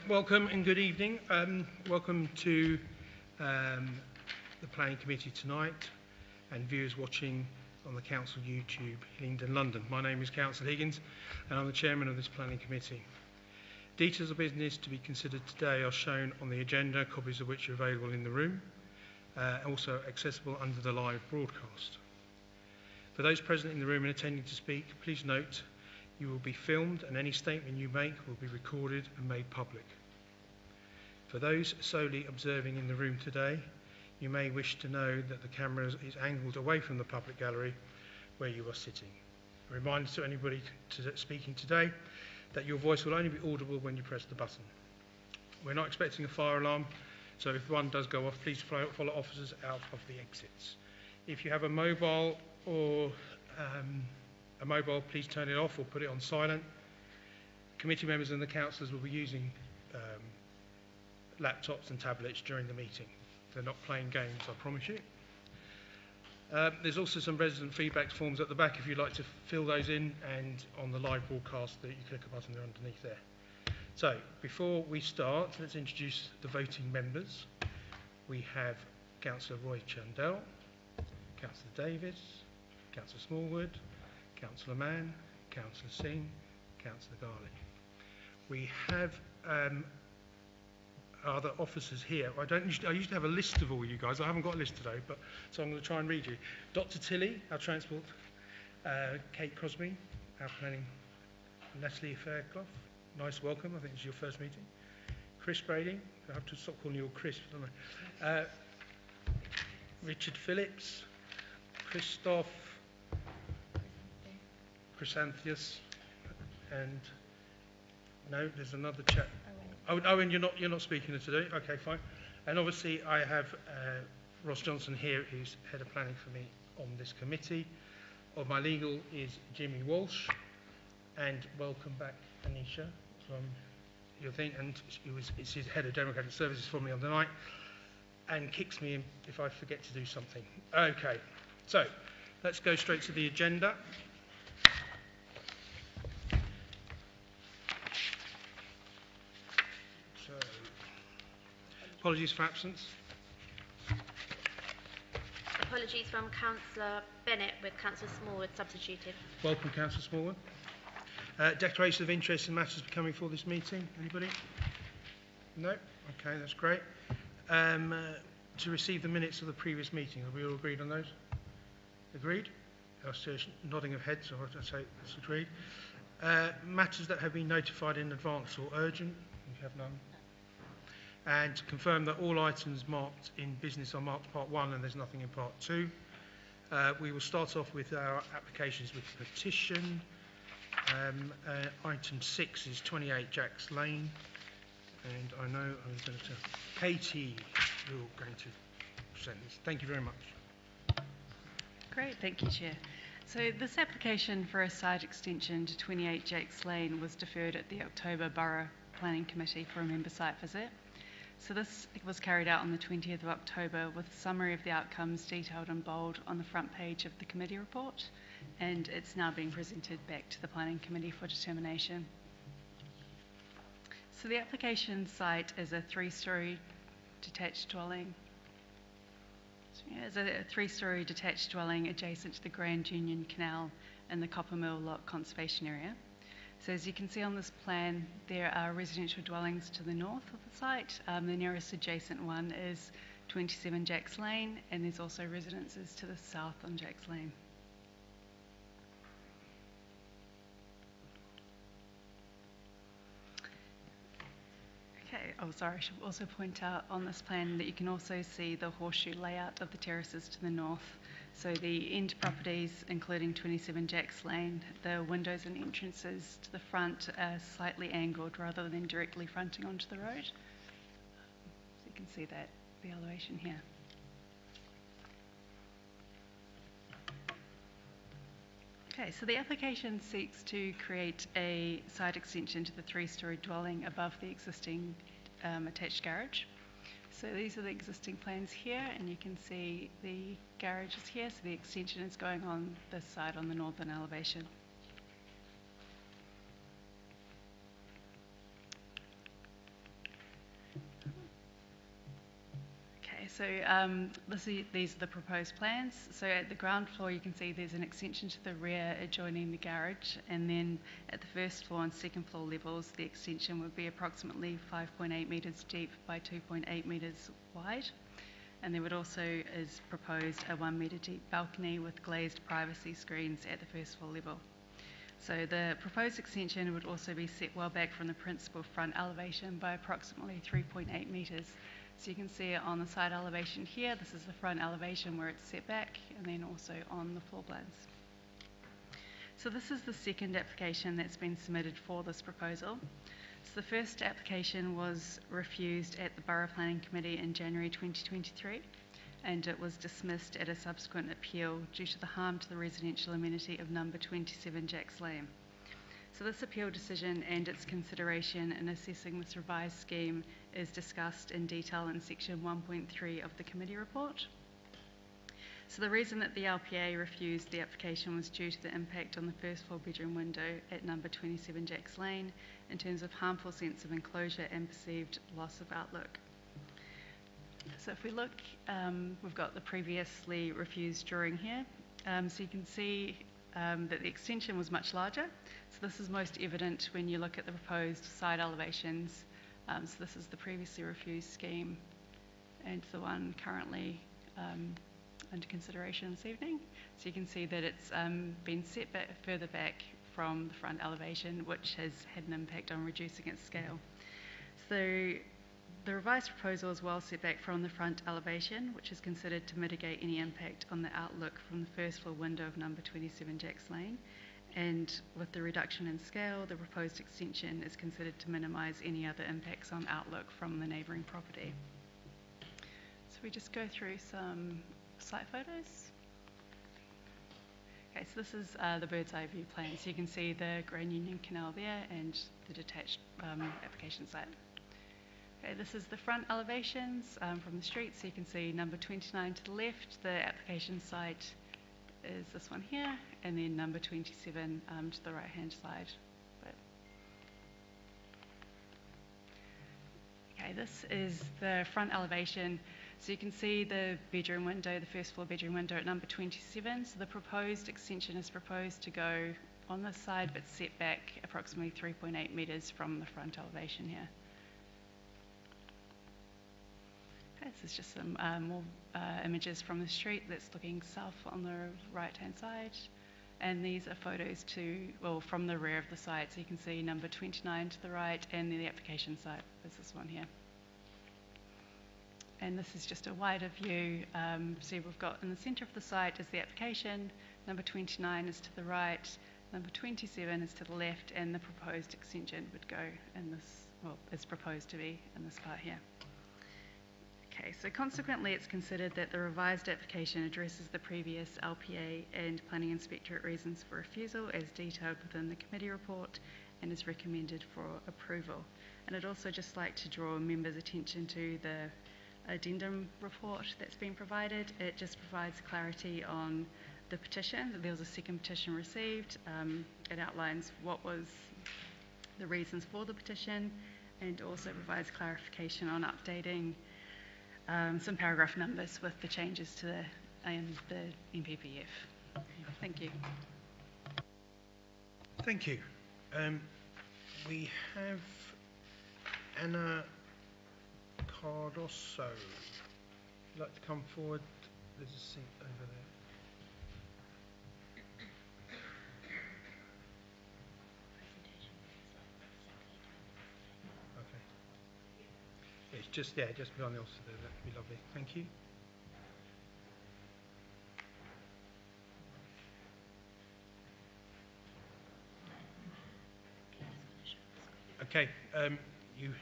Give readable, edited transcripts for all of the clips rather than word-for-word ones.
Welcome and good evening. Welcome to the Planning Committee tonight and viewers watching on the Council YouTube, Hillingdon, London. My name is Councillor Higgins and I'm the Chairman of this Planning Committee. Details of business to be considered today are shown on the agenda, copies of which are available in the room, also accessible under the live broadcast. For those present in the room and attending to speak, please note you will be filmed and any statement you make will be recorded and made public. For those solely observing in the room today, you may wish to know that the camera is angled away from the public gallery where you are sitting. A reminder to anybody speaking today that your voice will only be audible when you press the button. We're not expecting a fire alarm, so if one does go off, please follow officers out of the exits. If you have a mobile, please turn it off or put it on silent. Committee members and the councillors will be using laptops and tablets during the meeting. They're not playing games, I promise you. There's also some resident feedback forms at the back if you'd like to fill those in, and on the live broadcast that you click a button there underneath there. So before we start, let's introduce the voting members. We have Councillor Roy Chandel, Councillor Davis, Councillor Smallwood, Councillor Mann, Councillor Singh, Councillor Garley. We have other officers here. I usually have a list of all you guys. I haven't got a list today, so I'm going to try and read you. Dr. Tilley, our transport. Kate Crosby, our planning. Leslie Fairclough, nice welcome. I think it's your first meeting. Chris Brady. I have to stop calling you all Chris, don't I? Richard Phillips, Christoph, Chrysanthus, and no, there's another chap. Owen, you're not speaking today. Okay, fine. And obviously, I have Ross Johnson here, who's head of planning for me on this committee. Of my legal is Jimmy Walsh, and welcome back, Anisha, from your thing. And she's head of democratic services for me on the night, and kicks me if I forget to do something. Okay, so let's go straight to the agenda. Apologies for absence. Apologies from Councillor Bennett with Councillor Smallwood substituted. Welcome, Councillor Smallwood. Declaration of interest in matters becoming for this meeting. Anybody? No? Okay, that's great. To receive the minutes of the previous meeting. Have we all agreed on those? Agreed? I see a nodding of heads, so I'd say that's agreed. Matters that have been notified in advance or urgent. We have none. And confirm that all items marked in business are marked part 1 and there's nothing in part 2. We will start off with our applications with petition. Item 6 is 28 Jacks Lane, and I know I'm going to Katie, you're going to present this. Thank you very much. Great, thank you, Chair. So this application for a site extension to 28 Jacks Lane was deferred at the October Borough Planning Committee for a member site visit. So this was carried out on the 20th of October with a summary of the outcomes detailed in bold on the front page of the committee report, and it's now being presented back to the Planning Committee for determination. So the application site is a three-storey detached dwelling. It's a three-storey detached dwelling adjacent to the Grand Union Canal in the Copper Mill Lock Conservation Area. So as you can see on this plan, there are residential dwellings to the north of the site. The nearest adjacent one is 27 Jacks Lane, and there's also residences to the south on Jacks Lane. Okay, I should also point out on this plan that you can also see the horseshoe layout of the terraces to the north. So the end properties, including 27 Jacks Lane, the windows and entrances to the front are slightly angled rather than directly fronting onto the road. So you can see that, the elevation here. Okay, so the application seeks to create a site extension to the three-storey dwelling above the existing attached garage. So these are the existing plans here, and you can see the garage is here, so the extension is going on this side on the northern elevation. These are the proposed plans. So at the ground floor you can see there's an extension to the rear adjoining the garage, and then at the first floor and second floor levels the extension would be approximately 5.8 metres deep by 2.8 metres wide. And there would also, is proposed, a 1 metre deep balcony with glazed privacy screens at the first floor level. So the proposed extension would also be set well back from the principal front elevation by approximately 3.8 metres. So you can see it on the side elevation here. This is the front elevation where it's set back, and then also on the floor plans. So this is the second application that's been submitted for this proposal. So the first application was refused at the Borough Planning Committee in January 2023, and it was dismissed at a subsequent appeal due to the harm to the residential amenity of number 27 Jacks Lane. So this appeal decision and its consideration in assessing this revised scheme is discussed in detail in section 1.3 of the committee report. So the reason that the LPA refused the application was due to the impact on the first floor bedroom window at number 27 Jacks Lane in terms of harmful sense of enclosure and perceived loss of outlook. So if we look, we've got the previously refused drawing here. So you can see that the extension was much larger. So this is most evident when you look at the proposed side elevations. So this is the previously refused scheme and the one currently under consideration this evening. So you can see that it's been set back, further back from the front elevation, which has had an impact on reducing its scale. So the revised proposal is well set back from the front elevation, which is considered to mitigate any impact on the outlook from the first floor window of number 27 Jacks Lane. And with the reduction in scale, the proposed extension is considered to minimise any other impacts on outlook from the neighbouring property. So we just go through some site photos. Okay, so this is the bird's eye view plan. So you can see the Grand Union Canal there and the detached application site. Okay, this is the front elevations from the street. So you can see number 29 to the left, the application site is this one here, and then number 27 to the right hand side. Okay, this is the front elevation. So you can see the bedroom window, the first floor bedroom window at number 27. So the proposed extension is proposed to go on this side but set back approximately 3.8 metres from the front elevation here. Okay, this is just some more images from the street that's looking south on the right hand side. And these are photos from the rear of the site. So you can see number 29 to the right, and then the application site is this one here. And this is just a wider view. So we've got in the centre of the site is the application, number 29 is to the right, number 27 is to the left, and the proposed extension would go in this, is proposed to be in this part here. Okay, so consequently it's considered that the revised application addresses the previous LPA and Planning Inspectorate reasons for refusal as detailed within the committee report and is recommended for approval. And I'd also just like to draw members' attention to the addendum report that's been provided. It just provides clarity on the petition, that there was a second petition received. It outlines what was the reasons for the petition and also provides clarification on updating some paragraph numbers with the changes to the NPPF. Thank you. Thank you. We have Anna Cardoso. Would you like to come forward? There's a seat over there. Okay. It's just behind the officer there. That'd be lovely. Thank you. Okay.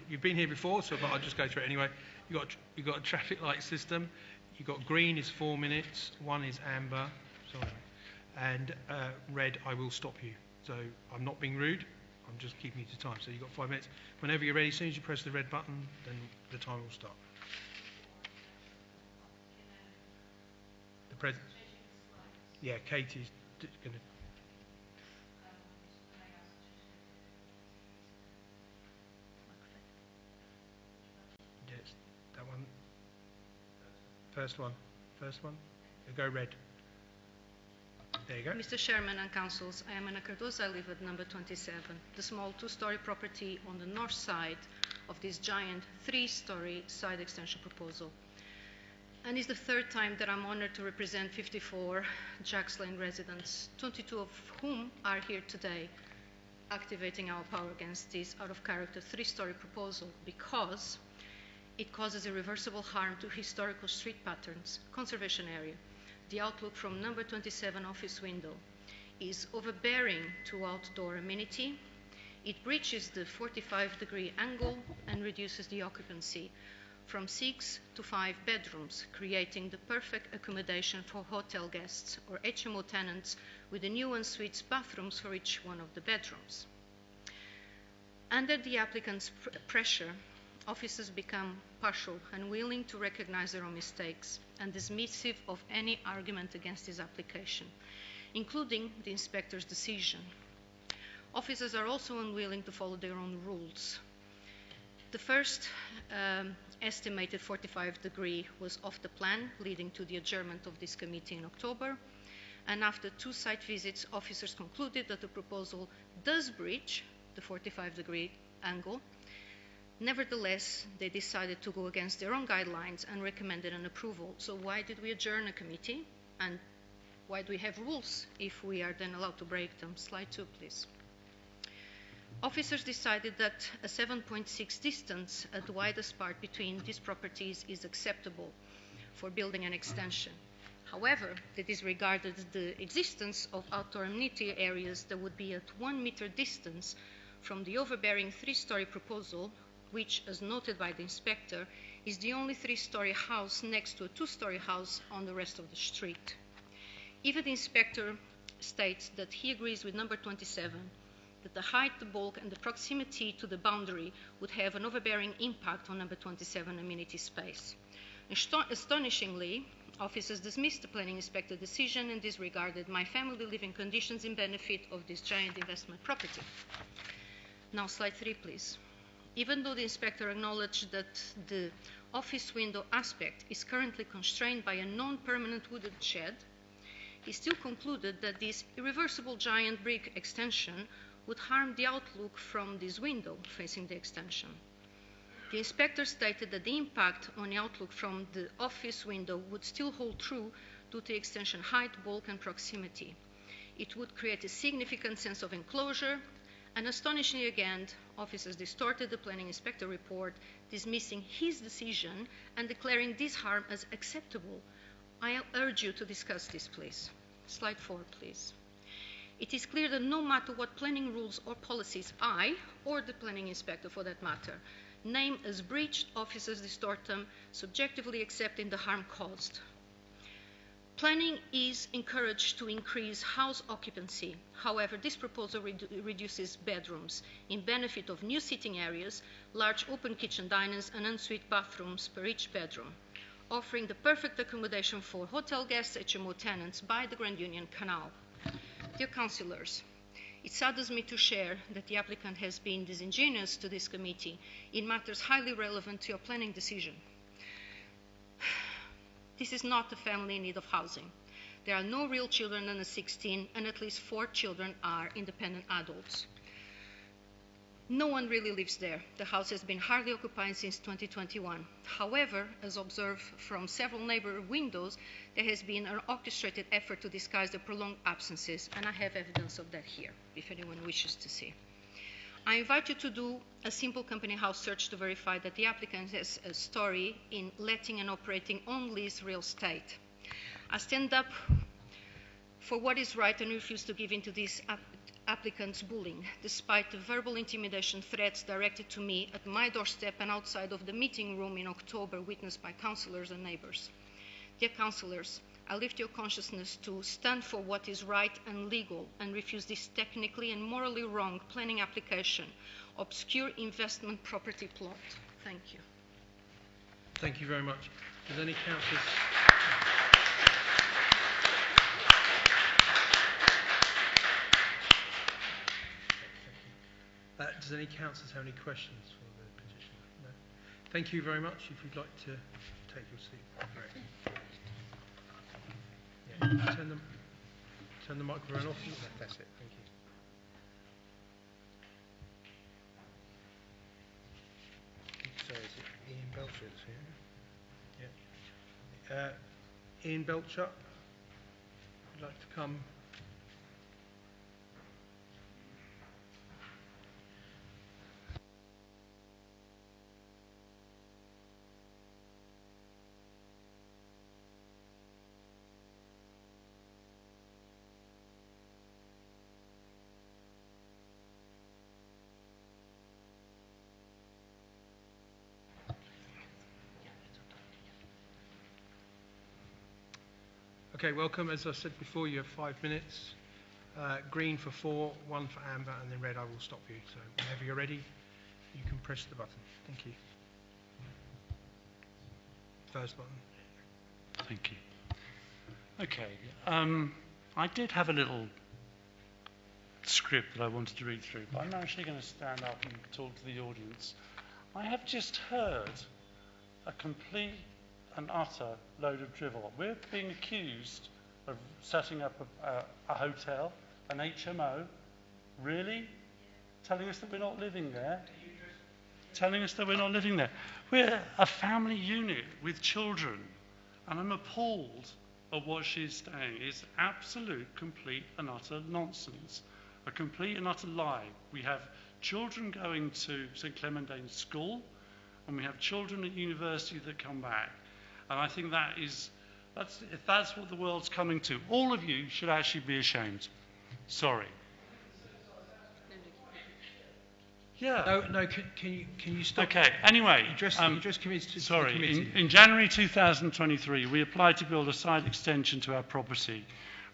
You've been here before, but I'll just go through it anyway. You've got a traffic light system. You've got green is 4 minutes, 1 is amber, and red, I will stop you. So I'm not being rude. I'm just keeping you to time. So you've got 5 minutes. Whenever you're ready, as soon as you press the red button, then the time will start. The president. Yeah, Katie's going to. Yes, that one. first one. Go red. There you go. Mr. Chairman and Councils, I am Ana Cardoso. I live at number 27, the small two-storey property on the north side of this giant three-storey side extension proposal. And it's the third time that I'm honored to represent 54 Jacks Lane residents, 22 of whom are here today, activating our power against this out-of-character three-storey proposal because it causes irreversible harm to historical street patterns, conservation area. The outlook from number 27 office window is overbearing to outdoor amenity. It breaches the 45-degree angle and reduces the occupancy from 6 to 5 bedrooms, creating the perfect accommodation for hotel guests or HMO tenants with the new en-suite bathrooms for each one of the bedrooms. Under the applicant's pressure, officers become partial and willing to recognize their own mistakes and dismissive of any argument against his application, including the inspector's decision. Officers are also unwilling to follow their own rules. The first estimated 45-degree was off the plan, leading to the adjournment of this committee in October. And after 2 site visits, officers concluded that the proposal does breach the 45-degree angle. Nevertheless, they decided to go against their own guidelines and recommended an approval. So why did we adjourn a committee? And why do we have rules if we are then allowed to break them? Slide 2, please. Officers decided that a 7.6 distance at the widest part between these properties is acceptable for building an extension. However, they disregarded the existence of outdoor amenity areas that would be at 1 meter distance from the overbearing 3-story proposal, which, as noted by the inspector, is the only 3-story house next to a 2-story house on the rest of the street. Even the inspector states that he agrees with number 27 that the height, the bulk, and the proximity to the boundary would have an overbearing impact on number 27 amenity space. Astonishingly, officers dismissed the planning inspector decision and disregarded my family living conditions in benefit of this giant investment property. Now, slide 3, please. Even though the inspector acknowledged that the office window aspect is currently constrained by a non-permanent wooden shed, he still concluded that this irreversible giant brick extension would harm the outlook from this window facing the extension. The inspector stated that the impact on the outlook from the office window would still hold true due to extension height, bulk, and proximity. It would create a significant sense of enclosure, and astonishingly again, officers distorted the planning inspector report, dismissing his decision and declaring this harm as acceptable. I urge you to discuss this, please. Slide 4, please. It is clear that no matter what planning rules or policies I, or the planning inspector for that matter, name as breached, officers distort them, subjectively accepting the harm caused. Planning is encouraged to increase house occupancy. However, this proposal reduces bedrooms in benefit of new sitting areas, large open kitchen diners, and ensuite bathrooms per each bedroom, offering the perfect accommodation for hotel guests, HMO tenants by the Grand Union Canal. Dear councillors, it saddens me to share that the applicant has been disingenuous to this committee in matters highly relevant to your planning decision. This is not a family in need of housing. There are no real children under 16, and at least 4 children are independent adults. No one really lives there. The house has been hardly occupied since 2021. However, as observed from several neighbourhood windows, there has been an orchestrated effort to disguise the prolonged absences, and I have evidence of that here, if anyone wishes to see. I invite you to do a simple company house search to verify that the applicant has a story in letting and operating on lease real estate. I stand up for what is right and refuse to give in to this applicant's bullying, despite the verbal intimidation threats directed to me at my doorstep and outside of the meeting room in October, witnessed by councillors and neighbours. Dear councillors, I lift your consciousness to stand for what is right and legal and refuse this technically and morally wrong planning application, obscure investment property plot. Thank you. Thank you very much. Does any councillors... Does any councillors have any questions for the petitioner? No? Thank you very much. If you'd like to take your seat. Great. Yeah. Turn the microphone off. That's it. Thank you. So is it Ian Belcher that's here? Yeah. Ian Belcher, would you like to come? Okay, welcome. As I said before, you have 5 minutes. Green for 4, 1 for amber, and then red I will stop you. So whenever you're ready, you can press the button. Thank you. First button. Thank you. Okay, I did have a little script that I wanted to read through, but I'm actually going to stand up and talk to the audience. I have just heard a complete and utter load of drivel. We're being accused of setting up a hotel, an HMO. Really? Telling us that we're not living there? Telling us that we're not living there. We're a family unit with children, and I'm appalled at what she's saying. It's absolute, complete and utter nonsense. A complete and utter lie. We have children going to St Clementine School, and we have children at university that come back. And I think if that's what the world's coming to, all of you should actually be ashamed. Sorry. Yeah. No. Can you stop? Okay. Anyway, You just committed to the sorry. committee. In January 2023, we applied to build a side extension to our property.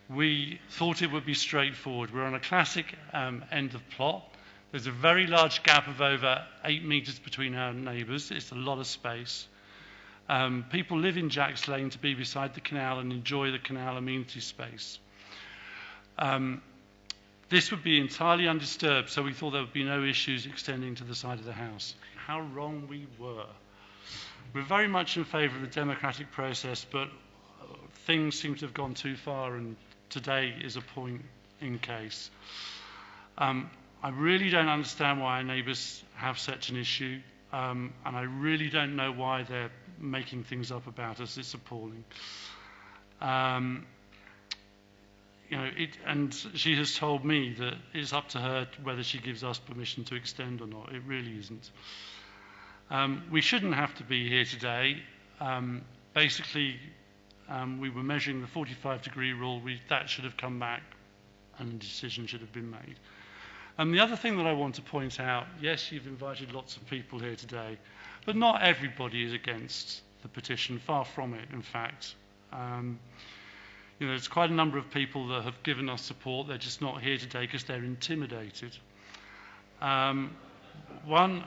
We thought it would be straightforward. We're on a classic end of plot. There's a very large gap of over 8 metres between our neighbours. It's a lot of space. People live in Jack's Lane to be beside the canal and enjoy the canal amenity space. This would be entirely undisturbed, so we thought there would be no issues extending to the side of the house. How wrong we were. We're very much in favour of the democratic process, but things seem to have gone too far, and today is a point in case. I really don't understand why our neighbours have such an issue, and I really don't know why they're making things up about us. It's appalling. And she has told me that it's up to her whether she gives us permission to extend or not. It really isn't. We shouldn't have to be here today. Basically, we were measuring the 45-degree rule. That should have come back, and a decision should have been made. And the other thing that I want to point out, yes, you've invited lots of people here today, but not everybody is against the petition, far from it, in fact. There's quite a number of people that have given us support. They're just not here today because they're intimidated. One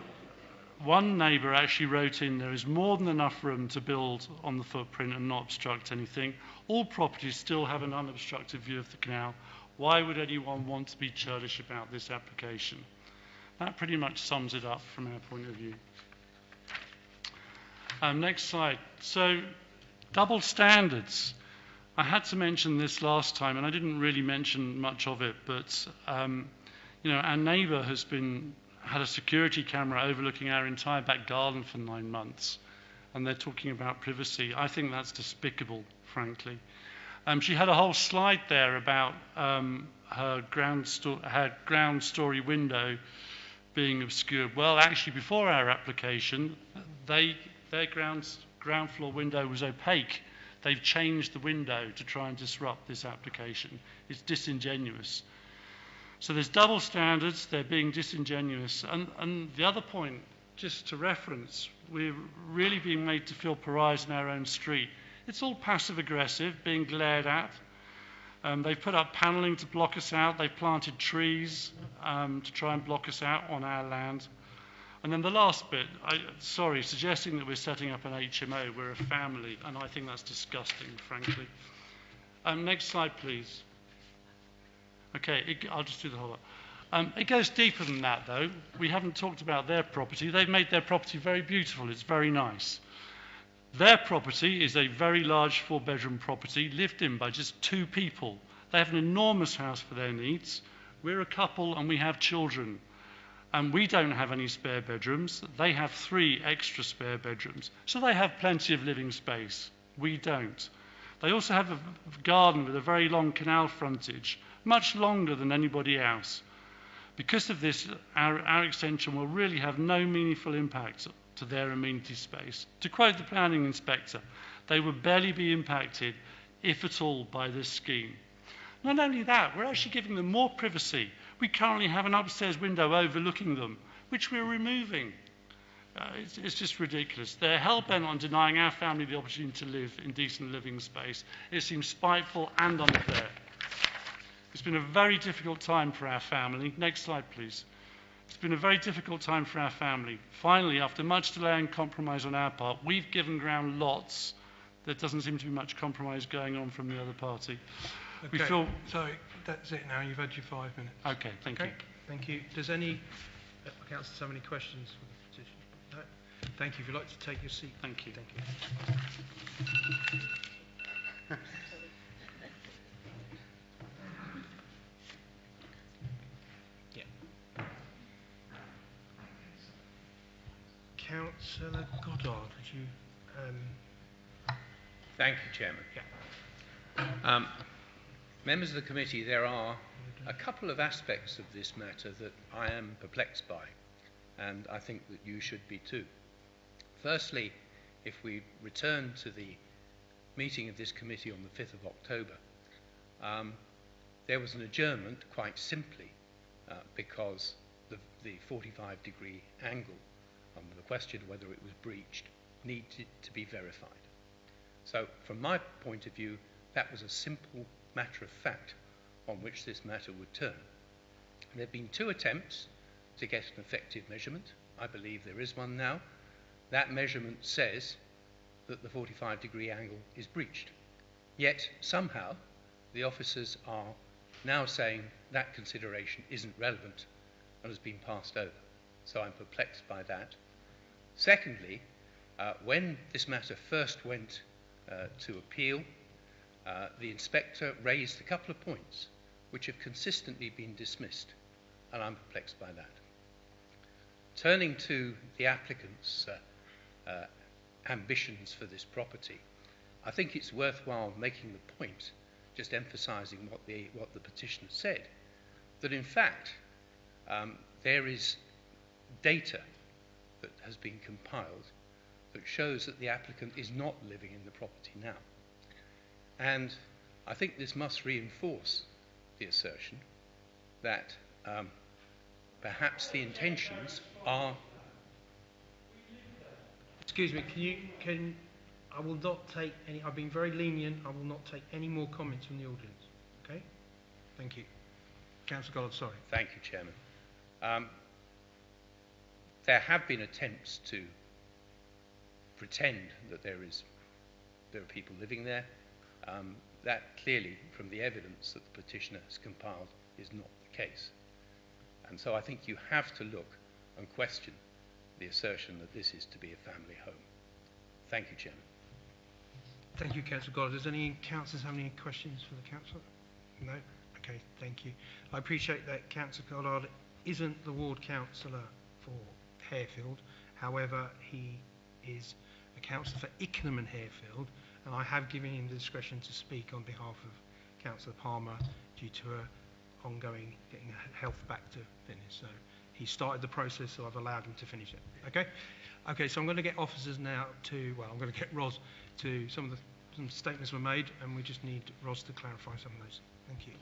neighbour actually wrote in, there is more than enough room to build on the footprint and not obstruct anything. All properties still have an unobstructed view of the canal. Why would anyone want to be churlish about this application? That pretty much sums it up from our point of view. Next slide. So, double standards. I had to mention this last time, and I didn't really mention much of it, but our neighbour has had a security camera overlooking our entire back garden for 9 months, and they're talking about privacy. I think that's despicable, frankly. She had a whole slide there about her ground story window being obscured. Well, actually, before our application, their ground floor window was opaque. They've changed the window to try and disrupt this application. It's disingenuous. So there's double standards. They're being disingenuous. And the other point, just to reference, we're really being made to feel pariahs in our own street. It's all passive-aggressive, being glared at. They've put up panelling to block us out. They've planted trees to try and block us out on our land. And then the last bit, suggesting that we're setting up an HMO, we're a family, and I think that's disgusting, frankly. Next slide, please. Okay, I'll just do the whole lot. It goes deeper than that, though. We haven't talked about their property. They've made their property very beautiful. It's very nice. Their property is a very large 4-bedroom property lived in by just 2 people. They have an enormous house for their needs. We're a couple and we have children. And we don't have any spare bedrooms. They have 3 extra spare bedrooms. So they have plenty of living space. We don't. They also have a garden with a very long canal frontage, much longer than anybody else. Because of this, our extension will really have no meaningful impact to their amenity space. To quote the planning inspector, they would barely be impacted, if at all, by this scheme. Not only that, we're actually giving them more privacy. We currently have an upstairs window overlooking them, which we're removing. It's just ridiculous. They're hell-bent on denying our family the opportunity to live in decent living space. It seems spiteful and unfair. It's been a very difficult time for our family. Next slide, please. It's been a very difficult time for our family. Finally, after much delay and compromise on our part, we've given ground lots. There doesn't seem to be much compromise going on from the other party. Okay. We feel... Sorry, that's it now. You've had your 5 minutes. Okay, thank you. Thank you. Does any councillors have any questions for the petition? No? Thank you. If you'd like to take your seat. Thank you. Thank you. Councillor Goddard, would you... Thank you, Chairman. Yeah. Members of the committee, there are a couple of aspects of this matter that I am perplexed by, and I think that you should be too. Firstly, if we return to the meeting of this committee on the 5th of October, there was an adjournment quite simply because the 45-degree angle on the question of whether it was breached needed to be verified. So from my point of view, that was a simple matter of fact on which this matter would turn. There have been 2 attempts to get an effective measurement. I believe there is one now. That measurement says that the 45-degree angle is breached. Yet somehow the officers are now saying that consideration isn't relevant and has been passed over. So I'm perplexed by that. Secondly, when this matter first went to appeal, the inspector raised a couple of points which have consistently been dismissed, and I'm perplexed by that. Turning to the applicant's ambitions for this property, I think it's worthwhile making the point, just emphasising what the petitioner said, that in fact there is data that has been compiled that shows that the applicant is not living in the property now. And I think this must reinforce the assertion that perhaps the intentions are... Excuse me, I will not take any... I've been very lenient. I will not take any more comments from the audience. Okay? Thank you. Councillor Goddard, sorry. Thank you, Chairman. There have been attempts to pretend that there are people living there. That clearly, from the evidence that the petitioner has compiled, is not the case. And so I think you have to look and question the assertion that this is to be a family home. Thank you, Chairman. Thank you, Councillor Goddard. Does any councillors have any questions for the councillor? No? Okay, thank you. I appreciate that Councillor Goddard isn't the ward councillor for Harefield. However, he is a councillor for Ickenham and Harefield, and I have given him the discretion to speak on behalf of Councillor Palmer due to her ongoing getting her health back to fitness. So he started the process, so I've allowed him to finish it. Okay? Okay, so I'm going to get officers now to, well, I'm going to get Ros to some statements were made, and we just need Ros to clarify some of those. Thank you.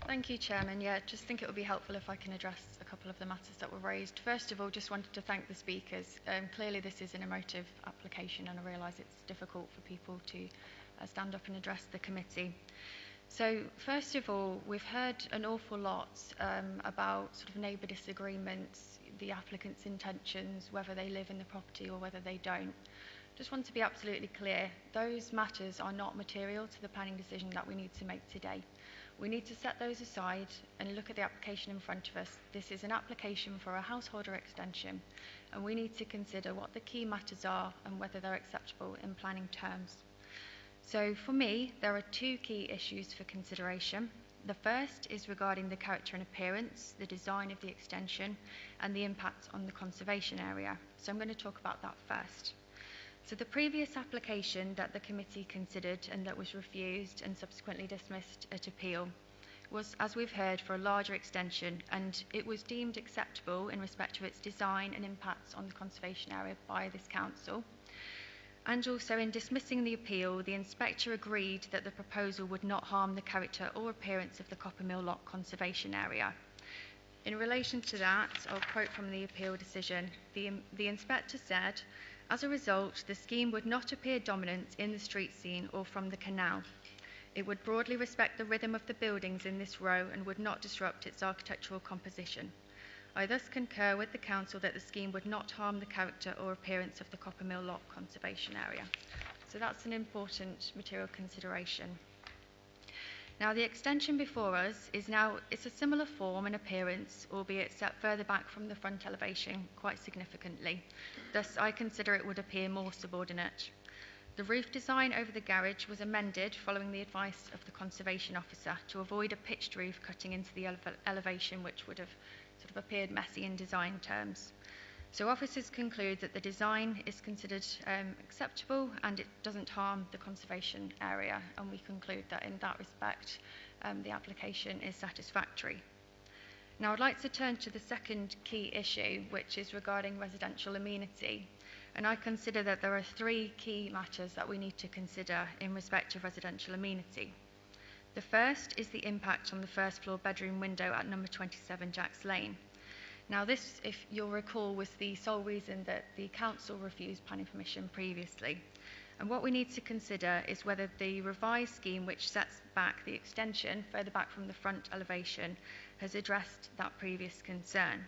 Thank you, Chairman. Yeah, just think it would be helpful if I can address a couple of the matters that were raised. First of all, just wanted to thank the speakers. Clearly this is an emotive application, and I realise it's difficult for people to stand up and address the committee. So first of all, we've heard an awful lot about sort of neighbour disagreements, the applicant's intentions, whether they live in the property or whether they don't. Just want to be absolutely clear, those matters are not material to the planning decision that we need to make today. We need to set those aside and look at the application in front of us. This is an application for a householder extension, and we need to consider what the key matters are and whether they're acceptable in planning terms. So for me, there are two key issues for consideration. The first is regarding the character and appearance, the design of the extension, and the impact on the conservation area. So I'm going to talk about that first. So the previous application that the committee considered and that was refused and subsequently dismissed at appeal was, as we've heard, for a larger extension, and it was deemed acceptable in respect of its design and impacts on the conservation area by this council. And also, in dismissing the appeal, the inspector agreed that the proposal would not harm the character or appearance of the Copper Mill Lock conservation area. In relation to that, I'll quote from the appeal decision. The inspector said, "As a result, the scheme would not appear dominant in the street scene or from the canal. It would broadly respect the rhythm of the buildings in this row and would not disrupt its architectural composition. I thus concur with the council that the scheme would not harm the character or appearance of the Copper Mill Lock conservation area." So that's an important material consideration. Now, the extension before us it's a similar form and appearance, albeit set further back from the front elevation quite significantly. Thus, I consider it would appear more subordinate. The roof design over the garage was amended following the advice of the conservation officer to avoid a pitched roof cutting into the elevation, which would have sort of appeared messy in design terms. So officers conclude that the design is considered acceptable and it doesn't harm the conservation area, and we conclude that in that respect the application is satisfactory. Now I'd like to turn to the second key issue, which is regarding residential amenity, and I consider that there are three key matters that we need to consider in respect of residential amenity. The first is the impact on the first floor bedroom window at number 27 Jacks Lane. Now this, if you'll recall, was the sole reason that the council refused planning permission previously. And what we need to consider is whether the revised scheme, which sets back the extension further back from the front elevation, has addressed that previous concern.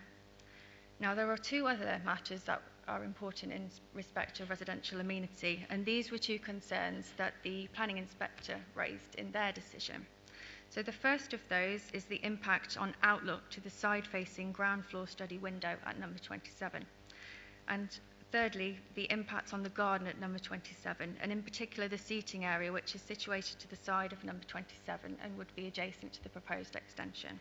Now there are two other matters that are important in respect of residential amenity, and these were two concerns that the planning inspector raised in their decision. So the first of those is the impact on outlook to the side-facing ground floor study window at number 27. And thirdly, the impact on the garden at number 27, and in particular the seating area, which is situated to the side of number 27 and would be adjacent to the proposed extension.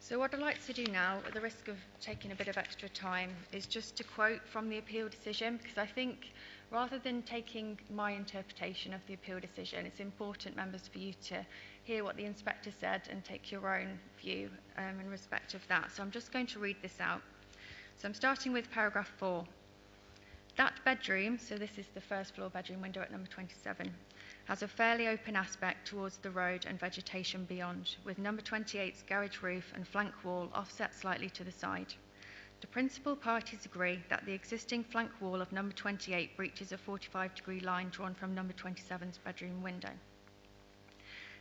So what I'd like to do now, at the risk of taking a bit of extra time, is just to quote from the appeal decision, because I think rather than taking my interpretation of the appeal decision, it's important, members, for you to hear what the inspector said and take your own view in respect of that. So I'm just going to read this out. So I'm starting with paragraph 4. That bedroom, so this is the first floor bedroom window at number 27, has a fairly open aspect towards the road and vegetation beyond, with number 28's garage roof and flank wall offset slightly to the side. The principal parties agree that the existing flank wall of number 28 breaches a 45-degree line drawn from number 27's bedroom window.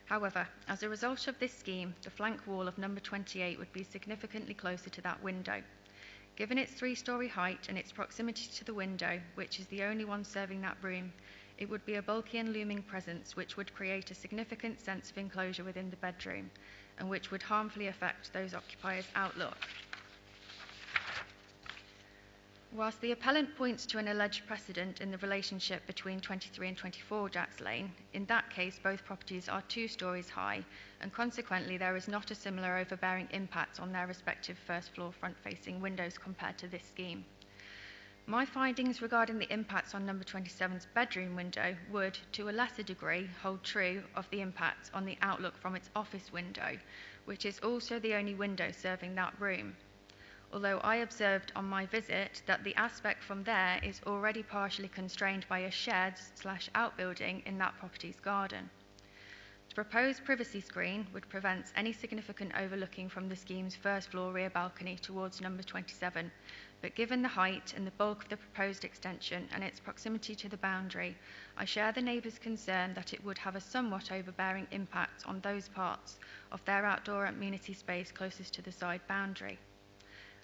However, as a result of this scheme, the flank wall of number 28 would be significantly closer to that window. Given its 3-storey height and its proximity to the window, which is the only one serving that room, it would be a bulky and looming presence which would create a significant sense of enclosure within the bedroom and which would harmfully affect those occupiers' outlook. Whilst the appellant points to an alleged precedent in the relationship between 23 and 24 Jacks Lane, in that case both properties are 2 stories high, and consequently there is not a similar overbearing impact on their respective first floor front-facing windows compared to this scheme. My findings regarding the impacts on number 27's bedroom window would, to a lesser degree, hold true of the impact on the outlook from its office window, which is also the only window serving that room. Although I observed on my visit that the aspect from there is already partially constrained by a shed/outbuilding in that property's garden. The proposed privacy screen would prevent any significant overlooking from the scheme's first floor rear balcony towards number 27, but given the height and the bulk of the proposed extension and its proximity to the boundary, I share the neighbours' concern that it would have a somewhat overbearing impact on those parts of their outdoor amenity space closest to the side boundary.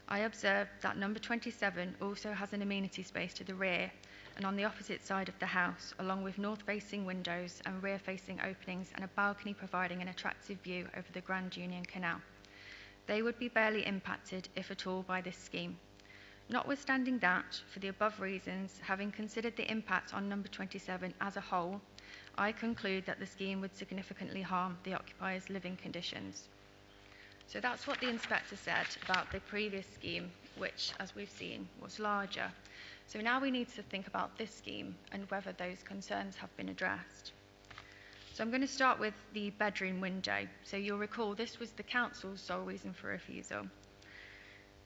I observed that number 27 also has an amenity space to the rear, and on the opposite side of the house, along with north-facing windows and rear-facing openings and a balcony providing an attractive view over the Grand Union Canal. They would be barely impacted, if at all, by this scheme. Notwithstanding that, for the above reasons, having considered the impact on number 27 as a whole, I conclude that the scheme would significantly harm the occupiers' living conditions. So that's what the inspector said about the previous scheme, which, as we've seen, was larger. So now we need to think about this scheme and whether those concerns have been addressed. So I'm going to start with the bedroom window. So you'll recall this was the council's sole reason for refusal.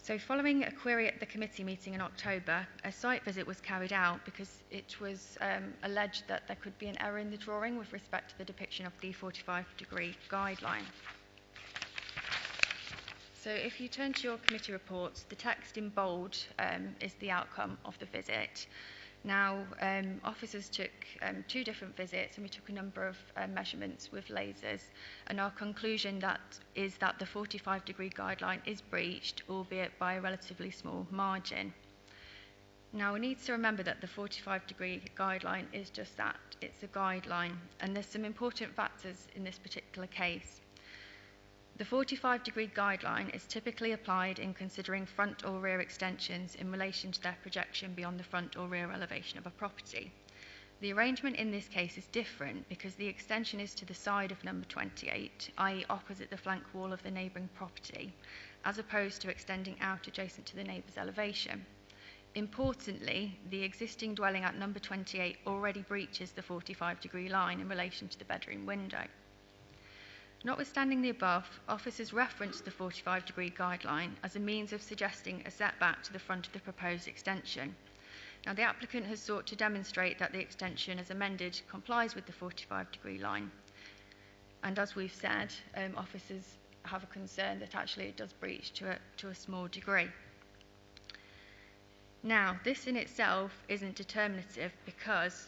So following a query at the committee meeting in October, a site visit was carried out because it was alleged that there could be an error in the drawing with respect to the depiction of the 45-degree guideline. So if you turn to your committee reports, the text in bold is the outcome of the visit. Now, officers took 2 different visits, and we took a number of measurements with lasers, and our conclusion is that the 45-degree guideline is breached, albeit by a relatively small margin. Now, we need to remember that the 45-degree guideline is just that, it's a guideline, and there's some important factors in this particular case. The 45-degree guideline is typically applied in considering front or rear extensions in relation to their projection beyond the front or rear elevation of a property. The arrangement in this case is different because the extension is to the side of number 28, i.e. opposite the flank wall of the neighbouring property, as opposed to extending out adjacent to the neighbour's elevation. Importantly, the existing dwelling at number 28 already breaches the 45-degree line in relation to the bedroom window. Notwithstanding the above, officers referenced the 45-degree guideline as a means of suggesting a setback to the front of the proposed extension. Now, the applicant has sought to demonstrate that the extension as amended complies with the 45-degree line. And as we've said, officers have a concern that actually it does breach to a small degree. Now, this in itself isn't determinative because,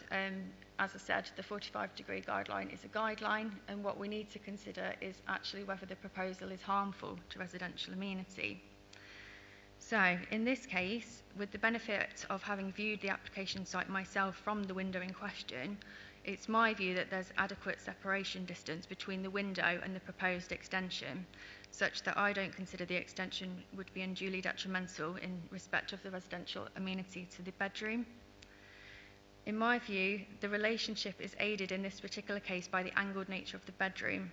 as I said, the 45-degree guideline is a guideline, and what we need to consider is actually whether the proposal is harmful to residential amenity. So, in this case, with the benefit of having viewed the application site myself from the window in question, it's my view that there's adequate separation distance between the window and the proposed extension, such that I don't consider the extension would be unduly detrimental in respect of the residential amenity to the bedroom. In my view, the relationship is aided in this particular case by the angled nature of the bedroom.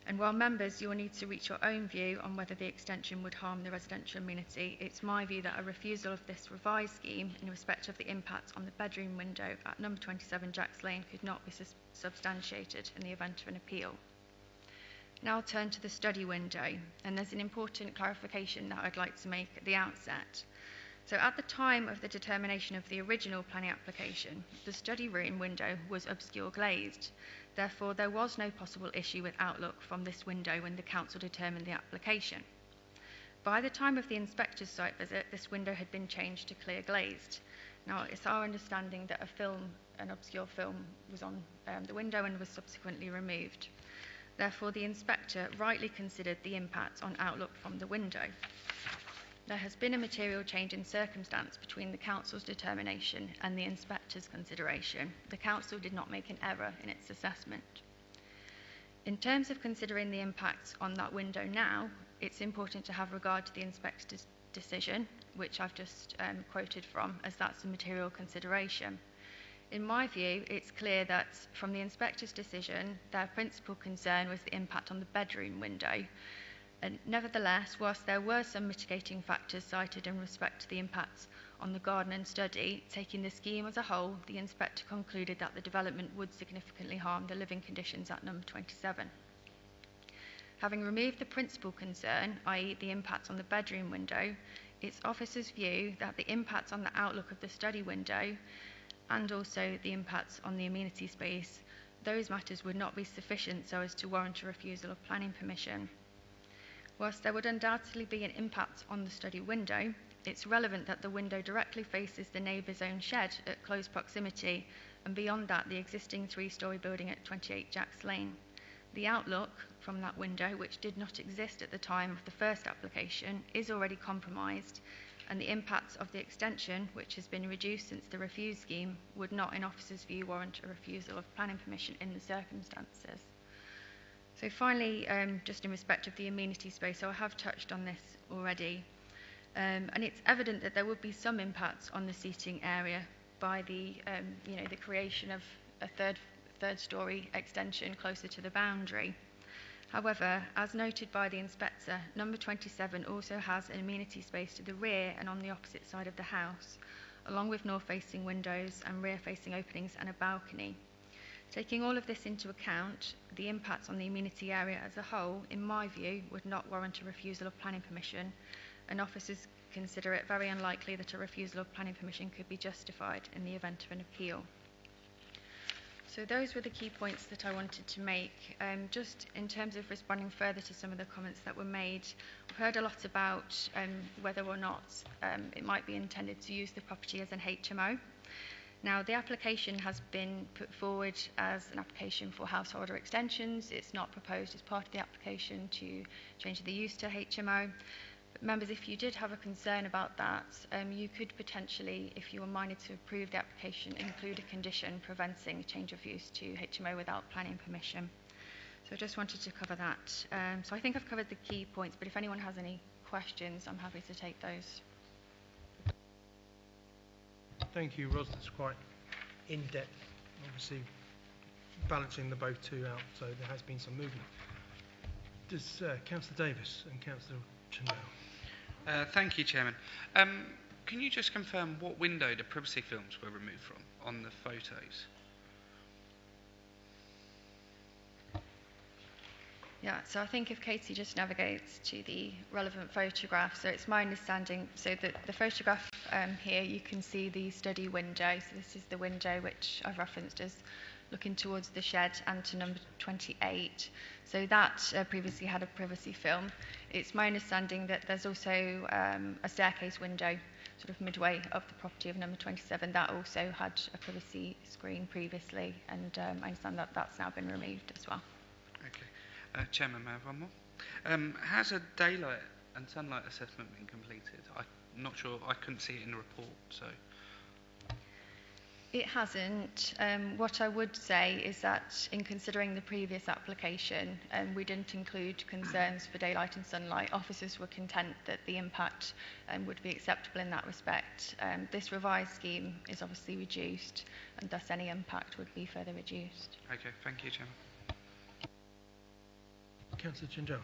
And while members, you'll need to reach your own view on whether the extension would harm the residential amenity, it's my view that a refusal of this revised scheme in respect of the impact on the bedroom window at number 27 Jacks Lane could not be substantiated in the event of an appeal. Now I'll turn to the study window, and there's an important clarification that I'd like to make at the outset. So at the time of the determination of the original planning application, the study room window was obscure glazed. Therefore, there was no possible issue with outlook from this window when the council determined the application. By the time of the inspector's site visit, this window had been changed to clear glazed. Now, it's our understanding that an obscure film was on the window and was subsequently removed. Therefore, the inspector rightly considered the impact on outlook from the window. There has been a material change in circumstance between the council's determination and the inspector's consideration. The council did not make an error in its assessment. In terms of considering the impact on that window now, it's important to have regard to the inspector's decision, which I've just quoted from, as that's a material consideration. In my view, it's clear that from the inspector's decision, their principal concern was the impact on the bedroom window. And nevertheless, whilst there were some mitigating factors cited in respect to the impacts on the garden and study, taking the scheme as a whole, the inspector concluded that the development would significantly harm the living conditions at number 27. Having removed the principal concern, i.e. the impact on the bedroom window, it's officers' view that the impact on the outlook of the study window and also the impacts on the amenity space, those matters would not be sufficient so as to warrant a refusal of planning permission. Whilst there would undoubtedly be an impact on the study window, it's relevant that the window directly faces the neighbour's own shed at close proximity, and beyond that the existing 3-storey building at 28 Jacks Lane. The outlook from that window, which did not exist at the time of the first application, is already compromised, and the impacts of the extension, which has been reduced since the refuse scheme, would not, in officer's view, warrant a refusal of planning permission in the circumstances. So finally, just in respect of the amenity space, so I have touched on this already, and it's evident that there would be some impacts on the seating area by the creation of a third storey extension closer to the boundary. However, as noted by the inspector, number 27 also has an amenity space to the rear and on the opposite side of the house, along with north-facing windows and rear-facing openings and a balcony. Taking all of this into account, the impacts on the amenity area as a whole, in my view, would not warrant a refusal of planning permission, and officers consider it very unlikely that a refusal of planning permission could be justified in the event of an appeal. So those were the key points that I wanted to make. Just in terms of responding further to some of the comments that were made, we've heard a lot about whether or not it might be intended to use the property as an HMO. Now, the application has been put forward as an application for householder extensions. It's not proposed as part of the application to change the use to HMO. But members, if you did have a concern about that, you could potentially, if you were minded to approve the application, include a condition preventing a change of use to HMO without planning permission. So I just wanted to cover that. So I think I've covered the key points, but if anyone has any questions, I'm happy to take those. Thank you, Ros. That's quite in-depth, obviously balancing the both two out, so there has been some movement. Does Councillor Davis and Councillor Chandel? Thank you, Chairman. Can you just confirm what window the privacy films were removed from on the photos? Yeah, so I think if Katie just navigates to the relevant photograph, so it's my understanding, so the photograph here, you can see the study window. So this is the window which I've referenced as looking towards the shed and to number 28. So that previously had a privacy film. It's my understanding that there's also a staircase window sort of midway of the property of number 27 that also had a privacy screen previously, and I understand that that's now been removed as well. Okay. Chairman, may I have one more? Has a daylight and sunlight assessment been completed? I'm not sure, I couldn't see it in the report, so. It hasn't. What I would say is that in considering the previous application, we didn't include concerns for daylight and sunlight. Officers were content that the impact would be acceptable in that respect. This revised scheme is obviously reduced, and thus any impact would be further reduced. Okay, thank you, Chairman. Councillor Chandel.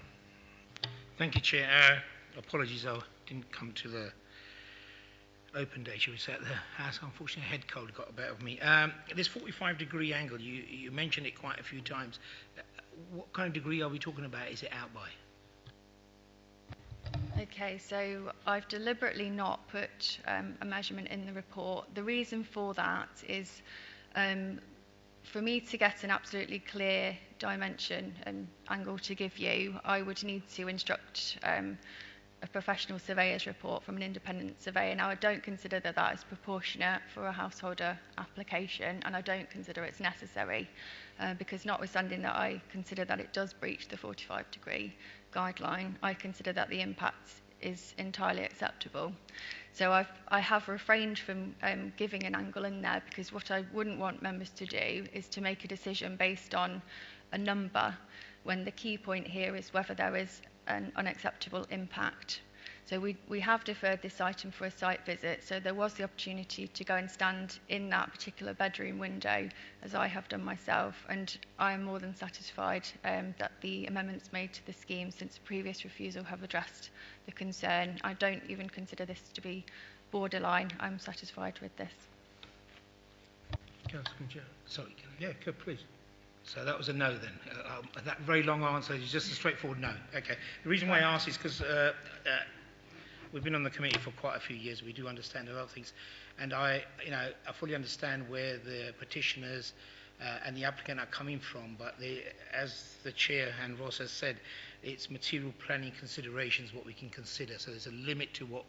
Thank you, Chair. Apologies, I didn't come to the open day, shall we say, at the house. Unfortunately, head cold got a bit of me. This 45-degree angle, you mentioned it quite a few times. What kind of degree are we talking about? Is it out by? Okay, so I've deliberately not put a measurement in the report. The reason for that is for me to get an absolutely clear dimension and angle to give you, I would need to instruct a professional surveyor's report from an independent surveyor. Now, I don't consider that that is proportionate for a householder application, and I don't consider it's necessary because notwithstanding that I consider that it does breach the 45-degree guideline, I consider that the impact is entirely acceptable. So I have refrained from giving an angle in there because what I wouldn't want members to do is to make a decision based on a number when the key point here is whether there is an unacceptable impact. So we have deferred this item for a site visit, so there was the opportunity to go and stand in that particular bedroom window, as I have done myself, and I am more than satisfied that the amendments made to the scheme since the previous refusal have addressed the concern. I don't even consider this to be borderline. I'm satisfied with this. Councillor, Sorry, yeah, please. so that was a no then. That very long answer is just a straightforward no. Okay. The reason why I asked is because we've been on the committee for quite a few years. We do understand a lot of things, and I fully understand where the petitioners and the applicant are coming from. But as the chair and Ross has said, it's material planning considerations what we can consider. So there's a limit to what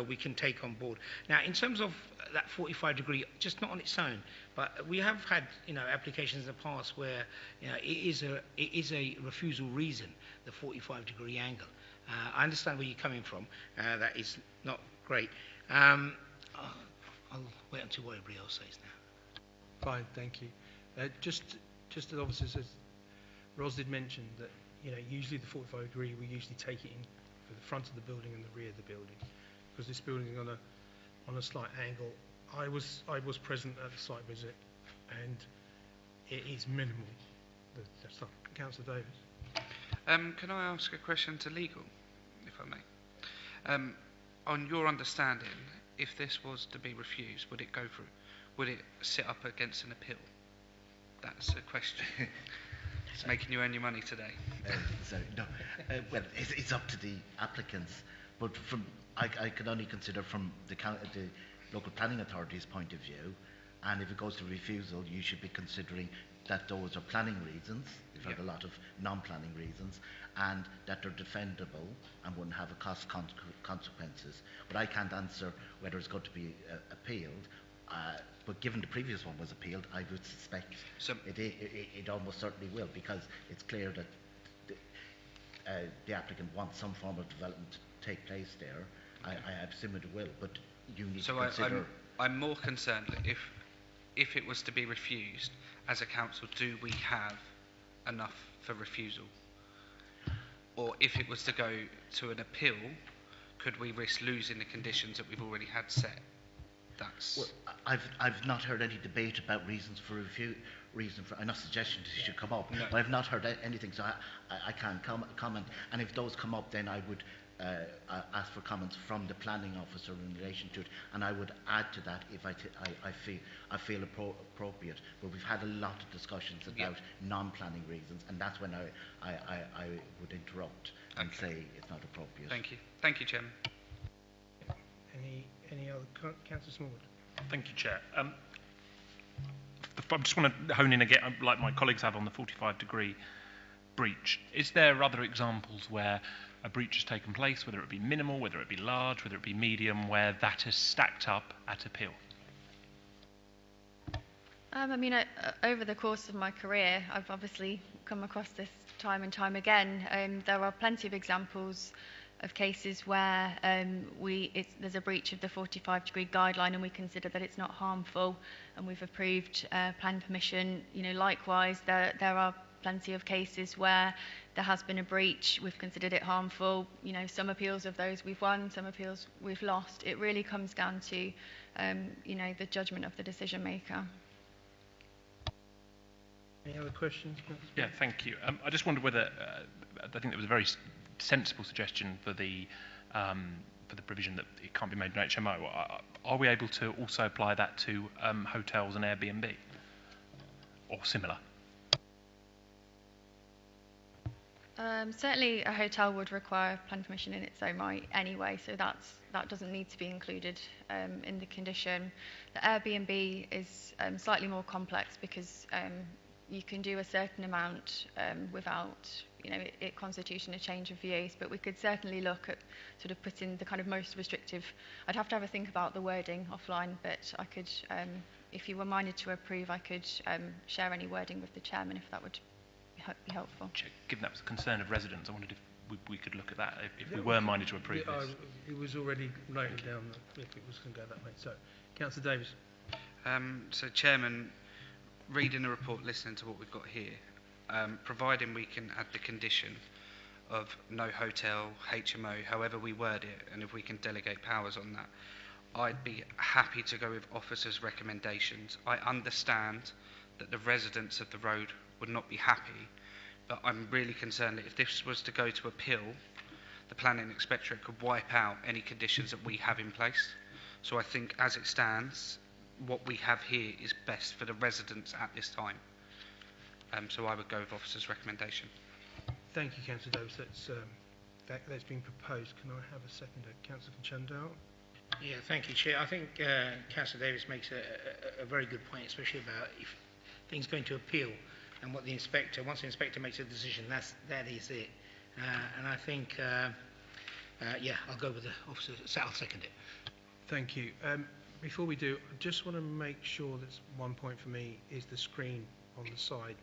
we can take on board. Now, in terms of that 45-degree, just not on its own, but we have had applications in the past where it is a refusal reason, the 45-degree angle. I understand where you're coming from. That is not great. I'll wait until what everybody else says now. Fine, thank you. Just as officers, as Ros did mention that, usually the 45 degree, we usually take it in for the front of the building and the rear of the building, because this building is on a slight angle. I was present at the site visit, and it is minimal. The stuff. Councillor Davis. Can I ask a question to legal, if I may? On your understanding, if this was to be refused, would it go through? Would it sit up against an appeal? That's a question. It's making you earn your money today. Well, it's up to the applicants, but I can only consider from the local planning authority's point of view, and if it goes to refusal, you should be considering that those are planning reasons, you've had a lot of non-planning reasons, and that they're defendable and wouldn't have a cost consequences. But I can't answer whether it's going to be appealed, but given the previous one was appealed, I would suspect it almost certainly will, because it's clear that the applicant wants some form of development to take place there. I assume it will, but you need to consider... I'm more concerned that if it was to be refused, as a council, do we have enough for refusal? Or if it was to go to an appeal, could we risk losing the conditions that we've already had set? Well, I've not heard any debate about reasons for I'm not suggesting it should come up, but I've not heard anything, so I can't comment. And if those come up, then I would ask for comments from the planning officer in relation to it, and I would add to that if I feel appropriate. But we've had a lot of discussions about non-planning reasons, and that's when I would interrupt and say it's not appropriate. Thank you, Chairman. Any other? Councillor Smallwood. Thank you, Chair. I just want to hone in again, like my colleagues have, on the 45-degree breach. Is there other examples where a breach has taken place, whether it be minimal, whether it be large, whether it be medium, where that has stacked up at appeal? Over the course of my career, I've obviously come across this time and time again. There are plenty of examples of cases where there's a breach of the 45-degree guideline and we consider that it's not harmful and we've approved plan permission. Likewise, there are plenty of cases where there has been a breach, we've considered it harmful. Some appeals of those we've won, some appeals we've lost. It really comes down to, the judgment of the decision maker. Any other questions? Yeah, thank you. I just wondered whether, I think there was a very sensible suggestion for the provision that it can't be made in HMO. Are we able to also apply that to hotels and Airbnb or similar? Certainly a hotel would require plan permission in its own right anyway, so that doesn't need to be included in the condition. The Airbnb is slightly more complex because you can do a certain amount without it constituting a change of use, but we could certainly look at sort of putting the kind of most restrictive. I'd have to have a think about the wording offline, but I could, if you were minded to approve, I could share any wording with the chairman if that would be helpful. Given that was a concern of residents, I wondered if we could look at that if we were minded to approve this. It was already noted down that if it was going to go that way. So, Councillor Davis. So, Chairman, reading the report, listening to what we've got here, providing we can add the condition of no hotel, HMO, however we word it, and if we can delegate powers on that, I'd be happy to go with officers' recommendations. I understand that the residents of the road would not be happy, but I'm really concerned that if this was to go to appeal, the planning inspectorate could wipe out any conditions that we have in place. So I think as it stands, what we have here is best for the residents at this time. So I would go with officer's recommendation. Thank you, Councillor Davis. That's been proposed. Can I have a seconder? Councillor Chandal. Yeah, thank you, Chair. I think Councillor Davis makes a very good point, especially about if things going to appeal and what once the inspector makes a decision, that is it. And I think, I'll go with the officer. I'll second it. Thank you. Before we do, I just want to make sure that's one point for me is the screen on the side.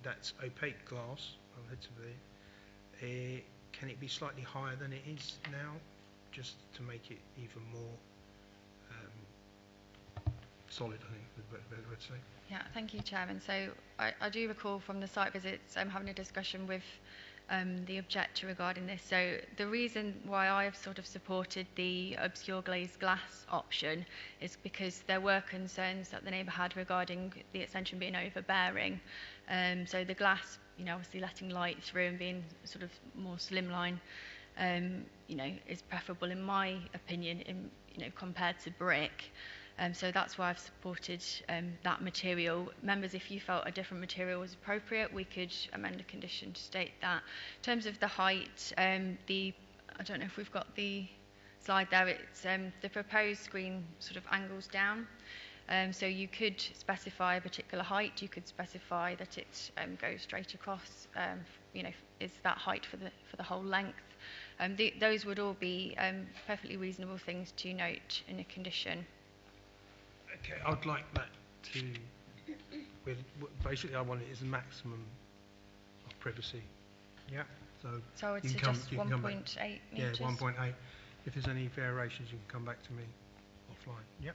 That's opaque glass, relatively. Can it be slightly higher than it is now just to make it even more solid, I think, is the better way to say. Yeah, thank you, Chairman. So I do recall from the site visits having a discussion with the objector regarding this. So the reason why I've sort of supported the obscure glazed glass option is because there were concerns that the neighbour had regarding the extension being overbearing. So the glass, obviously letting light through and being sort of more slimline, is preferable in my opinion, compared to brick. So that's why I've supported that material. Members, if you felt a different material was appropriate, we could amend a condition to state that. In terms of the height, I don't know if we've got the slide there, it's the proposed screen sort of angles down. So you could specify a particular height, you could specify that it goes straight across, is that height for the whole length. Those would all be perfectly reasonable things to note in a condition. Okay, I'd like that to, basically I want it as a maximum of privacy. Yeah, so I would you can suggest come back. 1.8 metres. Yeah, 1.8. If there's any variations, you can come back to me offline. Yep.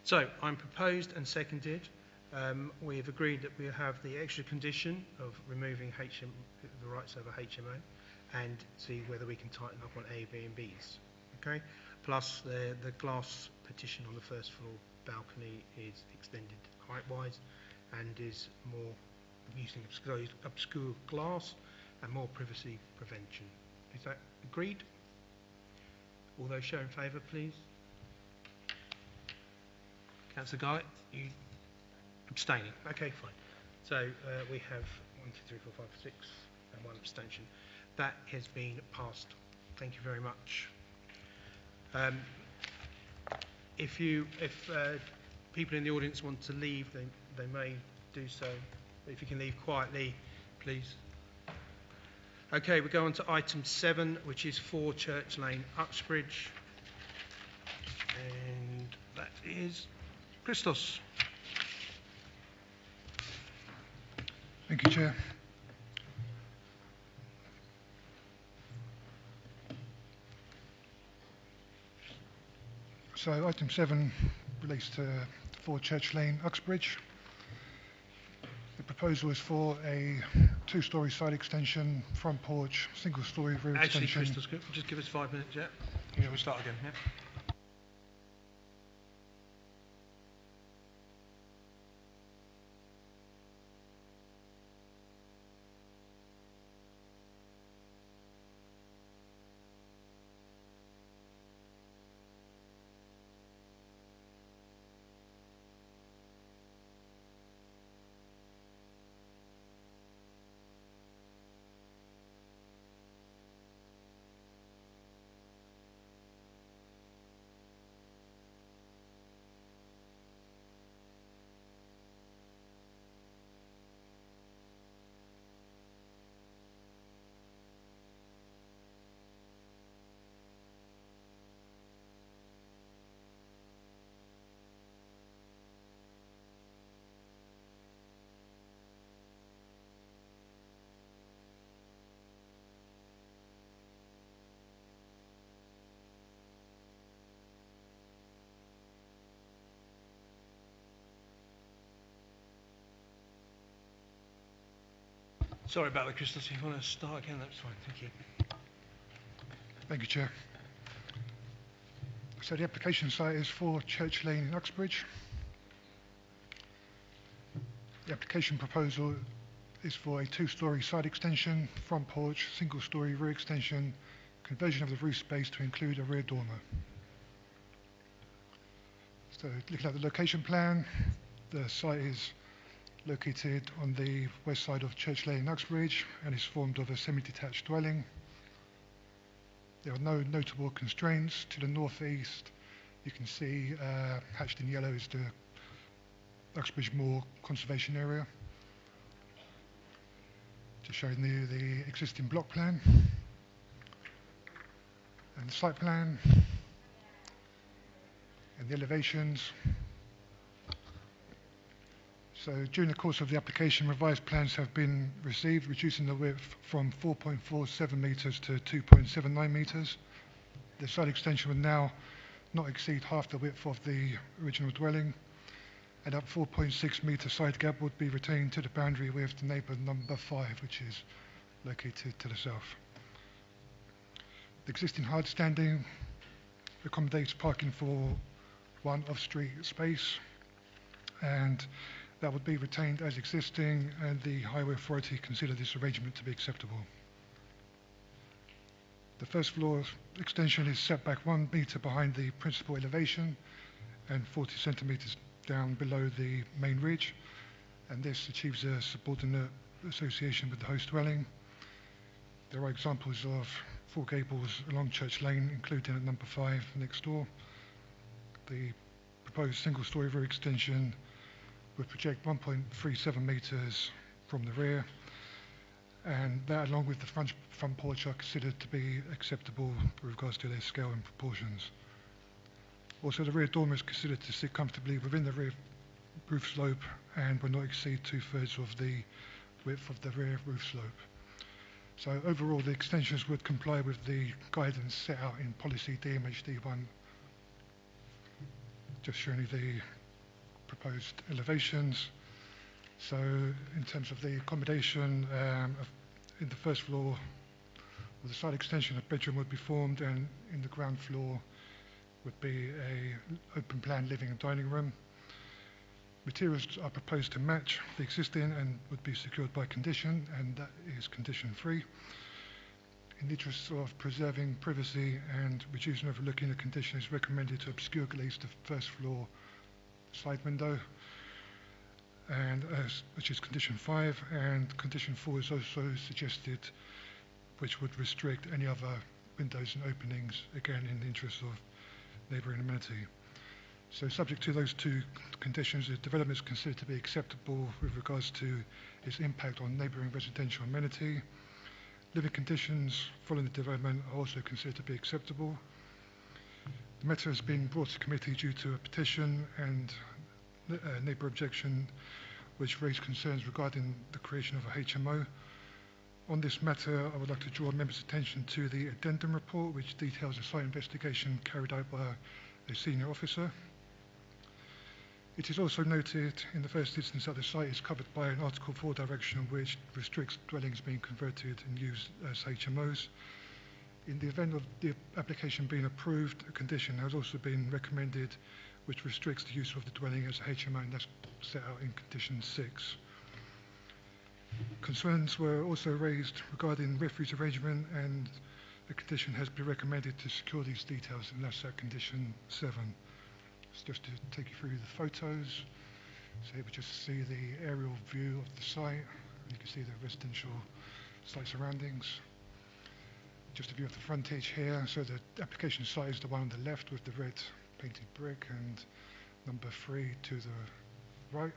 So I'm proposed and seconded. We have agreed that we'll have the extra condition of removing the rights over HMO and see whether we can tighten up on Airbnbs. Okay. Plus the glass partition on the first floor balcony is extended height-wise and is more using obscure glass and more privacy prevention. Is that agreed? All those show in favour, please. Councillor Guy, you abstaining? Okay, fine. So we have 1, 2, 3, 4, 5, 6 and 1 abstention. That has been passed. Thank you very much. If people in the audience want to leave, they may do so. If you can leave quietly, please. Okay, we go on to item 7, which is 4 Church Lane, Uxbridge. And that is Christos. Thank you, Chair. So item 7 relates to 4 Church Lane, Uxbridge. The proposal is for a 2-storey side extension, front porch, single-storey rear Actually, extension. Christos, just give us 5 minutes, yeah? Yeah, we'll start again, yeah? Sorry about that, Christos. If you want to start again, that's fine. Thank you. Thank you, Chair. So the application site is 4 Church Lane in Uxbridge. The application proposal is for a 2-storey side extension, front porch, single-storey rear extension, conversion of the roof space to include a rear dormer. So looking at the location plan, the site is located on the west side of Church Lane in Uxbridge and is formed of a semi-detached dwelling. There are no notable constraints. To the northeast, you can see hatched in yellow is the Uxbridge Moor Conservation Area. Just showing you the existing block plan and the site plan and the elevations. So during the course of the application, revised plans have been received, reducing the width from 4.47 metres to 2.79 metres. The side extension would now not exceed half the width of the original dwelling, and that 4.6 metre side gap would be retained to the boundary with the neighbour number 5, which is located to the south. The existing hard standing accommodates parking for one off-street space, and that would be retained as existing, and the Highway Authority consider this arrangement to be acceptable. The first floor extension is set back 1 metre behind the principal elevation and 40 centimetres down below the main ridge, and this achieves a subordinate association with the host dwelling. There are examples of 4 gables along Church Lane, including at number 5 next door. The proposed single-storey rear extension would project 1.37 metres from the rear, and that, along with the front porch, are considered to be acceptable with regards to their scale and proportions. Also, the rear dormer is considered to sit comfortably within the rear roof slope and will not exceed 2/3 of the width of the rear roof slope. So overall, the extensions would comply with the guidance set out in policy DMHD1. Just showing you the proposed elevations. So in terms of the accommodation, in the first floor of the side extension, a bedroom would be formed, and in the ground floor would be a open plan living and dining room. Materials are proposed to match the existing and would be secured by condition, and that is condition 3. In the interest of preserving privacy and reducing overlooking the condition, it's recommended to obscure glaze the first floor side window, and which is condition 5, and condition 4 is also suggested, which would restrict any other windows and openings, again in the interest of neighbouring amenity. So subject to those 2 conditions, the development is considered to be acceptable with regards to its impact on neighbouring residential amenity. Living conditions following the development are also considered to be acceptable. The matter has been brought to committee due to a petition and neighbour objection which raised concerns regarding the creation of a HMO. On this matter, I would like to draw members' attention to the addendum report, which details a site investigation carried out by a senior officer. It is also noted in the first instance that the site is covered by an Article 4 direction which restricts dwellings being converted and used as HMOs. In the event of the application being approved, a condition has also been recommended which restricts the use of the dwelling as a HMO, and that's set out in condition 6. Concerns were also raised regarding refuse arrangement, and the condition has been recommended to secure these details, and that's at condition 7. It's just to take you through the photos. So we just see the aerial view of the site. You can see the residential site surroundings. Just a view of the frontage here. So the application site is the one on the left with the red painted brick, and number 3 to the right.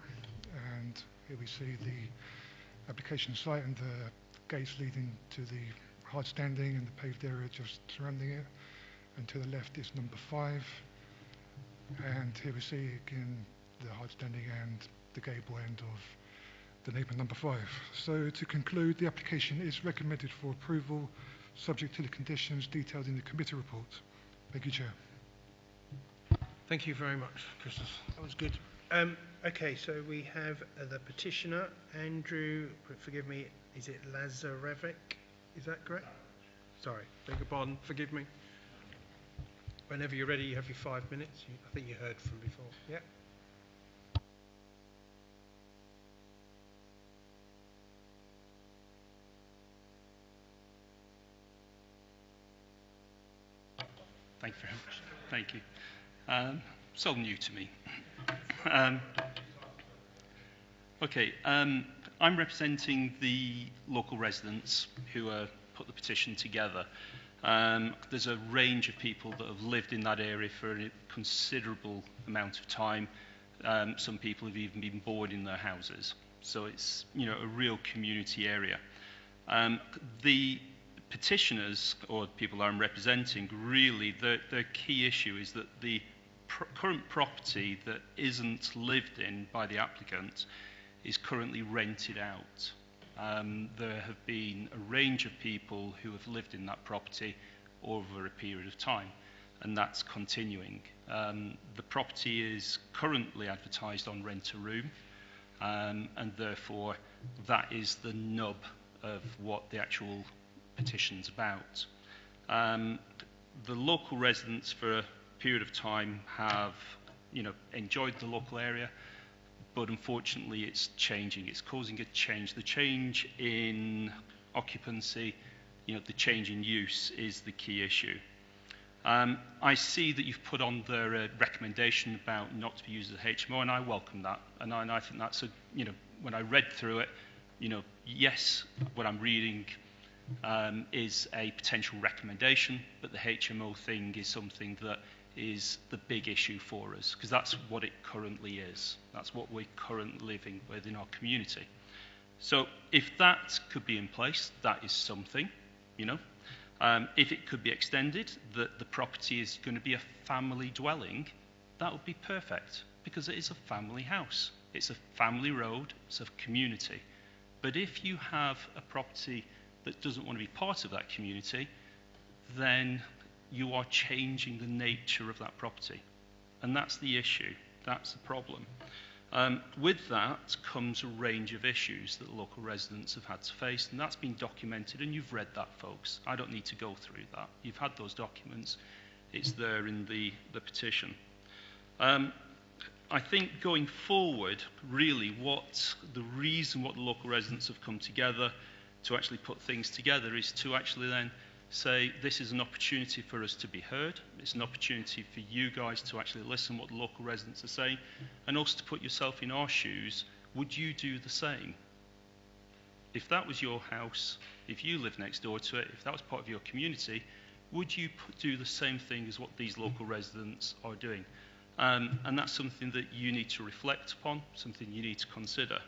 And here we see the application site and the gates leading to the hard standing and the paved area just surrounding it. And to the left is number 5. And here we see again the hard standing and the gable end of the neighbour number 5. So to conclude, the application is recommended for approval subject to the conditions detailed in the committee report. Thank you, Chair. Thank you very much, Christos. That was good. Okay, so we have the petitioner, Andrew, forgive me, is it Lazarevic? Is that correct? Sorry, beg your pardon, forgive me. Whenever you're ready, you have your 5 minutes. I think you heard from before. Yeah. Thank you very much. Thank you. So new to me. I'm representing the local residents who put the petition together. There's a range of people that have lived in that area for a considerable amount of time. Some people have even been born in their houses. So it's, a real community area. The petitioners, or people I'm representing, really, their key issue is that the current property that isn't lived in by the applicant is currently rented out. There have been a range of people who have lived in that property over a period of time, and that's continuing. The property is currently advertised on rent-a-room, and therefore that is the nub of what the actual petition's about. The local residents for a period of time have, enjoyed the local area, but unfortunately it's changing. It's causing a change. The change in occupancy, the change in use is the key issue. I see that you've put on there a recommendation about not to be used as a HMO, and I welcome that. And I think that's when I read through it, yes, what I'm reading is a potential recommendation, but the HMO thing is something that is the big issue for us, because that's what it currently is. That's what we're currently living with in our community. So if that could be in place, that is something, If it could be extended, that the property is going to be a family dwelling, that would be perfect, because it is a family house. It's a family road, it's a community. But if you have a property that doesn't want to be part of that community, then you are changing the nature of that property. And that's the issue, that's the problem. With that comes a range of issues that local residents have had to face, and that's been documented, and you've read that, folks. I don't need to go through that. You've had those documents. It's there in the petition. I think going forward, really, the reason what the local residents have come together to actually put things together is to actually then say, this is an opportunity for us to be heard. It's an opportunity for you guys to actually listen what the local residents are saying, and also to put yourself in our shoes. Would you do the same? If that was your house, if you lived next door to it, if that was part of your community, would you do the same thing as what these local residents are doing? And that's something that you need to reflect upon, something you need to consider.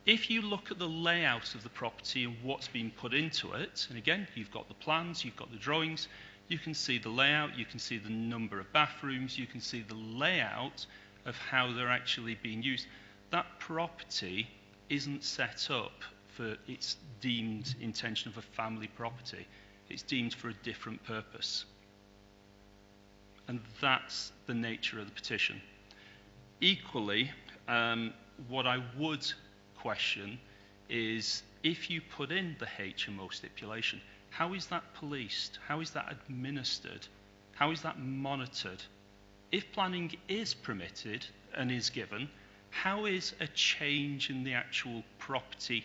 If you look at the layout of the property and what's been put into it, and again, you've got the plans, you've got the drawings, you can see the layout, you can see the number of bathrooms, you can see the layout of how they're actually being used. That property isn't set up for its deemed intention of a family property. It's deemed for a different purpose. And that's the nature of the petition. Equally, what I would question is, if you put in the HMO stipulation, how is that policed? How is that administered? How is that monitored? If planning is permitted and is given, how is a change in the actual property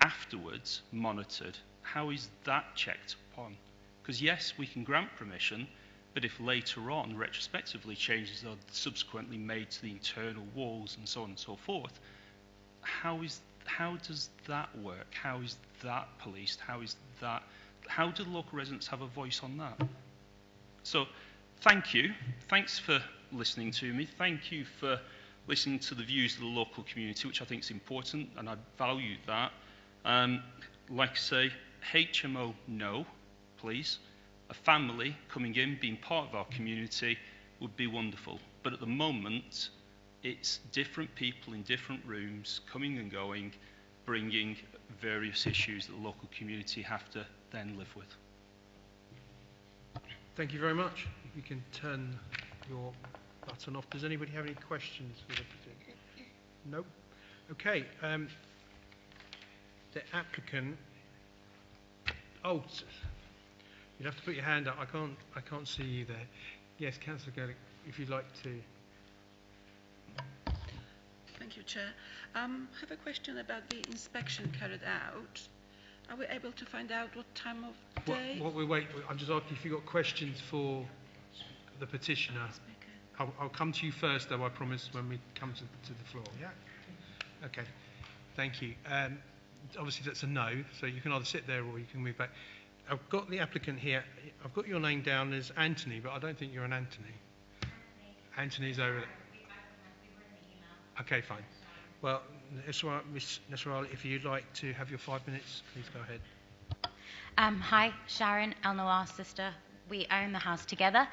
afterwards monitored? How is that checked upon? Because yes, we can grant permission, but if later on, retrospectively, changes are subsequently made to the internal walls and so on and so forth, how does that work? How is that policed? How do local residents have a voice on that? So, thank you. Thanks for listening to me. Thank you for listening to the views of the local community, which I think is important, and I value that. Like I say, HMO, no, please. A family coming in, being part of our community, would be wonderful. But at the moment, it's different people in different rooms, coming and going, bringing various issues that the local community have to then live with. Thank you very much. If you can turn your button off. Does anybody have any questions for the petition? No? Okay. The applicant... Oh, you'd have to put your hand up. I can't see you there. Yes, Councillor Gellick, if you'd like to... Thank you, Chair. I have a question about the inspection carried out. Are we able to find out what time of day? I'm just asking if you've got questions for the petitioner. I'll come to you first, though, I promise, when we come to the floor. Yeah? Okay. Thank you. Obviously, that's a no, so you can either sit there or you can move back. I've got the applicant here. I've got your name down as Anthony, but I don't think you're an Anthony. Anthony's over there. Okay, fine. Well, Ms. Nasrallah, if you'd like to have your 5 minutes, please go ahead. Hi, Sharon, El Noir's sister. We own the house together.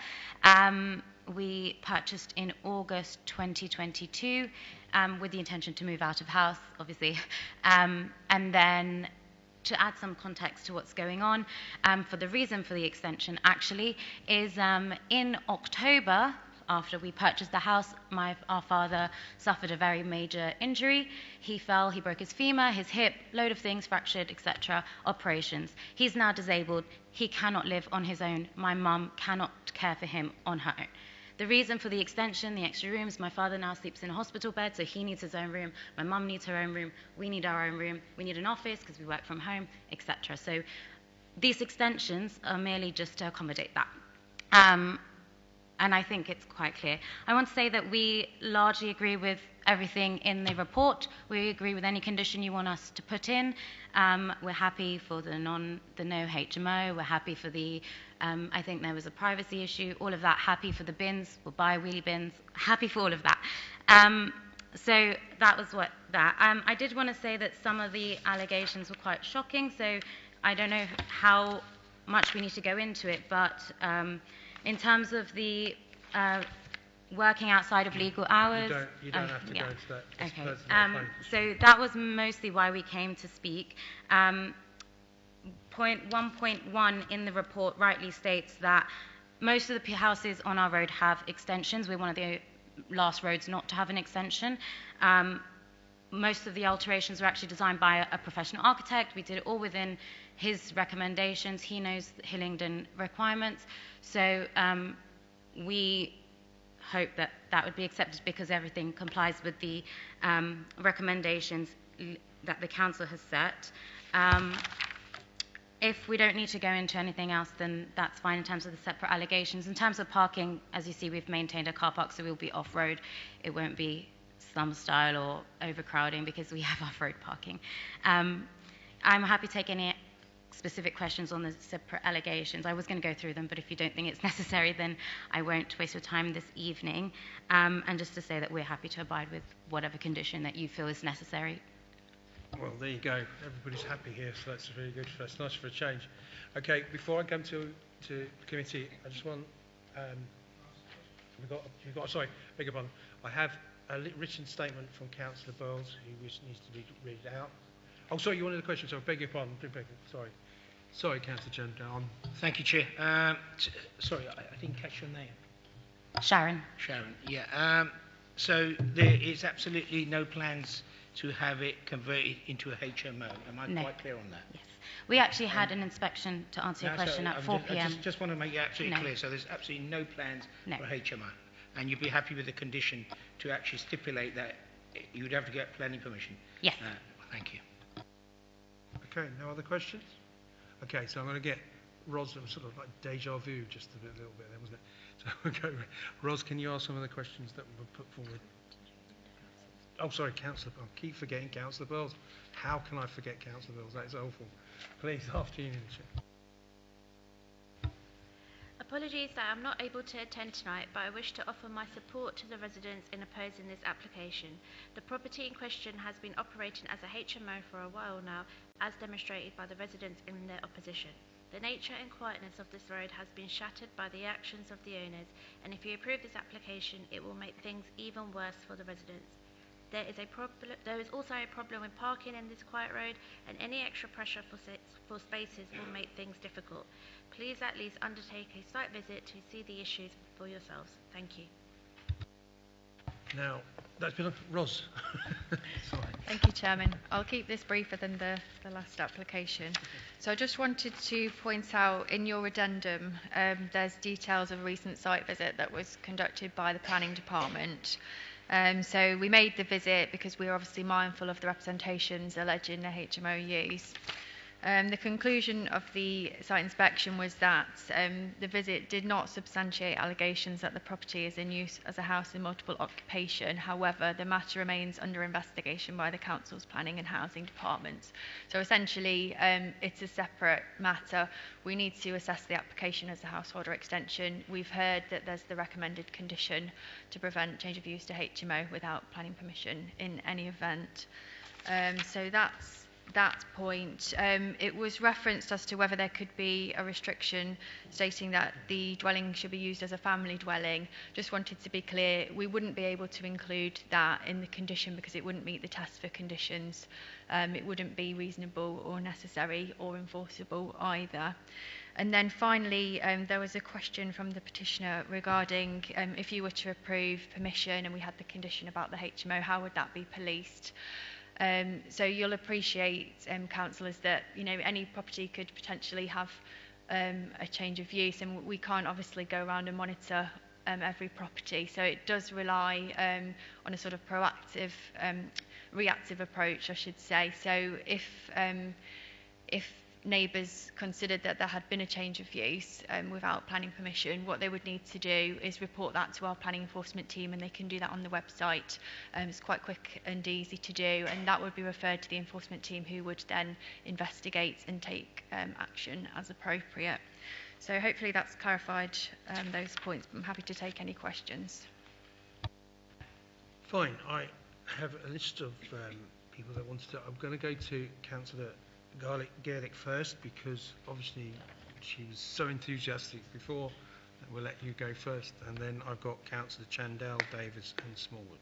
We purchased in August 2022 with the intention to move out of house, obviously. And then to add some context to what's going on, for the reason for the extension actually is in October, after we purchased the house, our father suffered a very major injury. He fell, he broke his femur, his hip, load of things, fractured, etc., operations. He's now disabled. He cannot live on his own. My mum cannot care for him on her own. The reason for the extension, the extra rooms, my father now sleeps in a hospital bed, so he needs his own room. My mum needs her own room. We need our own room. We need an office because we work from home, etc. So these extensions are merely just to accommodate that. And I think it's quite clear. I want to say that we largely agree with everything in the report. We agree with any condition you want us to put in. We're happy for the no HMO. We're happy for the, I think there was a privacy issue, all of that. Happy for the bins. We'll buy wheelie bins. Happy for all of that. So that was what that. I did want to say that some of the allegations were quite shocking. So I don't know how much we need to go into it, but in terms of the working outside of legal hours... You don't have to go into that. Okay. So that was mostly why we came to speak. Point 1.1 in the report rightly states that most of the houses on our road have extensions. We're one of the last roads not to have an extension. Most of the alterations were actually designed by a professional architect. We did it all within his recommendations. He knows the Hillingdon requirements. So we hope that that would be accepted because everything complies with the recommendations that the council has set. If we don't need to go into anything else, then that's fine in terms of the separate allegations. In terms of parking, as you see, we've maintained a car park, so we'll be off-road. It won't be slum style or overcrowding because we have off-road parking. I'm happy to take any specific questions on the separate allegations. I was going to go through them, but if you don't think it's necessary, then I won't waste your time this evening. And just to say that we're happy to abide with whatever condition that you feel is necessary. Well, there you go. Everybody's happy here, so that's really good. That's nice for a change. Okay, before I come to the committee, I just want... sorry, beg your pardon. I have a written statement from Councillor Burles, who needs to be read out. Oh, sorry, you wanted a question, so I beg your pardon. Sorry. Sorry, Councillor Jen. Thank you, Chair. Sorry, I didn't catch your name. Sharon. Sharon, yeah. So there is absolutely no plans to have it converted into a HMO. Am I quite clear on that? Yes. We actually had an inspection, to answer your question, at 4 p.m. I just want to make it absolutely clear. So there's absolutely no plans for a HMO. And you'd be happy with the condition to actually stipulate that you would have to get planning permission? Yes. Thank you. Okay, no other questions? Okay, so I'm going to get Ros, sort of like deja vu just a little bit there, wasn't it? So, okay, Ros, can you ask some of the questions that were put forward? Oh, sorry, Councillor. I keep forgetting Councillor Burles. How can I forget Councillor Burles? That is awful. Please, after you, Chair. Apologies that I'm not able to attend tonight, but I wish to offer my support to the residents in opposing this application. The property in question has been operating as a HMO for a while now, as demonstrated by the residents in their opposition. The nature and quietness of this road has been shattered by the actions of the owners, and if you approve this application, it will make things even worse for the residents. There is also a problem with parking in this quiet road, and any extra pressure for spaces will make things difficult. Please at least undertake a site visit to see the issues for yourselves. Thank you. Now, that's been Ros. Thank you, Chairman. I'll keep this briefer than the last application. So I just wanted to point out in your addendum, there's details of a recent site visit that was conducted by the Planning Department. So we made the visit because we were obviously mindful of the representations alleging the HMO use. The conclusion of the site inspection was that the visit did not substantiate allegations that the property is in use as a house in multiple occupation. However, the matter remains under investigation by the Council's Planning and Housing Departments. So essentially, it's a separate matter. We need to assess the application as a householder extension. We've heard that there's the recommended condition to prevent change of use to HMO without planning permission in any event. So that's that point. It was referenced as to whether there could be a restriction stating that the dwelling should be used as a family dwelling. Just wanted to be clear, we wouldn't be able to include that in the condition because it wouldn't meet the test for conditions. It wouldn't be reasonable or necessary or enforceable either. And then finally, there was a question from the petitioner regarding if you were to approve permission and we had the condition about the HMO, how would that be policed? So you'll appreciate, councillors, that any property could potentially have a change of use, and we can't obviously go around and monitor every property. So it does rely on a sort of proactive, reactive approach, I should say. So if neighbours considered that there had been a change of use without planning permission, what they would need to do is report that to our planning enforcement team, and they can do that on the website. It's quite quick and easy to do, and that would be referred to the enforcement team, who would then investigate and take action as appropriate. So hopefully that's clarified those points. I'm happy to take any questions. Fine. I have a list of people that wanted to. I'm going to go to Councillor Gerlich first, because obviously she was so enthusiastic before. We'll let you go first, and then I've got Councillor Chandell, Davis and Smallwood.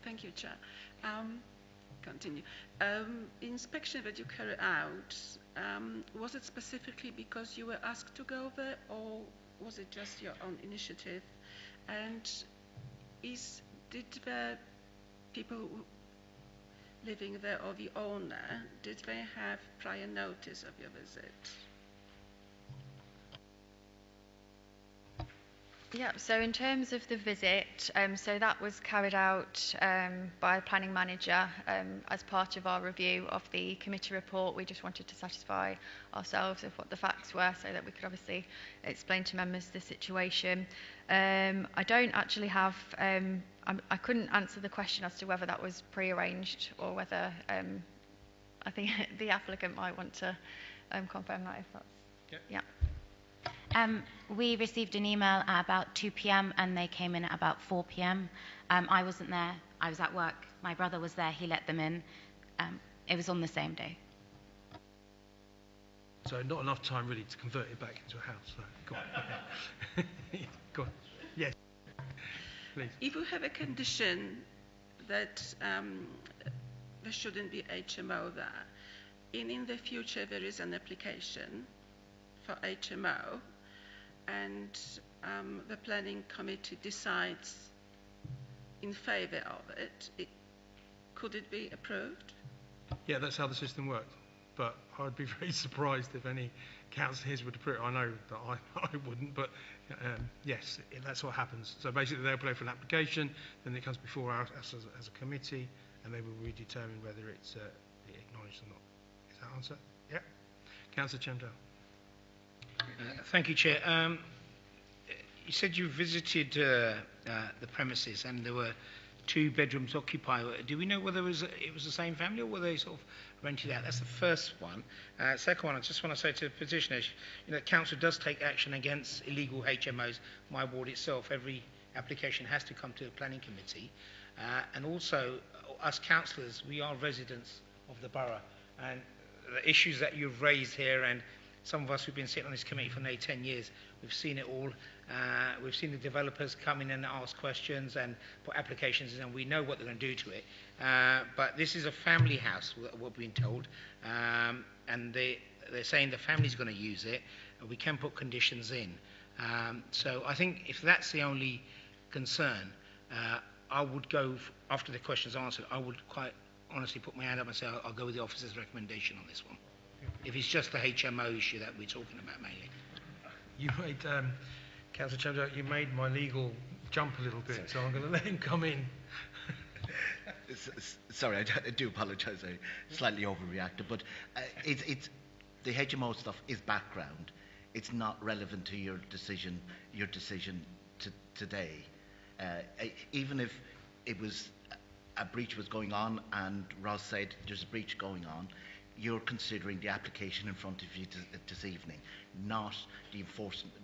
Thank you, Chair. Continue. Inspection that you carry out, was it specifically because you were asked to go there, or was it just your own initiative? And did the people living there, or the owner, did they have prior notice of your visit? Yeah, so in terms of the visit, so that was carried out by a planning manager as part of our review of the committee report. We just wanted to satisfy ourselves with what the facts were so that we could obviously explain to members the situation. I don't actually have, I couldn't answer the question as to whether that was pre-arranged or whether, I think the applicant might want to confirm that if that's, yeah. We received an email at about 2 p.m. and they came in at about 4 p.m. I wasn't there. I was at work. My brother was there. He let them in. It was on the same day. So not enough time really to convert it back into a house. So, go on. Go on. Yes. Please. If you have a condition that there shouldn't be HMO there, in the future there is an application for HMO, and the planning committee decides in favour of it, could it be approved? Yeah, that's how the system works. But I'd be very surprised if any councillors would approve it. I know that I wouldn't, but yes, that's what happens. So basically they'll apply for an application, then it comes before us as a committee, and they will redetermine whether it's acknowledged or not. Is that answer? Yeah. Councillor Chandell. Thank you, Chair. You said you visited the premises and there were 2 bedrooms occupied. Do we know whether it was the same family or were they sort of rented out? That's the first one. Second one, I just want to say to the petitioners, council does take action against illegal HMOs. My ward itself, every application has to come to the planning committee. And also, us councillors, we are residents of the borough. And the issues that you've raised here, and some of us who've been sitting on this committee for nearly 10 years, we've seen it all. We've seen the developers come in and ask questions and put applications in, and we know what they're going to do to it. But this is a family house, what we've been told, and they're saying the family's going to use it, and we can put conditions in. So I think if that's the only concern, I would go, after the question's answered, I would quite honestly put my hand up and say I'll go with the officer's recommendation on this one. If it's just the HMO issue that we're talking about mainly. You made, Councillor Chandler, you made my legal jump a little bit, so I'm going to let him come in. Sorry, I do apologise. I slightly overreacted, but it's the HMO stuff is background. It's not relevant to your decision today. Even if it was a breach was going on, and Ross said there's a breach going on, you're considering the application in front of you this evening, not the enforcement.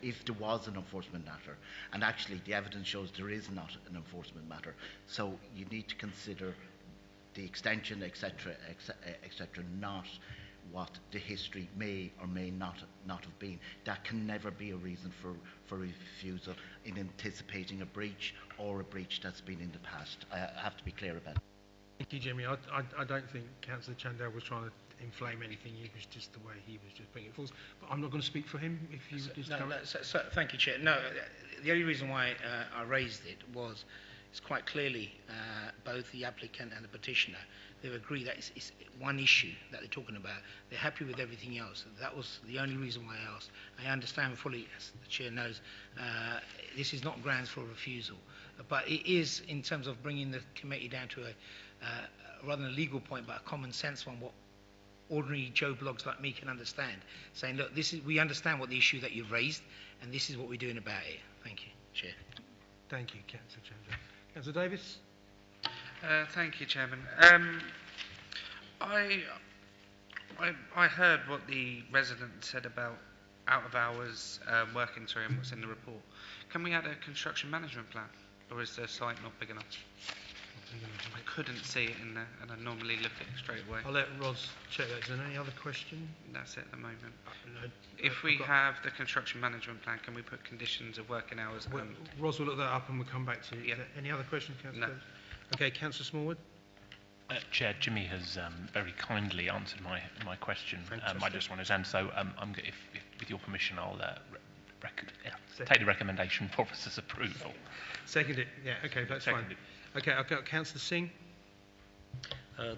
If there was an enforcement matter, and actually the evidence shows there is not an enforcement matter, so you need to consider the extension, etc., etc., not what the history may or may not have been. That can never be a reason for refusal in anticipating a breach or a breach that's been in the past. I have to be clear about it. Thank you, Jimmy. I don't think Councillor Chandel was trying to inflame anything. It was just the way he was just bringing it forward. But I'm not going to speak for him. If you just thank you, Chair. No, the only reason why I raised it was it's quite clearly both the applicant and the petitioner, they've agreed that it's one issue that they're talking about. They're happy with everything else. That was the only reason why I asked. I understand fully, as the Chair knows, this is not grounds for refusal. But it is, in terms of bringing the committee down to a rather than a legal point, but a common sense one, what ordinary Joe Bloggs like me can understand. Saying, look, we understand what the issue that you've raised, and this is what we're doing about it. Thank you, Chair. Thank you, Councillor Chandler. Councillor Davis? Thank you, Chairman. I heard what the resident said about out-of-hours working through and what's in the report. Can we add a construction management plan, or is the site not big enough? I couldn't see it in there, and I normally look at it straight away. I'll let Ros check that. Is there any other question? That's it at the moment. No, If we have the construction management plan, can we put conditions of working hours? Well, Ros will look that up and we'll come back to you. Yeah. Any other questions, Councillor? No. Okay, Councillor Smallwood? Chair, Jimmy has very kindly answered my question. I just want to end. So, if with your permission, I'll take the recommendation for officer's approval. Second it. Yeah, okay, that's fine. Okay, I've got Councillor Singh.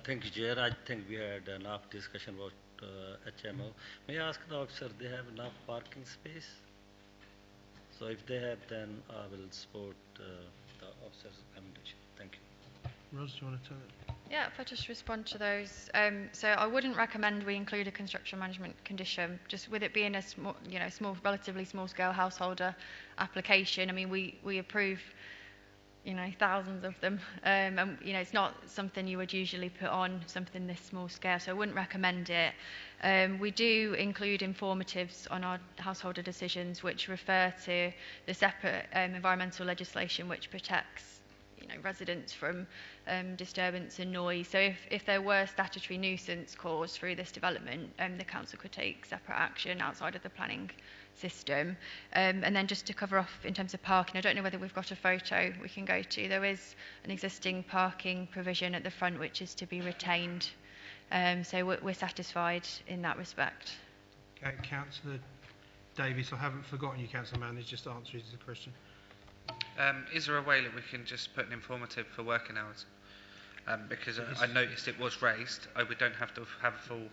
Thank you, Chair. I think we had enough discussion about HMO. May I ask the officer, they have enough parking space? So if they have, then I will support the officer's recommendation. Thank you. Ros, do you want to tell it? Yeah, if I just respond to those. So I wouldn't recommend we include a construction management condition, just with it being a small, relatively small scale householder application. I mean, we approve, thousands of them, and it's not something you would usually put on something this small scale. So I wouldn't recommend it. We do include informatives on our householder decisions, which refer to the separate environmental legislation which protects residents from disturbance and noise. So if there were statutory nuisance caused through this development, the council could take separate action outside of the planning system. And then just to cover off in terms of parking, I don't know whether we've got a photo we can go to. There is an existing parking provision at the front which is to be retained. So we're satisfied in that respect. Okay, Councillor Davis, I haven't forgotten you, Councillor Mann, just answered the question. Is there a way that we can just put an informative for working hours? Because I noticed it was raised. We don't have to have a full,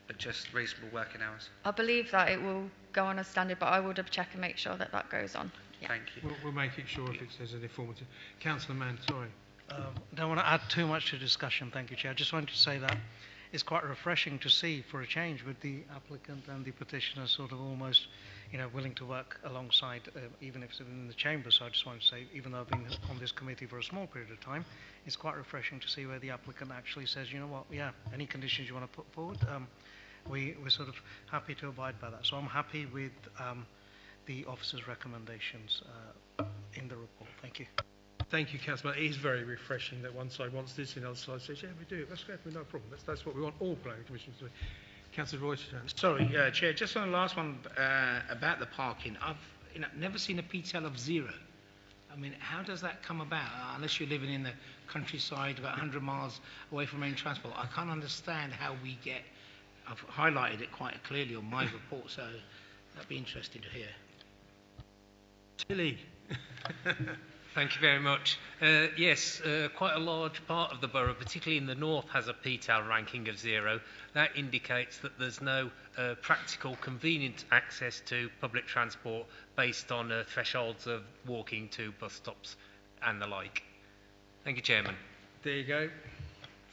but just reasonable working hours. I believe that it will go on as standard, but I will double check and make sure that goes on. Yeah. Thank you. We'll make it sure if there's an informative. Councillor Mann, sorry. Don't want to add too much to the discussion, thank you, Chair. I just wanted to say that it's quite refreshing to see, for a change, with the applicant and the petitioner sort of almost, willing to work alongside, even if it's within the chamber. So I just wanted to say, even though I've been on this committee for a small period of time, it's quite refreshing to see where the applicant actually says, you know what, yeah, any conditions you want to put forward, we're sort of happy to abide by that. So I'm happy with the officer's recommendations in the report. Thank you. Thank you, Councillor. It is very refreshing that one side wants this and the other side says, yeah, we do it. That's great, no problem. That's what we want all planning commissions to do. Councillor Royce. Sorry, Chair, just on the last one about the parking, I've never seen a PTL of 0. I mean, how does that come about? Unless you're living in the countryside about 100 miles away from main transport. I can't understand how we get... I've highlighted it quite clearly on my report, so that'd be interesting to hear. Tilly. Thank you very much. Yes, quite a large part of the borough, particularly in the north, has a PTAL ranking of 0. That indicates that there's no practical, convenient access to public transport based on thresholds of walking to bus stops and the like. Thank you, Chairman. There you go.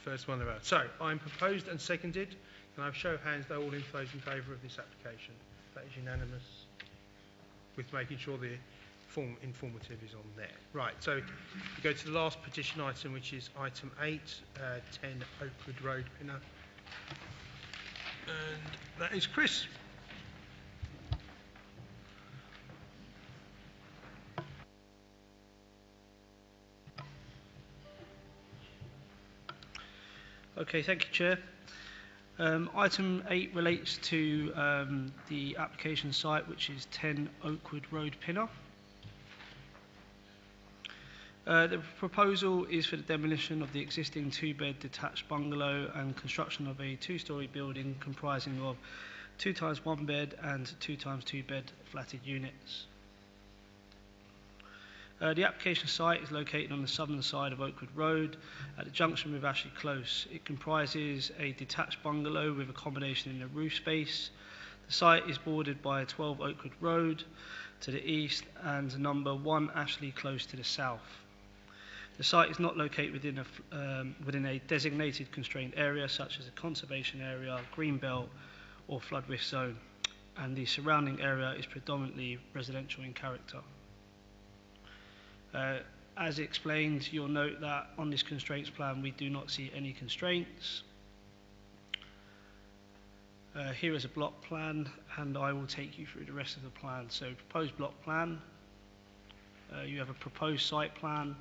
First one about. So, I'm proposed and seconded. Can I have show of hands that all those in favour of this application? That is unanimous, with making sure the informative is on there. Right, so we go to the last petition item, which is item 8, 10 Oakwood Road, Pinner. And that is Chris. Okay, thank you, Chair. Item 8 relates to the application site, which is 10 Oakwood Road, Pinner. The proposal is for the demolition of the existing 2-bed detached bungalow and construction of a 2-storey building comprising of 2 times 1 bed and 2 times 2 bed flatted units. The application site is located on the southern side of Oakwood Road at the junction with Ashley Close. It comprises a detached bungalow with accommodation in the roof space. The site is bordered by 12 Oakwood Road to the east and number 1 Ashley Close to the south. The site is not located within a designated constrained area such as a conservation area, green belt or flood risk zone, and the surrounding area is predominantly residential in character. As explained, you'll note that on this constraints plan we do not see any constraints. Here is a block plan, and I will take you through the rest of the plan. So proposed block plan, you have a proposed site plan.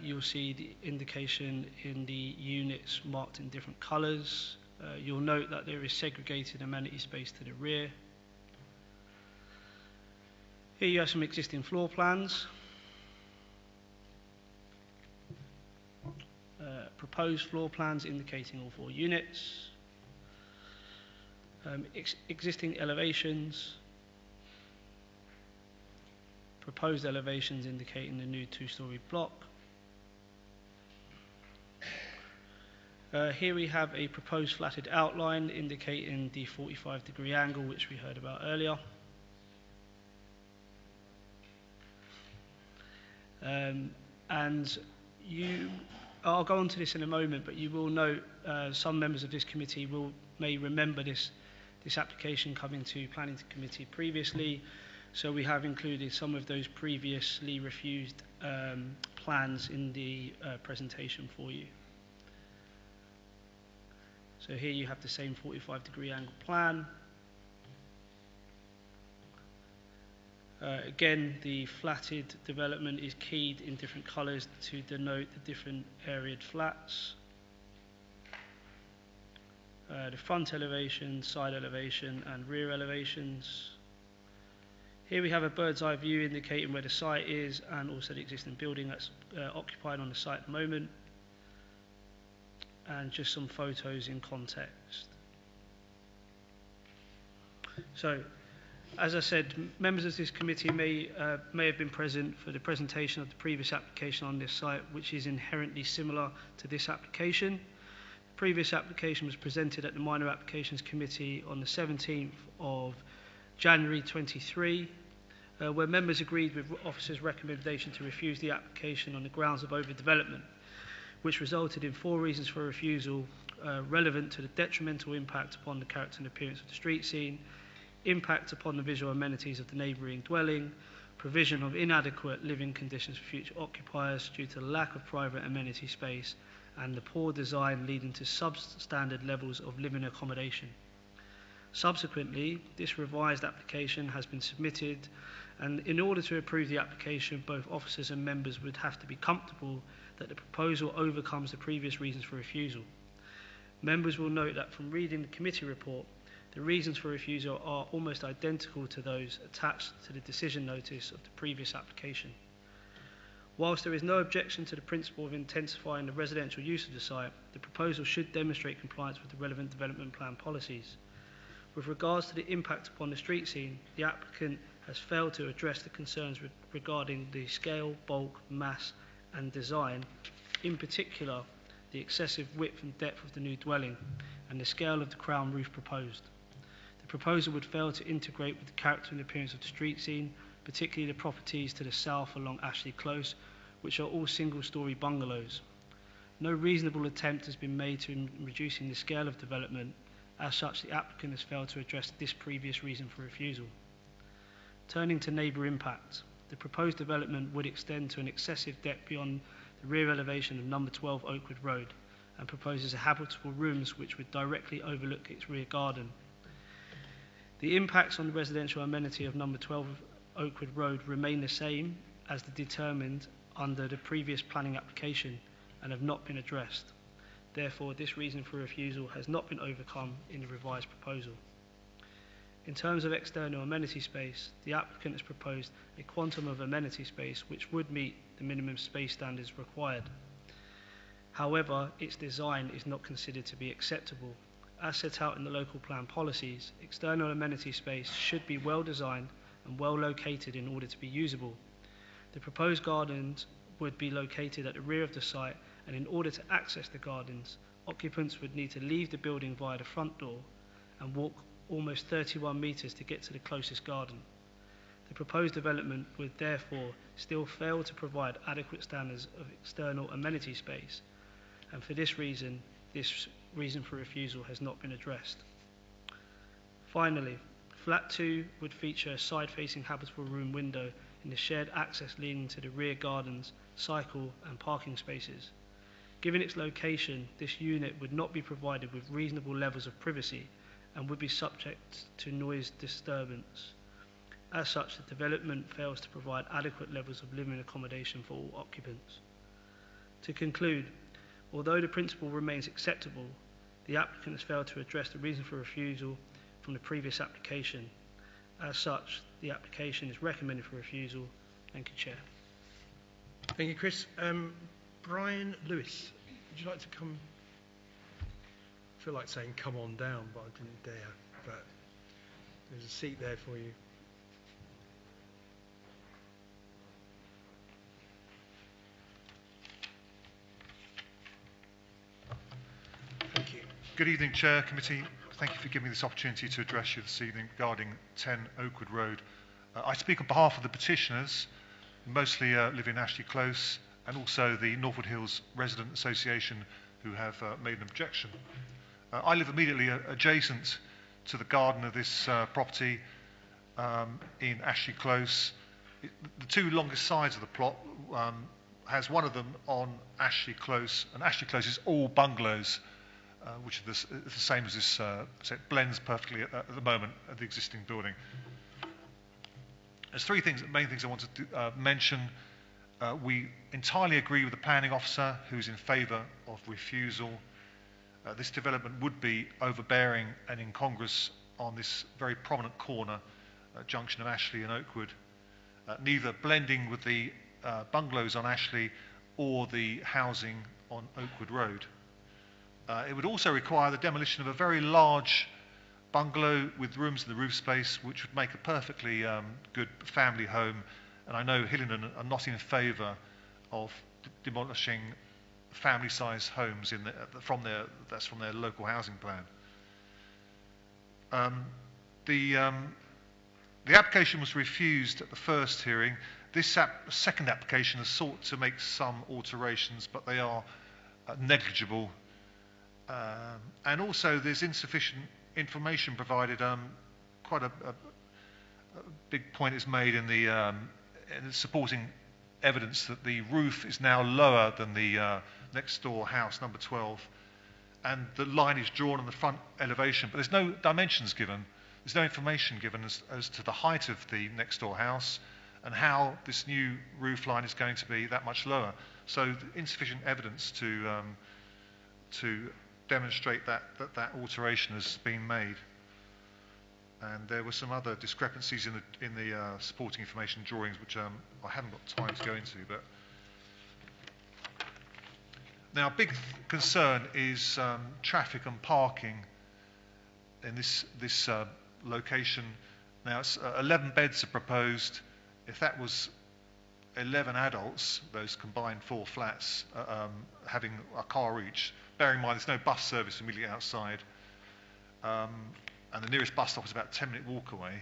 You'll see the indication in the units marked in different colours. You'll note that there is segregated amenity space to the rear. Here you have some existing floor plans. Proposed floor plans indicating all 4 units. Existing elevations. Proposed elevations indicating the new 2-storey block. Here we have a proposed flatted outline indicating the 45-degree angle which we heard about earlier. I'll go on to this in a moment, but you will note some members of this committee may remember this application coming to Planning Committee previously, so we have included some of those previously refused plans in the presentation for you. So here you have the same 45-degree angle plan. Again, the flatted development is keyed in different colours to denote the different areaed flats. The front elevation, side elevation and rear elevations. Here we have a bird's eye view indicating where the site is and also the existing building that's occupied on the site at the moment. And just some photos in context. So, as I said, members of this committee may have been present for the presentation of the previous application on this site, which is inherently similar to this application. The previous application was presented at the Minor Applications Committee on the 17th of January 23, where members agreed with officers' recommendation to refuse the application on the grounds of overdevelopment, which resulted in 4 reasons for refusal relevant to the detrimental impact upon the character and appearance of the street scene, impact upon the visual amenities of the neighbouring dwelling, provision of inadequate living conditions for future occupiers due to the lack of private amenity space, and the poor design leading to substandard levels of living accommodation. Subsequently, this revised application has been submitted, and in order to approve the application, both officers and members would have to be comfortable that the proposal overcomes the previous reasons for refusal. Members will note that from reading the committee report, the reasons for refusal are almost identical to those attached to the decision notice of the previous application. Whilst there is no objection to the principle of intensifying the residential use of the site, the proposal should demonstrate compliance with the relevant development plan policies. With regards to the impact upon the street scene, the applicant has failed to address the concerns regarding the scale, bulk, mass and design, in particular the excessive width and depth of the new dwelling and the scale of the crown roof proposed. The proposal would fail to integrate with the character and appearance of the street scene, particularly the properties to the south along Ashley Close, which are all single-storey bungalows. No reasonable attempt has been made to reducing the scale of development. As such, the applicant has failed to address this previous reason for refusal. Turning to neighbour impact, the proposed development would extend to an excessive depth beyond the rear elevation of number 12 Oakwood Road and proposes habitable rooms which would directly overlook its rear garden. The impacts on the residential amenity of number 12 Oakwood Road remain the same as determined under the previous planning application and have not been addressed. Therefore, this reason for refusal has not been overcome in the revised proposal. In terms of external amenity space, the applicant has proposed a quantum of amenity space which would meet the minimum space standards required. However, its design is not considered to be acceptable. As set out in the local plan policies, external amenity space should be well designed and well located in order to be usable. The proposed gardens would be located at the rear of the site, and in order to access the gardens, occupants would need to leave the building via the front door and walk almost 31 metres to get to the closest garden. The proposed development would therefore still fail to provide adequate standards of external amenity space, and for this reason for refusal has not been addressed. Finally, Flat 2 would feature a side-facing habitable room window in the shared access leading to the rear gardens, cycle and parking spaces. Given its location, this unit would not be provided with reasonable levels of privacy and would be subject to noise disturbance. As such, the development fails to provide adequate levels of living accommodation for all occupants. To conclude, although the principle remains acceptable, the applicant has failed to address the reason for refusal from the previous application. As such, the application is recommended for refusal. Thank you, Chair. Thank you, Chris. Brian Lewis, would you like to come? I feel like saying come on down, but I didn't dare. But there's a seat there for you. Thank you. Good evening, Chair, Committee. Thank you for giving me this opportunity to address you this evening regarding 10 Oakwood Road. I speak on behalf of the petitioners, who mostly live in Ashley Close, and also the Northwood Hills Resident Association, who have made an objection. I live immediately adjacent to the garden of this property in Ashley Close. The two longest sides of the plot has one of them on Ashley Close, and Ashley Close is all bungalows, which are the same as this, so it blends perfectly at the moment at the existing building. There's three main things I wanted to mention. We entirely agree with the planning officer, who's in favour of refusal. This development would be overbearing and incongruous on this very prominent corner, junction of Ashley and Oakwood, neither blending with the bungalows on Ashley or the housing on Oakwood Road. It would also require the demolition of a very large bungalow with rooms in the roof space, which would make a perfectly good family home. And I know Hillingdon are not in favour of demolishing family-sized homes from their local housing plan. The application was refused at the first hearing. This second application has sought to make some alterations, but they are negligible. And also there's insufficient information provided. Quite a big point is made in the supporting evidence that the roof is now lower than the next door house, number 12, and the line is drawn on the front elevation, but there's no dimensions given. There's no information given as to the height of the next door house and how this new roof line is going to be that much lower. So insufficient evidence to demonstrate that alteration has been made. And there were some other discrepancies in the supporting information drawings, which I haven't got time to go into. But now, a big concern is traffic and parking in this location. Now, 11 beds are proposed. If that was 11 adults, those combined 4 flats, having a car each, bearing in mind there's no bus service immediately outside, and the nearest bus stop is about a 10-minute walk away.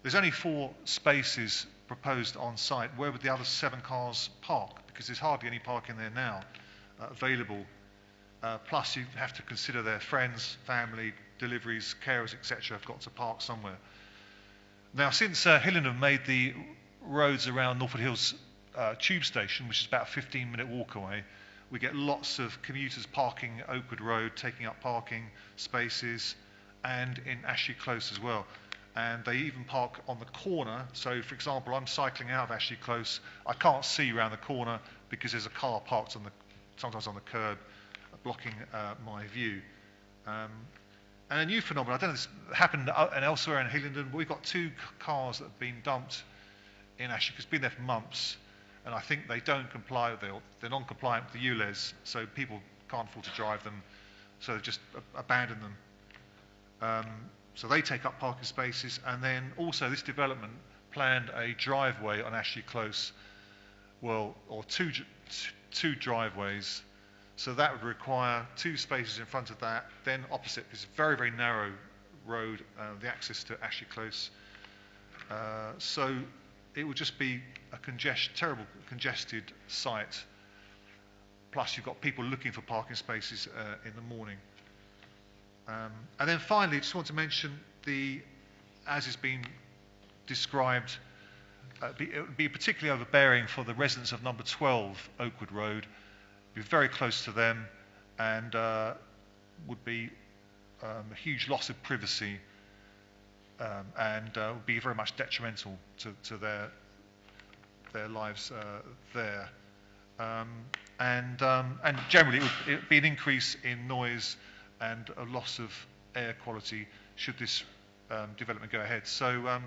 There's only 4 spaces proposed on site. Where would the other 7 cars park? Because there's hardly any parking there now available. Plus, you have to consider their friends, family, deliveries, carers, etc. have got to park somewhere. Now, since Hillingdon made the roads around Northwood Hills tube station, which is about a 15-minute walk away, we get lots of commuters parking at Oakwood Road, taking up parking spaces, and in Ashley Close as well. And they even park on the corner. So, for example, I'm cycling out of Ashley Close. I can't see around the corner because there's a car parked sometimes on the curb blocking my view. And a new phenomenon, I don't know if this happened elsewhere in Hillingdon, but we've got 2 cars that have been dumped in Ashley, because it's been there for months, and I think they don't comply, they're non-compliant with the ULEZ, so people can't afford to drive them, so they just abandon them. So they take up parking spaces, and then also this development planned a driveway on Ashley Close, or two driveways, so that would require 2 spaces in front of that, then opposite this very, very narrow road, the access to Ashley Close. So it would just be a terrible congested site, plus you've got people looking for parking spaces in the morning. And then finally, I just want to mention as has been described, it would be particularly overbearing for the residents of number 12 Oakwood Road. Be very close to them, and would be a huge loss of privacy, and would be very much detrimental to their lives there. And generally, it would be an increase in noise and a loss of air quality should this development go ahead. So,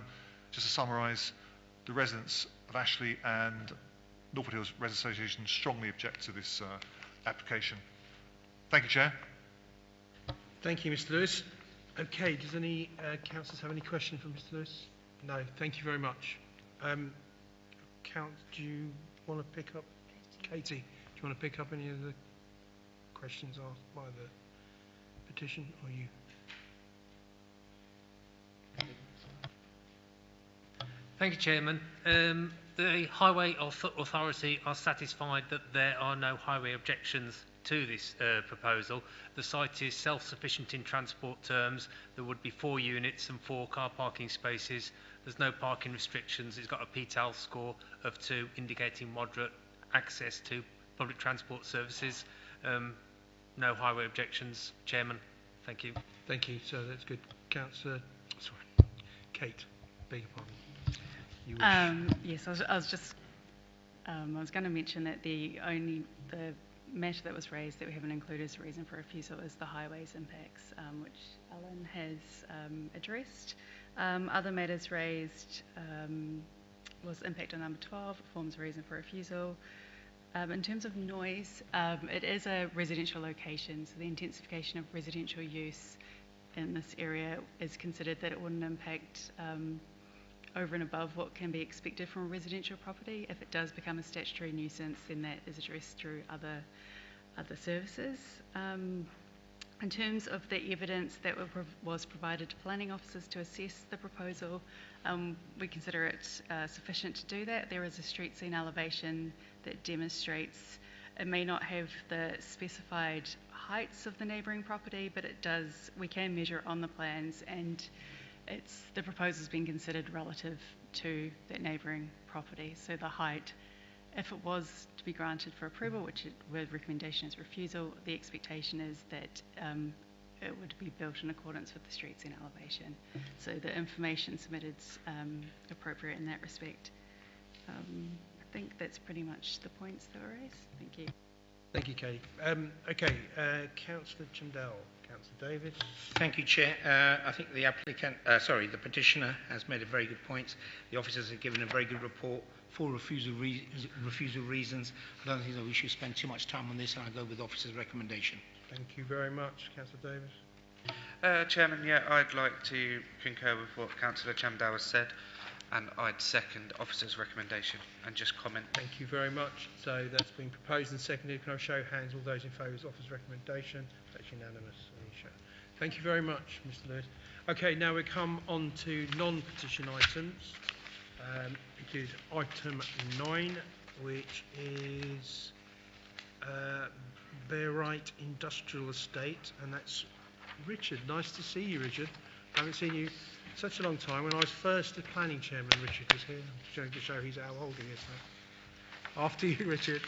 just to summarise, the residents of Ashley and Norfolk Hills Residents Association strongly object to this application. Thank you, Chair. Thank you, Mr. Lewis. Okay, does any councillors have any questions for Mr. Lewis? No, thank you very much. Do you want to pick up, Katie, do you want to pick up any of the questions asked by the petition, or you? Thank you, Chairman. The Highway Authority are satisfied that there are no highway objections to this proposal. The site is self-sufficient in transport terms. There would be 4 units and 4 car parking spaces. There's no parking restrictions. It's got a PTAL score of 2, indicating moderate access to public transport services. No highway objections, Chairman. Thank you. Thank you. So that's good. Councillor, Kate, beg your pardon. Yes, I was going to mention that the matter that was raised that we haven't included as a reason for refusal is the highways impacts, which Alan has addressed. Other matters raised was impact on number 12, it forms a reason for refusal. In terms of noise, it is a residential location, so the intensification of residential use in this area is considered that it wouldn't impact over and above what can be expected from a residential property. If it does become a statutory nuisance, then that is addressed through other services. In terms of the evidence that was provided to planning officers to assess the proposal, we consider it sufficient to do that. There is a street scene elevation that demonstrates it may not have the specified heights of the neighbouring property, but it does, we can measure it on the plans, and the proposal's been considered relative to that neighbouring property. So the height, if it was to be granted for approval, which the recommendation is refusal, the expectation is that it would be built in accordance with the street scene elevation. So the information submitted is appropriate in that respect. I think that's pretty much the points that were raised. Thank you. Thank you, Kate. Okay, Councillor Chandel. Councillor Davis. Thank you, Chair. I think the the petitioner has made a very good point. The officers have given a very good report for refusal reasons. I don't think that we should spend too much time on this, and I go with the officer's recommendation. Thank you very much, Councillor Davis. Chairman, I'd like to concur with what Councillor Chamdow has said, and I'd second officer's recommendation and just comment. Thank you very much. So that's been proposed and seconded. Can I show hands, all those in favour of the officer's recommendation? That's unanimous. Thank you very much, Mr. Lewis. Okay, now we come on to non-petition items. We did item 9, which is Bearite Industrial Estate, and that's Richard. Nice to see you, Richard. I haven't seen you such a long time. When I was first the planning chairman, Richard was here. I'm trying to show he's how old he is now. After you, Richard.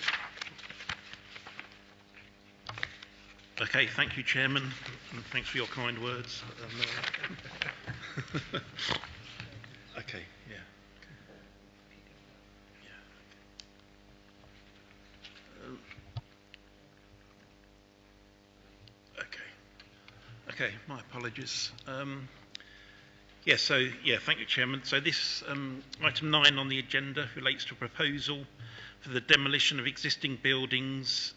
Okay, thank you, Chairman, and thanks for your kind words. Okay, yeah. Okay, my apologies. Thank you, Chairman. So this item 9 on the agenda relates to a proposal for the demolition of existing buildings,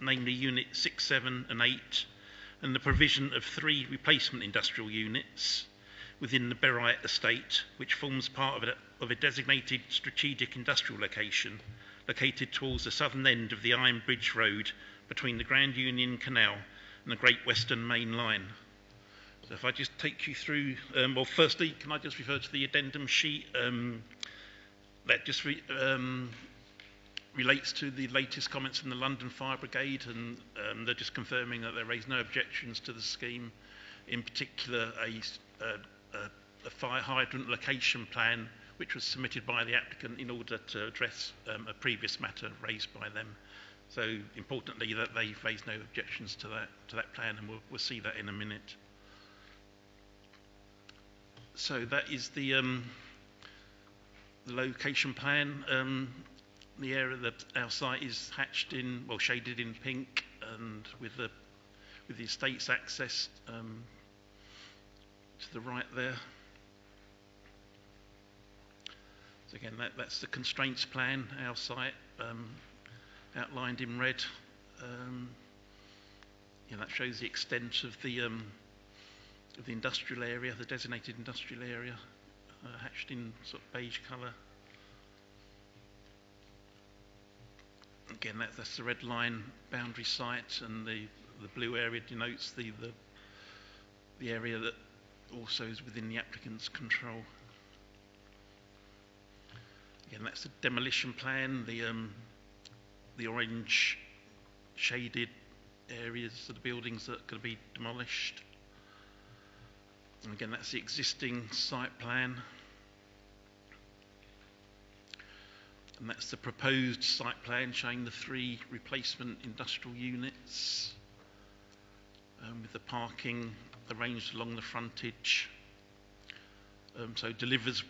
namely Unit 6, 7 and 8, and the provision of 3 replacement industrial units within the Borough estate, which forms part of a designated strategic industrial location located towards the southern end of the Iron Bridge Road between the Grand Union Canal and the Great Western Main Line. So if I just take you through, firstly, can I just refer to the addendum sheet? That just relates to the latest comments from the London Fire Brigade, and they're just confirming that they raised no objections to the scheme, in particular a fire hydrant location plan, which was submitted by the applicant in order to address a previous matter raised by them. So importantly, that they've raised no objections to that plan, and we'll see that in a minute. So that is the location plan. The area that our site is hatched in, well, shaded in pink, and with the estates access to the right there. So again, that's the constraints plan, our site, outlined in red. That shows the extent of the industrial area, the designated industrial area, hatched in sort of beige colour. Again, that's the red line boundary site, and the blue area denotes the area that also is within the applicant's control. Again, that's the demolition plan, the orange shaded areas of the buildings that are going to be demolished. And again, that's the existing site plan. And that's the proposed site plan showing the 3 replacement industrial units with the parking arranged along the frontage. So deliveries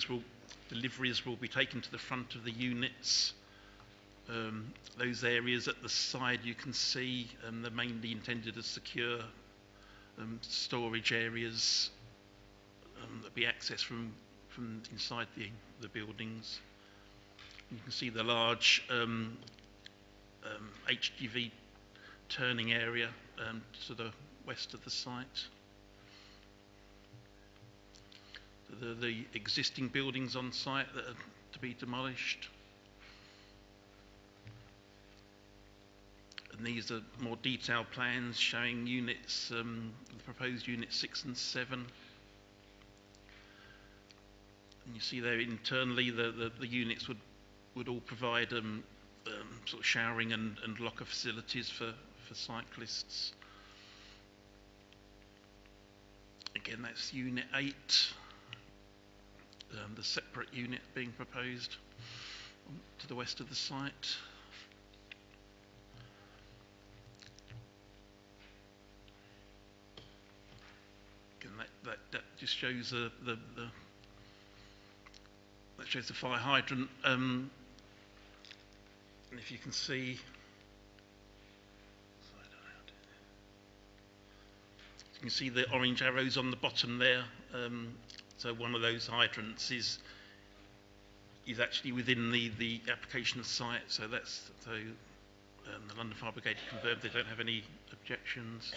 will be taken to the front of the units. Those areas at the side you can see, they're mainly intended as secure storage areas that be accessed from inside the buildings. You can see the large HGV turning area to the west of the site. The existing buildings on site that are to be demolished. And these are more detailed plans showing units, the proposed units 6 and 7. And you see there internally the units would all provide sort of showering and locker facilities for cyclists. Again, that's Unit 8, the separate unit being proposed to the west of the site. Again, that just shows that shows the fire hydrant, and if you can see, you can see the orange arrows on the bottom there. So one of those hydrants is actually within the application site. So the London Fire Brigade confirmed they don't have any objections.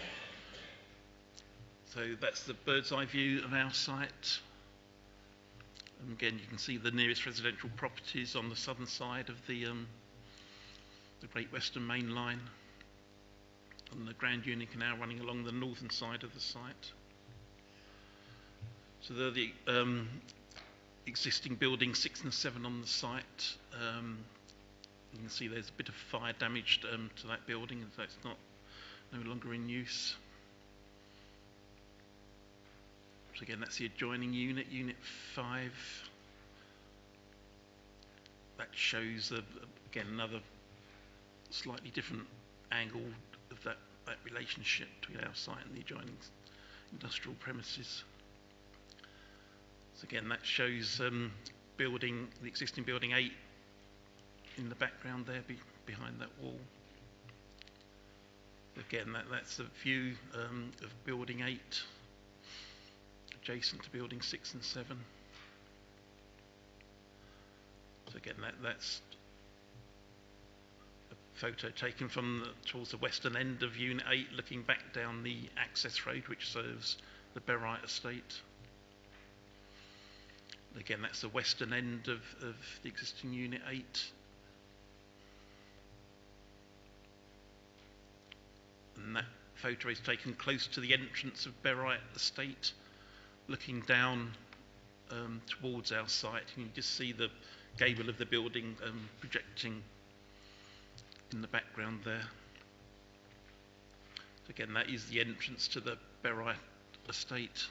So that's the bird's eye view of our site. And again, you can see the nearest residential properties on the southern side of the Great Western Main Line, and the Grand Union Canal running along the northern side of the site. So there are the existing buildings 6 and 7 on the site. You can see there's a bit of fire damage to that building, so it's no longer in use. So again, that's the adjoining unit, Unit 5. That shows, again, another slightly different angle of that relationship between our site and the adjoining industrial premises. So again, that shows the existing building 8 in the background there, behind that wall. Again, that's the view of Building 8, adjacent to Building 6 and 7. So again, that's a photo taken from towards the western end of Unit 8, looking back down the access road which serves the Borough estate. Again, that's the western end of the existing Unit 8. And that photo is taken close to the entrance of Borough estate, looking down towards our site. And you just see the gable of the building projecting in the background there. So again, that is the entrance to the Borough estate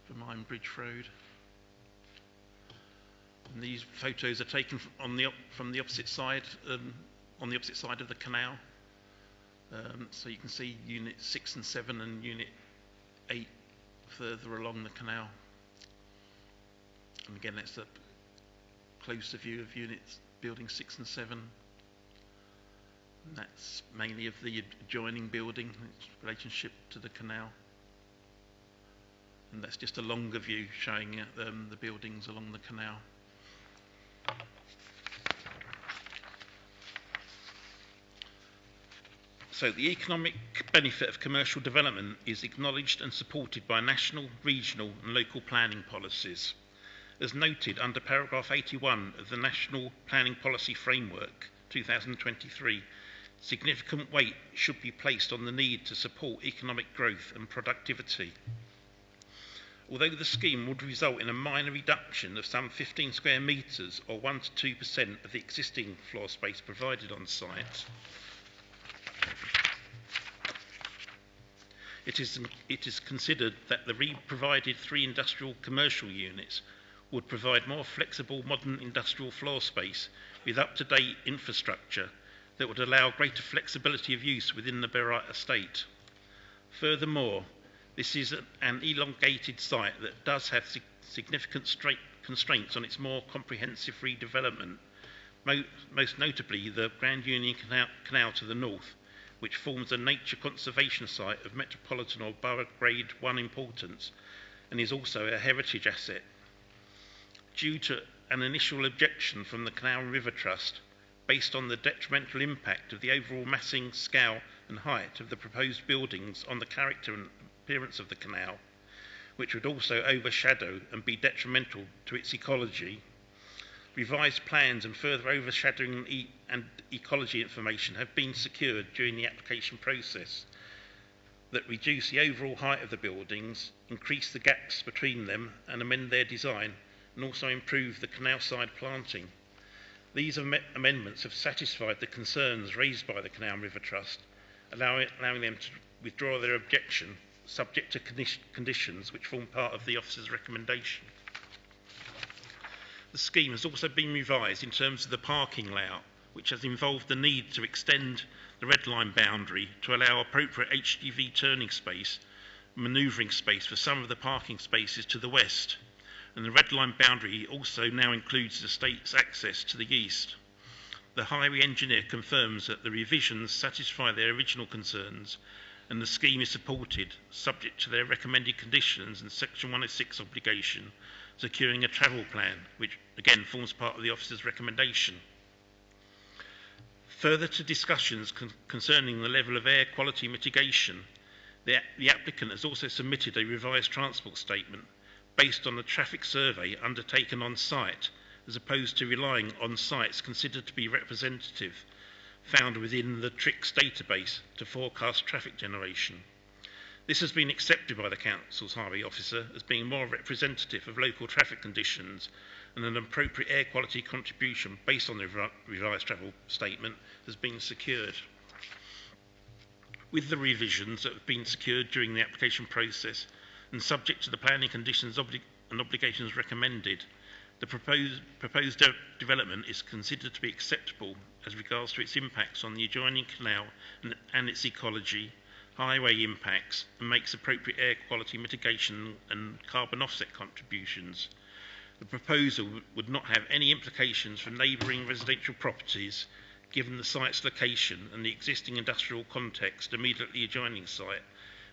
from Ironbridge Road. And these photos are taken from the opposite side, on the opposite side of the canal. So you can see Unit 6 and 7 and Unit 8 further along the canal. And again, that's a closer view of units Building 6 and 7. And that's mainly of the adjoining building, its relationship to the canal. And that's just a longer view showing the buildings along the canal. So the economic benefit of commercial development is acknowledged and supported by national, regional and local planning policies. As noted under paragraph 81 of the National Planning Policy Framework 2023, significant weight should be placed on the need to support economic growth and productivity. Although the scheme would result in a minor reduction of some 15 square metres or 1 to 2% of the existing floor space provided on site, it is considered that the provided 3 industrial commercial units would provide more flexible modern industrial floor space with up-to-date infrastructure that would allow greater flexibility of use within the Borough estate. Furthermore, this is an elongated site that does have significant constraints on its more comprehensive redevelopment, most notably the Grand Union Canal to the north, which forms a nature conservation site of metropolitan or borough grade 1 importance and is also a heritage asset. Due to an initial objection from the Canal and River Trust, based on the detrimental impact of the overall massing, scale and height of the proposed buildings on the character and appearance of the canal, which would also overshadow and be detrimental to its ecology, revised plans and further overshadowing and ecology information have been secured during the application process that reduce the overall height of the buildings, increase the gaps between them and amend their design, and also improve the canal side planting. These amendments have satisfied the concerns raised by the Canal and River Trust, allowing them to withdraw their objection subject to conditions which form part of the officer's recommendation. The scheme has also been revised in terms of the parking layout, which has involved the need to extend the red line boundary to allow appropriate HGV turning space, manoeuvring space for some of the parking spaces to the west. And the red line boundary also now includes the state's access to the east. The highway engineer confirms that the revisions satisfy their original concerns and the scheme is supported, subject to their recommended conditions and Section 106 obligation, securing a travel plan, which again forms part of the officer's recommendation. Further to discussions concerning the level of air quality mitigation, the applicant has also submitted a revised transport statement based on the traffic survey undertaken on site, as opposed to relying on sites considered to be representative found within the TRIX database to forecast traffic generation. This has been accepted by the Council's Highway Officer as being more representative of local traffic conditions, and an appropriate air quality contribution based on the revised travel statement has been secured. With the revisions that have been secured during the application process and subject to the planning conditions and obligations recommended, the proposed development is considered to be acceptable as regards to its impacts on the adjoining canal and its ecology, highway impacts, and makes appropriate air quality mitigation and carbon offset contributions. The proposal would not have any implications for neighbouring residential properties, given the site's location and the existing industrial context immediately adjoining the site,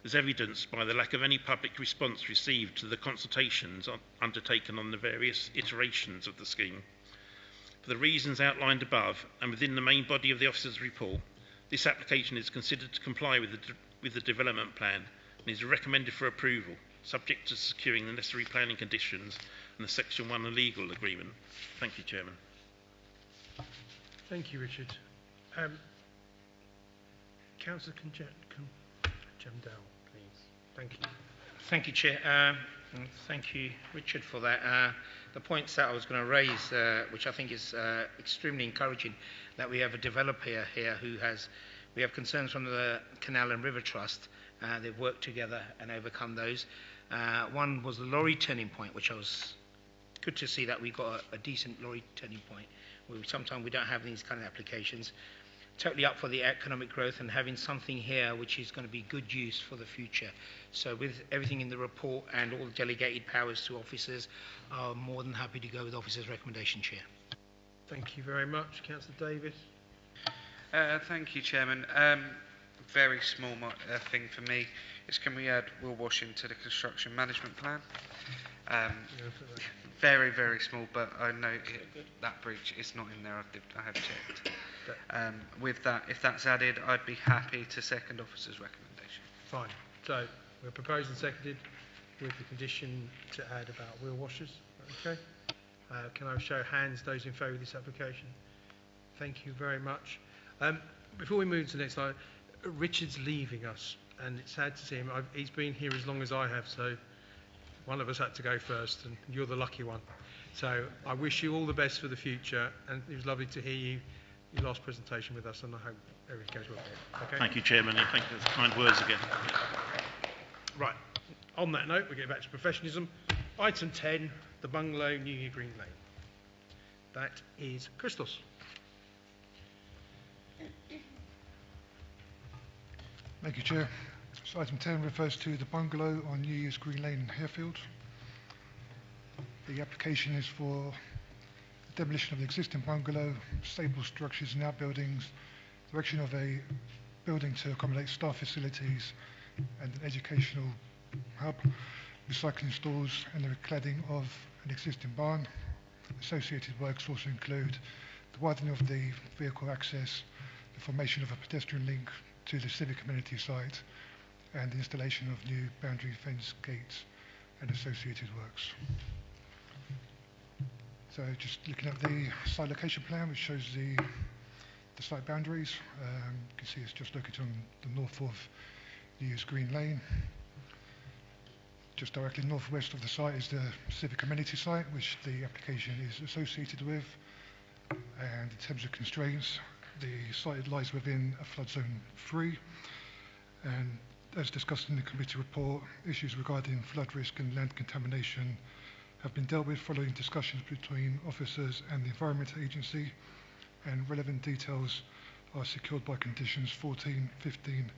as evidenced by the lack of any public response received to the consultations undertaken on the various iterations of the scheme. For the reasons outlined above, and within the main body of the officer's report, this application is considered to comply with the development plan and is recommended for approval, subject to securing the necessary planning conditions and the Section 1 legal agreement. Thank you, Chairman. Thank you, Richard. Councillor Jamdal, please. Thank you. Thank you, Chair. And thank you, Richard, for that. The points that I was going to raise, which I think is extremely encouraging, that we have a developer here who has, we have concerns from the Canal and River Trust. They've worked together and overcome those. One was the lorry turning point, which I was good to see that we got a decent lorry turning point. Sometimes we don't have these kind of applications. Totally up for the economic growth and having something here which is going to be good use for the future. So with everything in the report and all the delegated powers to officers, I'm more than happy to go with officers' recommendation, Chair. Thank you very much. Councillor Davis. Thank you, Chairman. Very small thing for me is, can we add Will Washing to the construction management plan? Very, very small, but I know that bridge is not in there. I have checked. With that, if that's added, I'd be happy to second officer's recommendation. Fine. So we're proposing seconded with the condition to add about wheel washers. Okay. Can I show hands those in favour of this application? Thank you very much. Before we move to the next slide, Richard's leaving us, and it's sad to see him. He's been here as long as I have, so one of us had to go first, and you're the lucky one. So I wish you all the best for the future, and it was lovely to hear your last presentation with us, and I hope everything goes well. Okay? Thank you, Chairman, and thank you for the kind words again. Right. On that note, we get back to professionalism. Item 10, the bungalow, New Year Green Lane. That is Christos. Thank you, Chair. So item 10 refers to the bungalow on New Year's Green Lane in Harefield. The application is for the demolition of the existing bungalow, stable structures and outbuildings, erection of a building to accommodate staff facilities and an educational hub, recycling stores and the recladding of an existing barn. Associated works also include the widening of the vehicle access, the formation of a pedestrian link to the civic amenity site, and the installation of new boundary fence gates and associated works. So just looking at the site location plan, which shows the site boundaries, you can see it's just located on the north of New Year's Green Lane. Just directly northwest of the site is the civic amenity site, which the application is associated with. And in terms of constraints, the site lies within a flood zone 3, and as discussed in the committee report, issues regarding flood risk and land contamination have been dealt with following discussions between officers and the Environment Agency, and relevant details are secured by conditions 14, 15,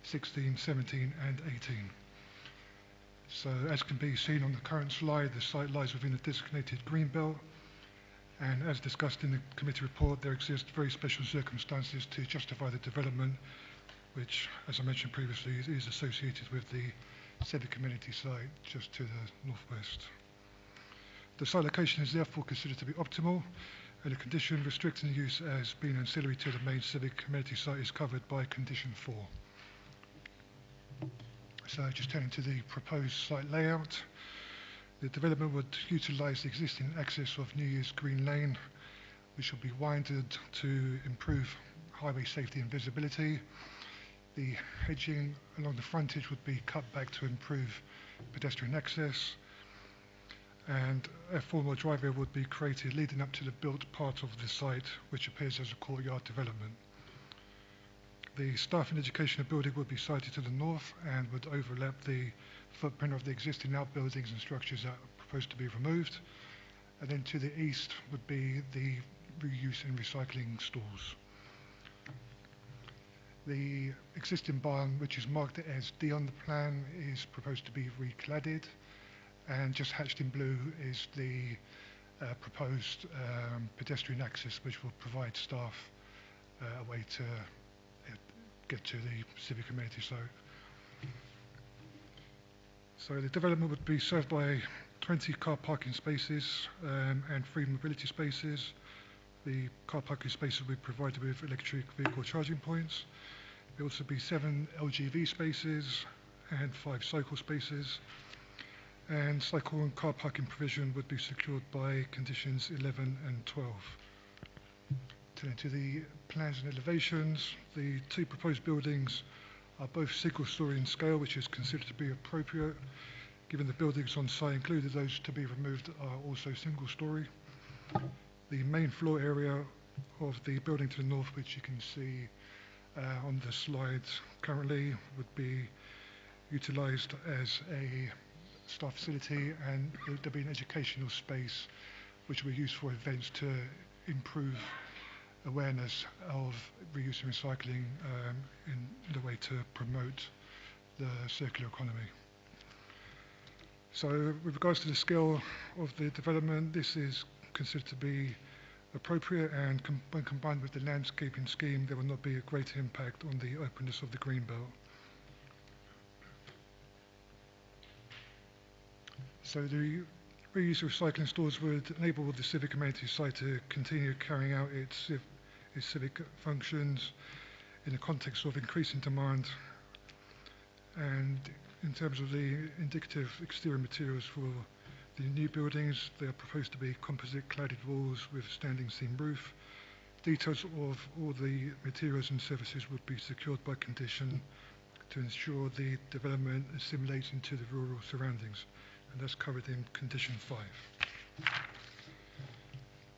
16, 17 and 18. So as can be seen on the current slide, the site lies within a designated green belt, and as discussed in the committee report, there exist very special circumstances to justify the development, which, as I mentioned previously, is associated with the civic amenity site just to the northwest. The site location is therefore considered to be optimal, and a condition restricting the use as being ancillary to the main civic amenity site is covered by condition 4. So just turning to the proposed site layout, the development would utilise the existing access of New Year's Green Lane, which will be widened to improve highway safety and visibility. The hedging along the frontage would be cut back to improve pedestrian access, and a formal driveway would be created leading up to the built part of the site, which appears as a courtyard development. The staff and educational building would be sited to the north and would overlap the footprint of the existing outbuildings and structures that are proposed to be removed. And then to the east would be the reuse and recycling stores. The existing barn, which is marked as D on the plan, is proposed to be recladded, and just hatched in blue is the proposed pedestrian access, which will provide staff a way to get to the civic amenity site. So the development would be served by 20 car parking spaces and 3 mobility spaces. The car parking spaces will be provided with electric vehicle charging points. There will also be 7 LGV spaces and 5 cycle spaces. And cycle and car parking provision would be secured by conditions 11 and 12. Turning to the plans and elevations, the 2 proposed buildings are both single-storey in scale, which is considered to be appropriate, given the buildings on site, including those to be removed, are also single-storey. The main floor area of the building to the north, which you can see on the slides currently, would be utilised as a staff facility, and there'll be an educational space which will be used for events to improve awareness of reuse and recycling in the way to promote the circular economy. So with regards to the scale of the development, this is considered to be appropriate, and when combined with the landscaping scheme, there will not be a greater impact on the openness of the green belt. So the reuse and recycling stores would enable the civic amenity site to continue carrying out its civic functions in the context of increasing demand. And in terms of the indicative exterior materials for the new buildings, they are proposed to be composite cladded walls with standing seam roof. Details of all the materials and services would be secured by condition to ensure the development assimilates into the rural surroundings, and that's covered in condition 5.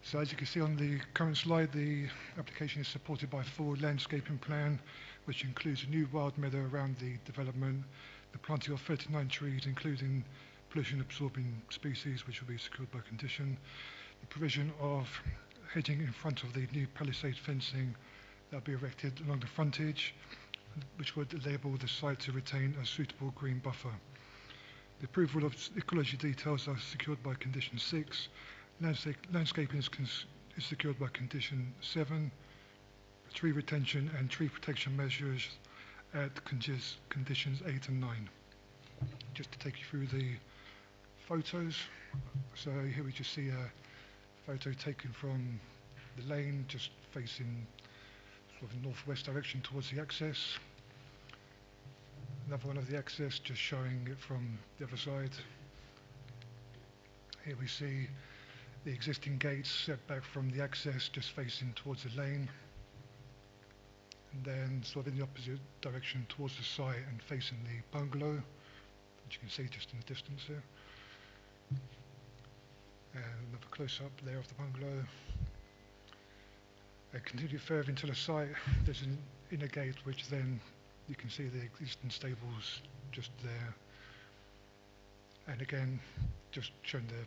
So as you can see on the current slide, the application is supported by a full landscaping plan, which includes a new wild meadow around the development, the planting of 39 trees, including pollution-absorbing species, which will be secured by condition, the provision of hedging in front of the new palisade fencing that will be erected along the frontage, which would enable the site to retain a suitable green buffer. The approval of ecology details are secured by condition 6. Landscaping is secured by condition 7. Tree retention and tree protection measures at conditions 8 and 9. Just to take you through the photos. So here we just see a photo taken from the lane, just facing sort of northwest direction towards the access. Another one of the access, just showing it from the other side. Here we see the existing gates set back from the access, just facing towards the lane. And then sort of in the opposite direction towards the site and facing the bungalow, which you can see just in the distance there. And another close-up there of the bungalow. And continue further into the site, there's an inner gate which then you can see the existing stables just there. And again, just showing the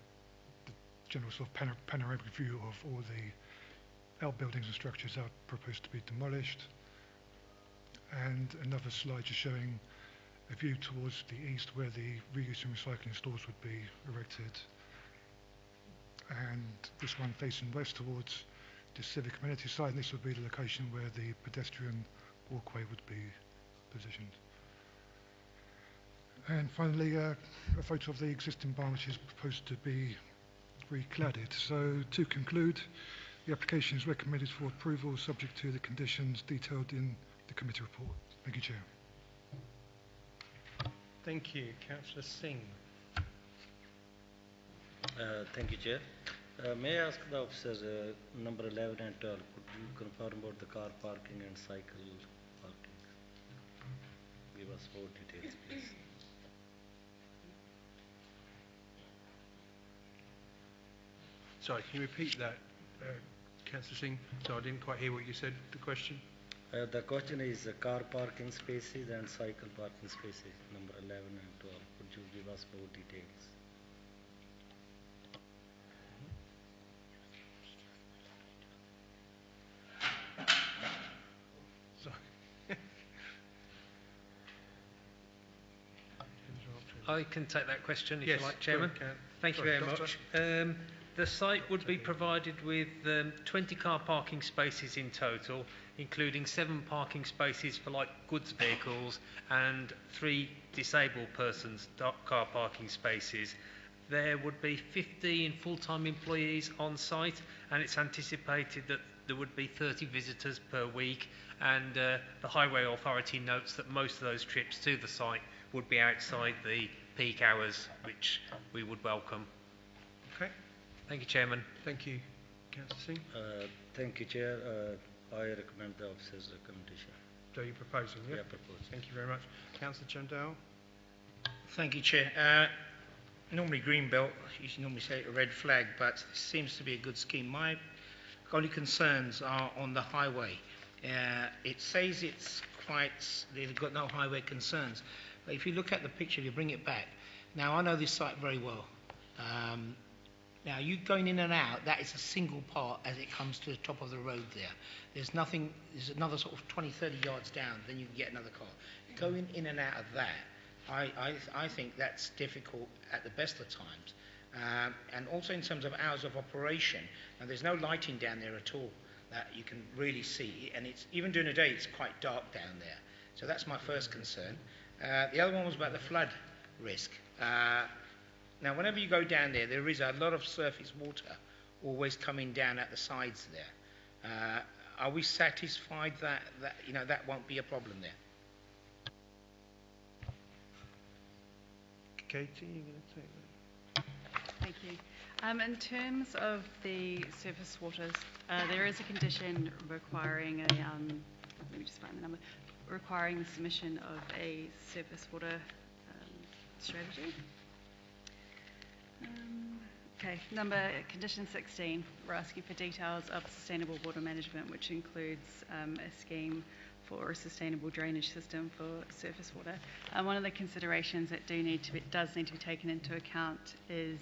general sort of panoramic view of all the outbuildings and structures that are proposed to be demolished. And another slide just showing a view towards the east where the reuse and recycling stores would be erected. And this one facing west towards the civic amenity site, and this would be the location where the pedestrian walkway would be positioned. And finally, a photo of the existing barn, which is proposed to be recladded. So to conclude, the application is recommended for approval subject to the conditions detailed in the committee report. Thank you, Chair. Thank you. Councillor Singh. Thank you, Chair. May I ask the officers, number 11 and 12, could you confirm about the car parking and cycle parking? Give us more details, please. Sorry, can you repeat that, Councillor Singh? So I didn't quite hear what you said, the question. The question is car parking spaces and cycle parking spaces, number 11 and 12. Could you give us more details? I can take that question if Yes, you like, Chairman. Thank you very much. The site would be provided with 20 car parking spaces in total, including 7 parking spaces for light goods vehicles and 3 disabled persons car parking spaces. There would be 15 full-time employees on site, and it's anticipated that there would be 30 visitors per week, and the Highway Authority notes that most of those trips to the site would be outside the peak hours, which we would welcome. Okay. Thank you, Chairman. Thank you, Councillor Singh. Thank you, Chair. I recommend the officer's recommendation. So you're proposing, yeah? Yeah, proposing. Thank you very much. Councillor Chandal. Thank you, Chair. Normally green belt, usually normally say a red flag, but this seems to be a good scheme. My only concerns are on the highway. It says it's quite, they've got no highway concerns. But if you look at the picture, you bring it back. Now, I know this site very well. Now, you going in and out, that is a single part as it comes to the top of the road there. There's nothing, there's another sort of 20, 30 yards down, then you can get another car. Going in and out of that, I think that's difficult at the best of times. And also in terms of hours of operation, now there's no lighting down there at all that you can really see, and it's even during the day it's quite dark down there. So that's my first concern. The other one was about the flood risk. Now whenever you go down there, there is a lot of surface water always coming down at the sides there. Are we satisfied that you know that won't be a problem there? Katie, you're going to take that. Thank you. In terms of the surface waters, there is a condition requiring a, let me just find the number, requiring the submission of a surface water strategy. Condition 16, we're asking for details of sustainable water management, which includes a scheme for a sustainable drainage system for surface water. One of the considerations that does need to be taken into account is,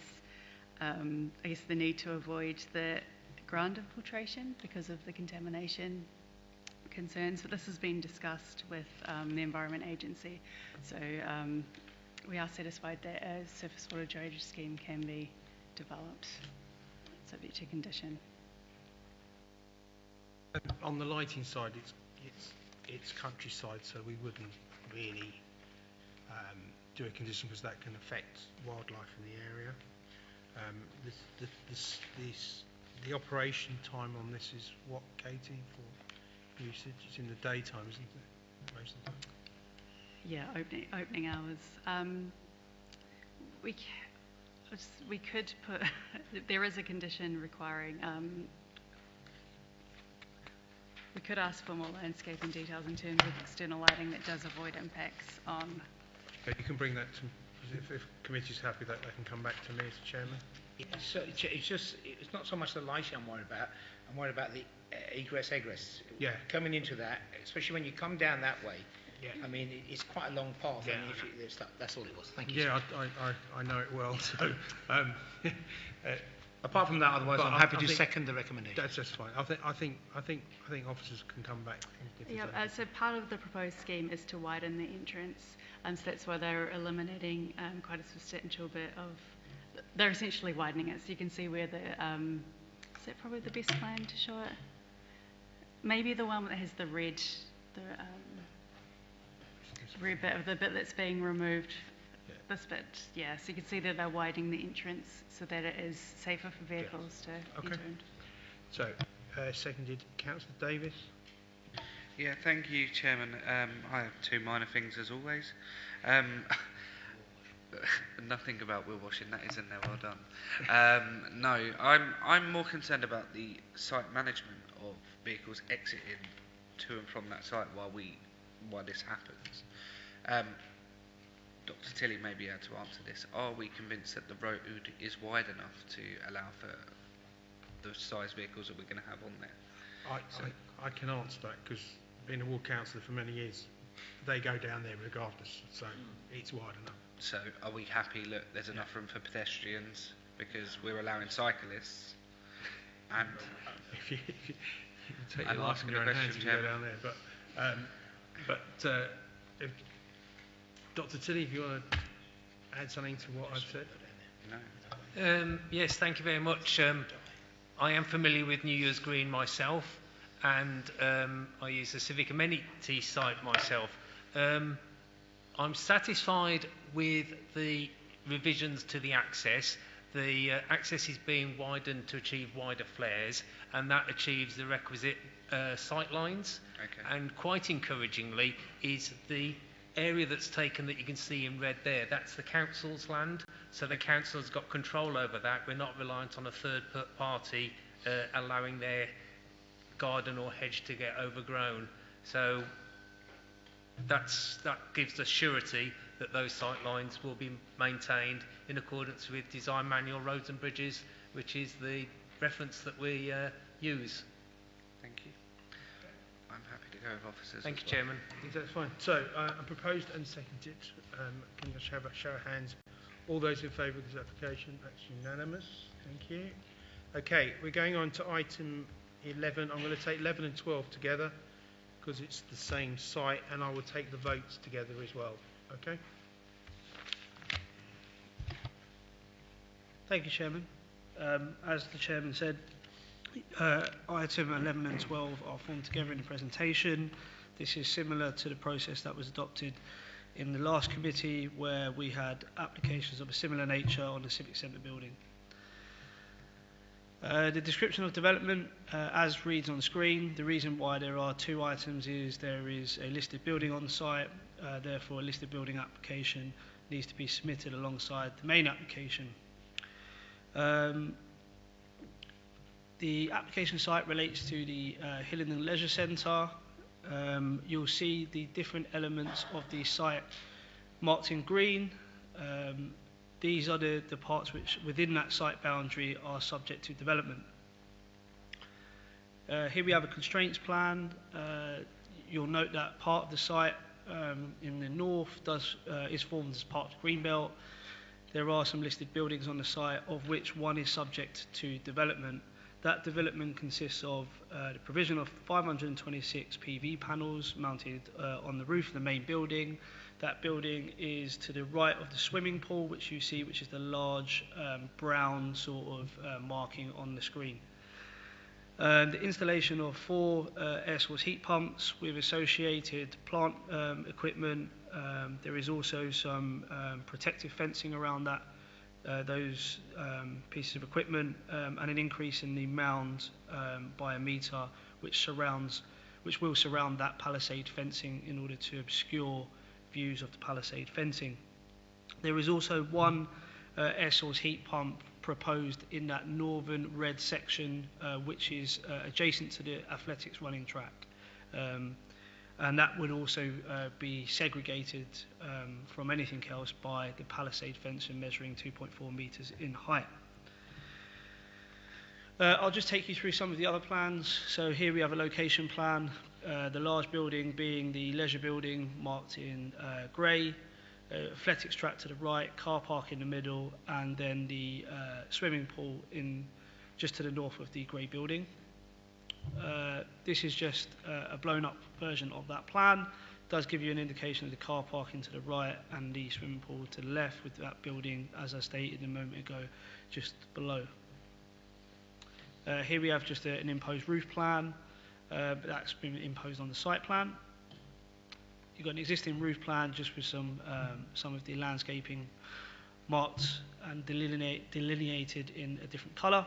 I guess, the need to avoid the ground infiltration because of the contamination concerns. But this has been discussed with the Environment Agency, so we are satisfied that a surface water drainage scheme can be developed, subject to condition. On the lighting side, it's countryside, so we wouldn't really do a condition because that can affect wildlife in the area. The operation time on this is what, Katie, for usage? It's in the daytime, isn't it? Most of the time. Yeah, opening hours. We could put. There is a condition requiring. We could ask for more landscaping details in terms of external lighting that does avoid impacts on. Okay, you can bring that to. If the committee's happy, that they can come back to me as chairman. So it's not so much the lighting I'm worried about. I'm worried about the egress. Yeah. Coming into that, especially when you come down that way. Yeah. I mean, it's quite a long path. Yeah, and that's all it was. Thank you. Yeah, I know it well. So, apart from that, otherwise, I'm happy to second the recommendation. That's fine. I think officers can come back. Yeah. So part of the proposed scheme is to widen the entrance, so that's why they're eliminating quite a substantial bit of. They're essentially widening it, so you can see where the. Is that probably the best plan to show it? Maybe the one that has the red, red bit of the bit that's being removed. Yeah. This bit, yeah. So you can see that they're widening the entrance so that it is safer for vehicles to enter. So, seconded, Councillor Davis. Yeah, thank you, Chairman. I have 2 minor things as always. Nothing about wheel washing, that is in there, well done. No, I'm more concerned about the site management of vehicles exiting to and from that site while this happens. Dr. Tilley may be able to answer this. Are we convinced that the road is wide enough to allow for the size vehicles that we're going to have on there? I can answer that because being a ward councillor for many years, they go down there regardless, so it's wide enough. So are we happy, look, there's enough room for pedestrians because we're allowing cyclists and... if you take your life in your own hands, you go down there. But if Dr. Tilley, if you want to add something to what I've said. No. Yes, thank you very much. I am familiar with New Year's Green myself. and I use the civic amenity site myself. I'm satisfied with the revisions to the access. The access is being widened to achieve wider flares, and that achieves the requisite sight lines. Okay. And quite encouragingly is the area that's taken that you can see in red there. That's the council's land, so the council's got control over that. We're not reliant on a third party allowing their garden or hedge to get overgrown. So that gives us surety that those sight lines will be maintained in accordance with Design Manual Roads and Bridges, which is the reference that we use. Thank you. I'm happy to go with officers. Thank you, Chairman. That's fine. So I proposed and seconded. Can you have a show of hands? All those in favour of this application? That's unanimous. Thank you. Okay, we're going on to item 11. I'm going to take 11 and 12 together because it's the same site, and I will take the votes together as well. Okay? Thank you, Chairman. As the Chairman said, item 11 and 12 are formed together in the presentation. This is similar to the process that was adopted in the last committee, where we had applications of a similar nature on the Civic Centre building. The description of development, as reads on the screen, the reason why there are two items is there is a listed building on the site, therefore a listed building application needs to be submitted alongside the main application. The application site relates to the Hillingdon Leisure Centre. You'll see the different elements of the site marked in green. These are the parts which within that site boundary are subject to development. Here we have a constraints plan. You'll note that part of the site in the north is formed as part of the Greenbelt. There are some listed buildings on the site, of which one is subject to development. That development consists of the provision of 526 PV panels mounted on the roof of the main building. That building is to the right of the swimming pool, which you see, which is the large brown sort of marking on the screen. The installation of 4 air source heat pumps with associated plant equipment. There is also some protective fencing around that, those pieces of equipment, and an increase in the mound by a metre, which will surround that palisade fencing in order to obscure views of the palisade fencing. There is also one air source heat pump proposed in that northern red section, which is adjacent to the athletics running track. And that would also be segregated from anything else by the palisade fencing measuring 2.4 metres in height. I'll just take you through some of the other plans. So here we have a location plan, the large building being the leisure building marked in grey, athletics track to the right, car park in the middle, and then the swimming pool just to the north of the grey building. This is just a blown up version of that plan. It does give you an indication of the car parking to the right and the swimming pool to the left, with that building, as I stated a moment ago, just below. Here we have just an imposed roof plan, but that's been imposed on the site plan. You've got an existing roof plan just with some of the landscaping marked and delineated in a different colour.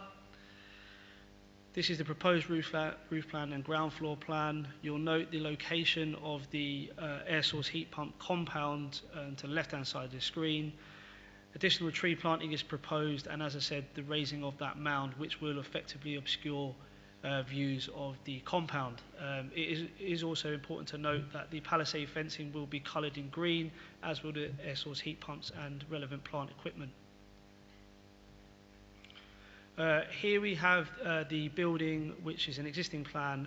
This is the proposed roof plan and ground floor plan. You'll note the location of the air source heat pump compound to the left-hand side of the screen. Additional tree planting is proposed, and as I said, the raising of that mound, which will effectively obscure views of the compound. It is also important to note that the palisade fencing will be coloured in green, as will the air source heat pumps and relevant plant equipment. Here we have the building, which is an existing plan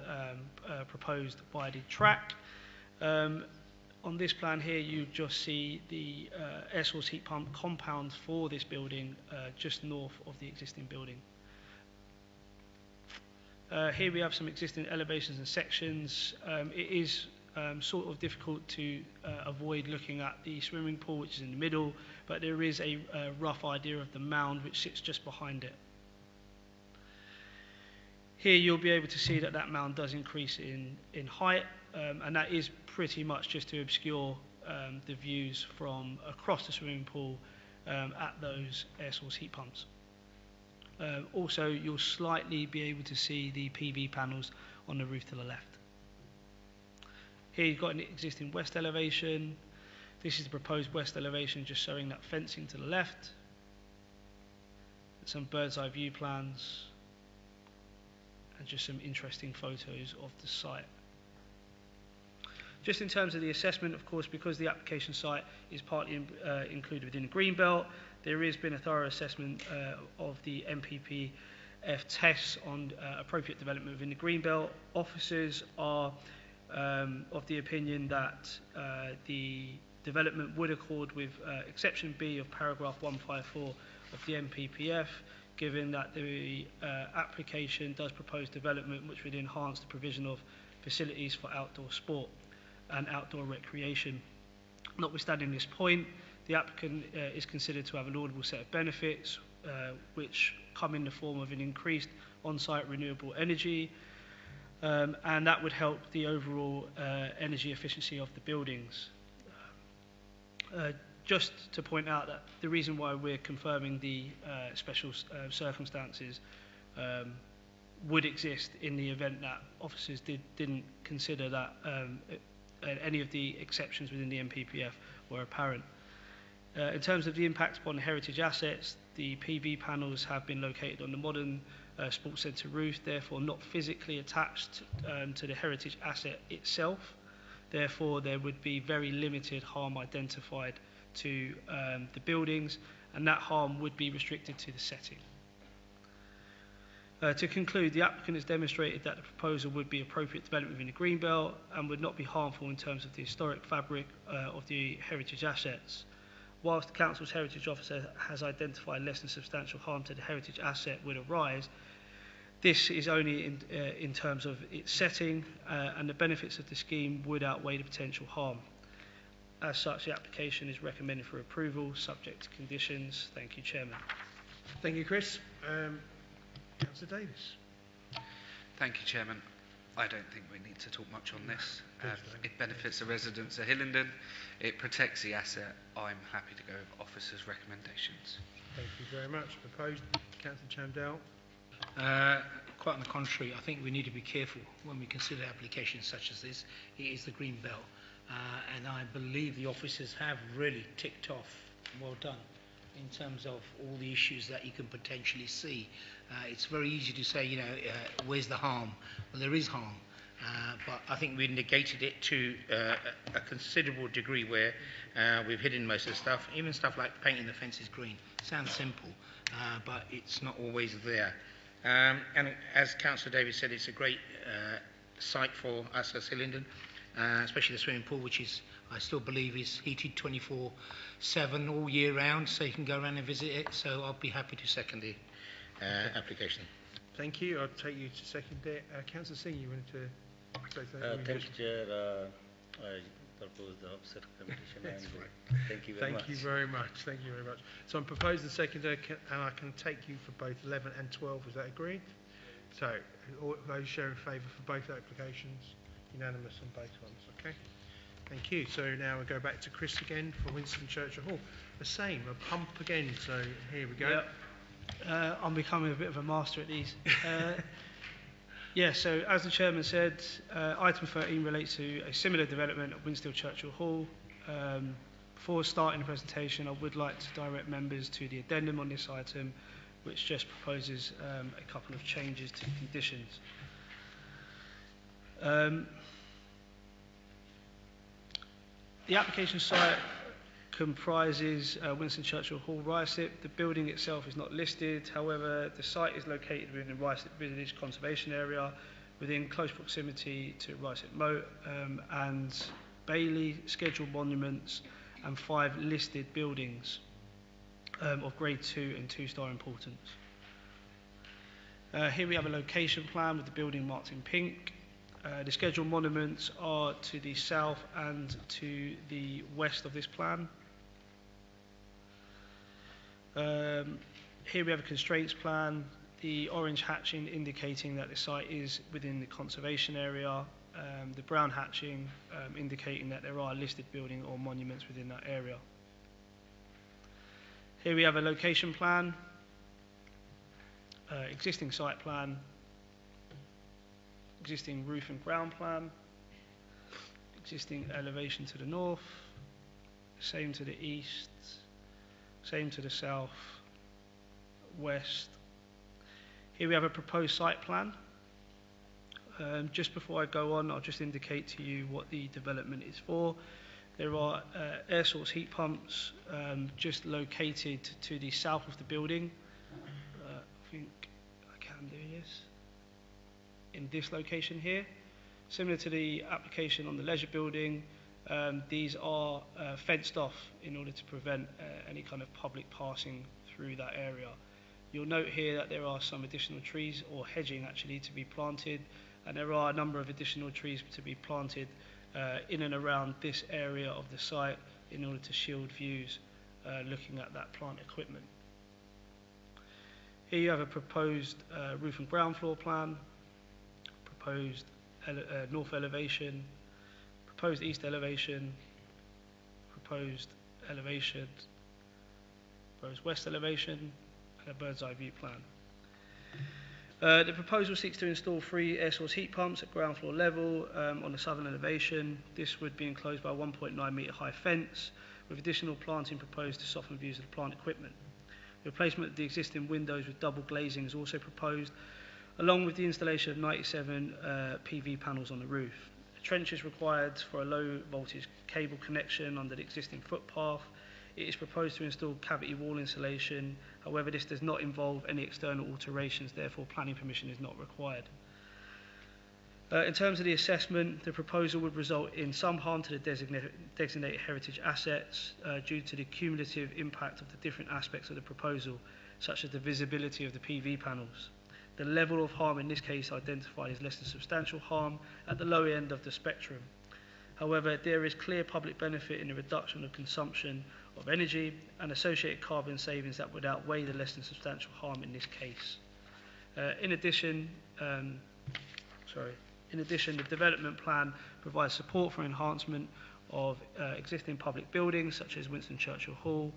proposed by the track. On this plan here, you just see the air source heat pump compound for this building just north of the existing building. Here we have some existing elevations and sections. It is sort of difficult to avoid looking at the swimming pool, which is in the middle, but there is a rough idea of the mound which sits just behind it. Here you'll be able to see that that mound does increase in height, and that is pretty much just to obscure the views from across the swimming pool at those air source heat pumps. Also, you'll slightly be able to see the PV panels on the roof to the left. Here you've got an existing west elevation. This is the proposed west elevation, just showing that fencing to the left. Some bird's eye view plans, and just some interesting photos of the site. Just in terms of the assessment, of course, because the application site is partly included within the Greenbelt, there has been a thorough assessment of the MPPF tests on appropriate development within the Greenbelt. Officers are of the opinion that the development would accord with exception B of paragraph 154 of the MPPF, given that the application does propose development which would enhance the provision of facilities for outdoor sport and outdoor recreation. Notwithstanding this point, the applicant is considered to have an audible set of benefits which come in the form of an increased on-site renewable energy, and that would help the overall energy efficiency of the buildings. Just to point out that the reason why we're confirming the special circumstances would exist in the event that officers didn't consider that any of the exceptions within the MPPF were apparent. In terms of the impact upon heritage assets, the PV panels have been located on the modern sports centre roof, therefore not physically attached to the heritage asset itself. Therefore, there would be very limited harm identified to the buildings, and that harm would be restricted to the setting. To conclude, the applicant has demonstrated that the proposal would be appropriate development within the Greenbelt and would not be harmful in terms of the historic fabric of the heritage assets. Whilst the Council's Heritage Officer has identified less than substantial harm to the heritage asset would arise, this is only in terms of its setting, and the benefits of the scheme would outweigh the potential harm. As such, the application is recommended for approval, subject to conditions. Thank you, Chairman. Thank you, Chris. Councillor Davis. Thank you, Chairman. I don't think we need to talk much on this. It benefits the residents of Hillingdon. It protects the asset. I'm happy to go with officers' recommendations. Thank you very much. Proposed, Councillor Chamdell. Quite on the contrary, I think we need to be careful when we consider applications such as this. It is the Greenbelt, and I believe the officers have really ticked off, well done, in terms of all the issues that you can potentially see. It's very easy to say, where's the harm? Well, there is harm, but I think we've negated it to a considerable degree where we've hidden most of the stuff, even stuff like painting the fences green. Sounds simple, but it's not always there. And as Councillor Davis said, it's a great site for us as Hillingdon, especially the swimming pool, which is, I still believe, is heated 24/7 all year round, so you can go around and visit it. So I'll be happy to second the application. Thank you. I'll take you to second it. Councillor Singh, you wanted to say something? Thank you, Chair. I propose the officer recommendation. Thank you very much. Thank you very much. Thank you very much. So I'm proposing second, and I can take you for both 11 and 12. Is that agreed? So all those share in favour for both applications, unanimous on both ones. Okay. Thank you. So now we go back to Chris again for Winston Churchill Hall. The same, a pump again. So here we go. Yep. I'm becoming a bit of a master at these. So as the Chairman said, item 13 relates to a similar development at Winston Churchill Hall. Before starting the presentation, I would like to direct members to the addendum on this item, which just proposes a couple of changes to the conditions. The application site comprises Winston Churchill Hall, Ryesip. The building itself is not listed. However, the site is located within the Ryesip Village Conservation Area, within close proximity to Ryesip Moat and Bailey, scheduled monuments, and 5 listed buildings of grade 2 and 2-star importance. Here we have a location plan with the building marked in pink. The scheduled monuments are to the south and to the west of this plan. Here we have a constraints plan. the orange hatching indicating that the site is within the conservation area, the brown hatching indicating that there are listed buildings or monuments within that area. Here we have a location plan, existing site plan, existing roof and ground plan, existing elevation to the north, same to the east, same to the south, west. Here we have a proposed site plan. Just before I go on, I'll just indicate to you what the development is for. There are air source heat pumps just located to the south of the building. I think I can do this. In this location here. Similar to the application on the leisure building, these are fenced off in order to prevent any kind of public passing through that area. You'll note here that there are some additional trees, or hedging actually, to be planted, and there are a number of additional trees to be planted in and around this area of the site in order to shield views looking at that plant equipment. Here you have a proposed roof and ground floor plan, proposed north elevation, proposed east elevation, proposed elevation, proposed west elevation, and a bird's eye view plan. The proposal seeks to install 3 air source heat pumps at ground floor level on the southern elevation. This would be enclosed by a 1.9 metre high fence, with additional planting proposed to soften views of the plant equipment. The replacement of the existing windows with double glazing is also proposed, along with the installation of 97 PV panels on the roof. A trench is required for a low voltage cable connection under the existing footpath. It is proposed to install cavity wall insulation. However, this does not involve any external alterations, therefore planning permission is not required. In terms of the assessment, the proposal would result in some harm to the designated heritage assets due to the cumulative impact of the different aspects of the proposal, such as the visibility of the PV panels. The level of harm in this case identified is less than substantial harm at the low end of the spectrum. However, there is clear public benefit in the reduction of consumption of energy and associated carbon savings that would outweigh the less than substantial harm in this case. In addition, the development plan provides support for enhancement of existing public buildings such as Winston Churchill Hall,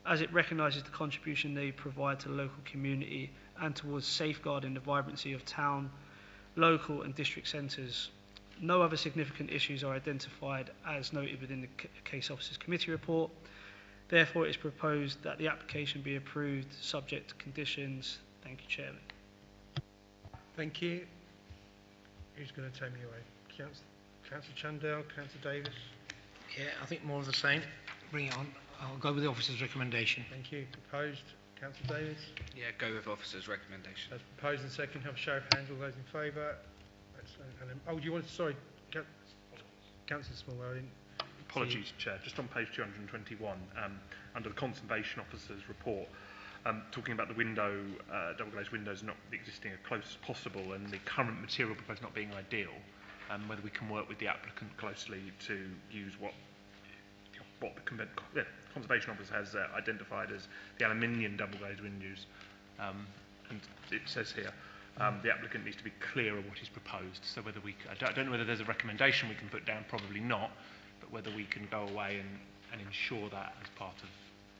as it recognises the contribution they provide to the local community and towards safeguarding the vibrancy of town, local and district centres. No other significant issues are identified as noted within the Case Officers Committee report. Therefore, it is proposed that the application be approved subject to conditions. Thank you, Chairman. Thank you. Who's going to take me away? Councillor Chandel, Councillor Davis? Yeah, I think more of the same. Bring it on. I'll go with the officer's recommendation. Thank you. Proposed, Councillor Davis? Yeah, go with officer's recommendation. As proposed and second, have a show of hands. All those in favour? Oh, do you want to, sorry, Councillor Small, I didn't. Apologies, Chair. Just on page 221, under the Conservation Officer's report, talking about the window, double glazed windows not existing as close as possible and the current material proposed not being ideal, and whether we can work with the applicant closely to use what the Conservation Officer has identified as the aluminium double glazed windows. And it says here, the applicant needs to be clear of what is proposed. So whether we, I don't know whether there's a recommendation we can put down, probably not, but whether we can go away and ensure that as part of.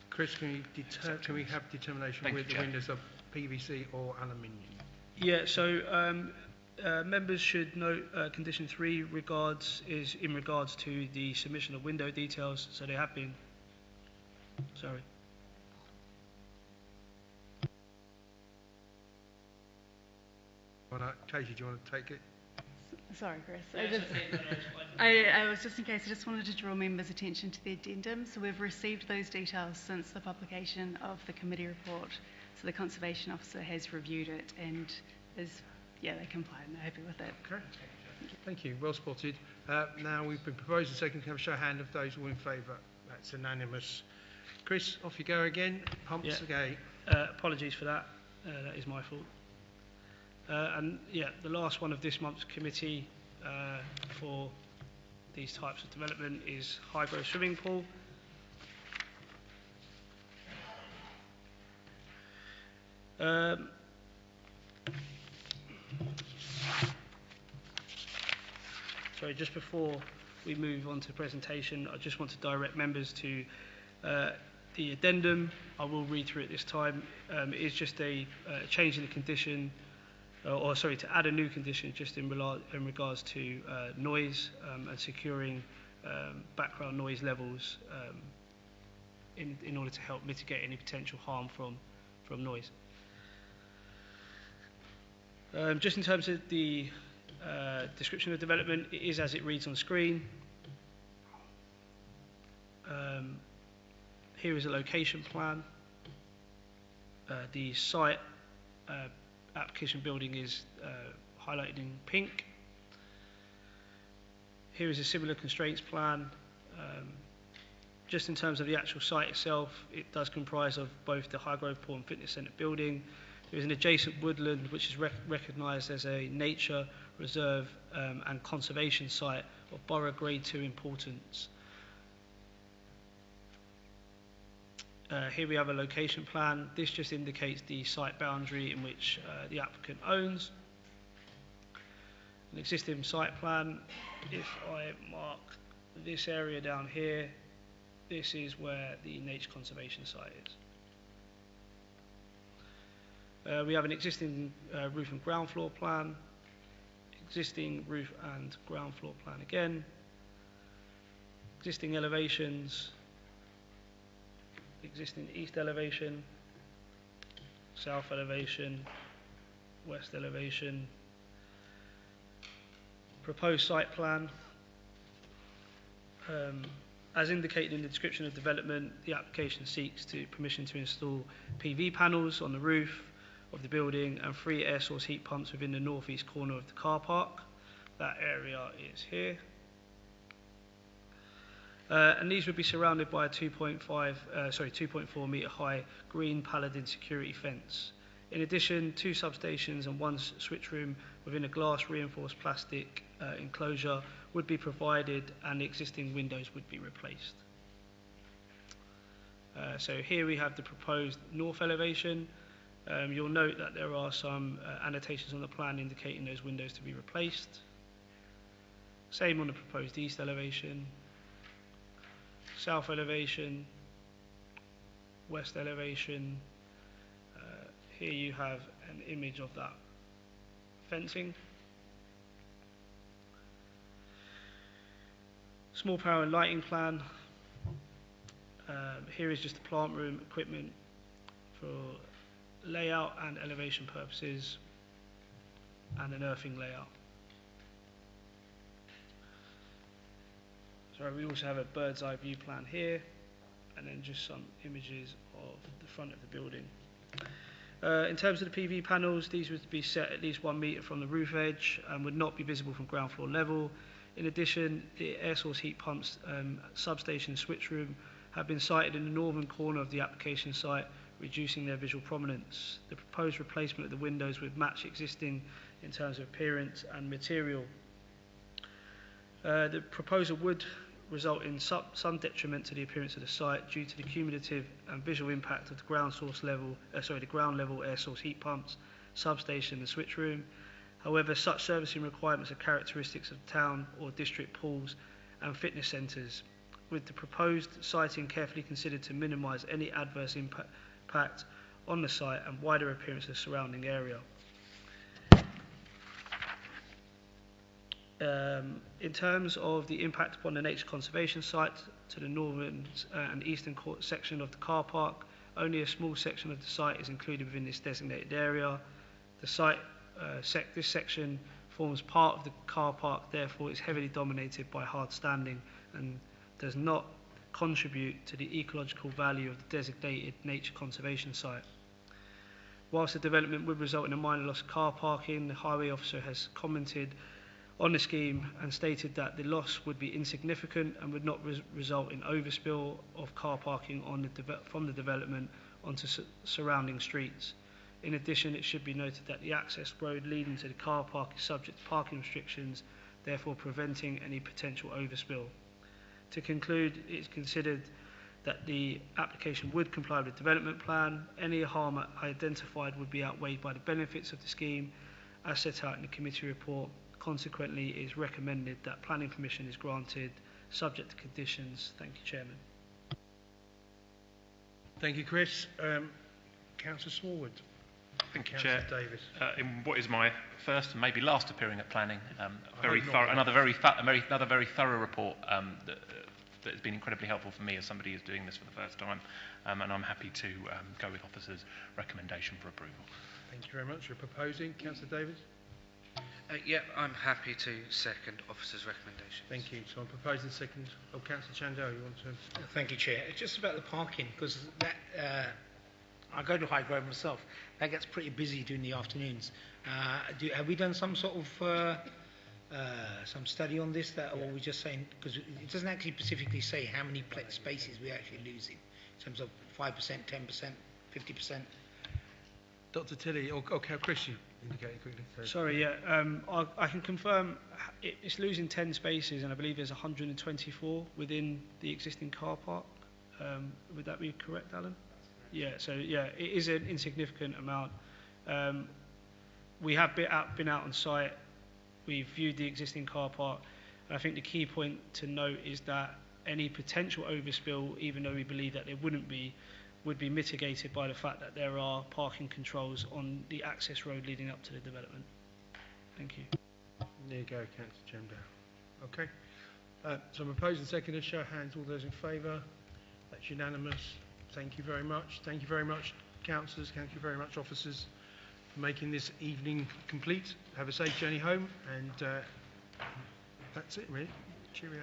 Chris, can we have determination with the windows of PVC or aluminium? Yeah, so members should note condition 3 is in regards to the submission of window details, so they have been. Sorry. Katie, do you want to take it? Sorry, Chris. I was just in case, I just wanted to draw members' attention to the addendum. So we've received those details since the publication of the committee report. So the Conservation Officer has reviewed it and they're compliant and they're happy with it. Okay. Thank you. Well spotted. Now we've been proposed a second. Can I have a show of hand of those all in favour? That's unanimous. Chris, off you go again. Pumps again. Apologies for that. That is my fault. And the last one of this month's committee for these types of development is high-growth swimming pool. sorry, just before we move on to the presentation, I just want to direct members to the addendum. I will read through it this time. It is just a change in the condition, to add a new condition just in regards to noise and securing background noise levels in order to help mitigate any potential harm from noise. Just in terms of the description of development, it is as it reads on screen. Here is a location plan. The site application building is highlighted in pink. Here is a similar constraints plan. Just in terms of the actual site itself, it does comprise of both the Highgrove Pool and Fitness Centre building. There is an adjacent woodland which is recognised as a nature reserve and conservation site of Borough Grade 2 importance. Here we have a location plan. This just indicates the site boundary in which the applicant owns. An existing site plan, if I mark this area down here, this is where the nature conservation site is. We have an existing roof and ground floor plan, existing roof and ground floor plan again, existing elevations, existing east elevation, south elevation, west elevation, proposed site plan. As indicated in the description of development, the application seeks permission to install PV panels on the roof of the building and 3 air source heat pumps within the northeast corner of the car park. That area is here. And these would be surrounded by a 2.4 metre high green paladin security fence. In addition, 2 substations and 1 switch room within a glass reinforced plastic enclosure would be provided, and the existing windows would be replaced. So here we have the proposed north elevation. You'll note that there are some annotations on the plan indicating those windows to be replaced. Same on the proposed east elevation, south elevation, west elevation. Here you have an image of that fencing. Small power and lighting plan. Here is just the plant room equipment for layout and elevation purposes, and an earthing layout. So we also have a bird's eye view plan here, and then just some images of the front of the building. In terms of the PV panels, these would be set at least 1 metre from the roof edge and would not be visible from ground floor level. In addition, the air source heat pumps substation switch room have been sited in the northern corner of the application site, reducing their visual prominence. The proposed replacement of the windows would match existing in terms of appearance and material. The proposal would result in some detriment to the appearance of the site due to the cumulative and visual impact of the ground level air source heat pumps, substation and switch room. However, such servicing requirements are characteristics of town or district pools and fitness centres, with the proposed siting carefully considered to minimise any adverse impact on the site and wider appearance of the surrounding area. In terms of the impact upon the nature conservation site to the northern and eastern section of the car park, only a small section of the site is included within this designated area. The site, this section forms part of the car park, therefore is heavily dominated by hard standing and does not contribute to the ecological value of the designated nature conservation site. Whilst the development would result in a minor loss of car parking, the highway officer has commented on the scheme and stated that the loss would be insignificant and would not result in overspill of car parking from the development onto surrounding streets. In addition, it should be noted that the access road leading to the car park is subject to parking restrictions, therefore preventing any potential overspill. To conclude, it is considered that the application would comply with the development plan. Any harm identified would be outweighed by the benefits of the scheme as set out in the committee report, Consequently, it is recommended that planning permission is granted, subject to conditions. Thank you, Chairman. Thank you, Chris. Councillor Smallwood. Thank you, Councillor Chair. Davis. In what is my first and maybe last appearing at planning, hope not. another very thorough report that has been incredibly helpful for me as somebody who's doing this for the first time, and I'm happy to go with officers' recommendation for approval. Thank you very much. You're proposing, Councillor Davis? Yeah, I'm happy to second officer's recommendation. Thank you. So I'm proposing second. Oh, Councillor Chandel, you want to? Thank you, Chair. It's just about the parking, because that I go to High Grove myself. That gets pretty busy during the afternoons. Have we done some sort of some study on this, or are we just saying, because it doesn't actually specifically say how many spaces we're actually losing in terms of 5%, 10%, 50%? Dr. Tilley, or Chris, you indicated quickly. Sorry, yeah. I can confirm it's losing 10 spaces, and I believe there's 124 within the existing car park. Would that be correct, Alan? Yeah, so yeah, it is an insignificant amount. We have been out on site. We've viewed the existing car park, and I think the key point to note is that any potential overspill, even though we believe that there wouldn't be, would be mitigated by the fact that there are parking controls on the access road leading up to the development. Thank you. There you go, Councillor Chandel. Okay. So I'm proposing second. To show of hands, all those in favour. That's unanimous. Thank you very much. Thank you very much, councillors. Thank you very much, officers, for making this evening complete. Have a safe journey home, and that's it, really. Cheerio.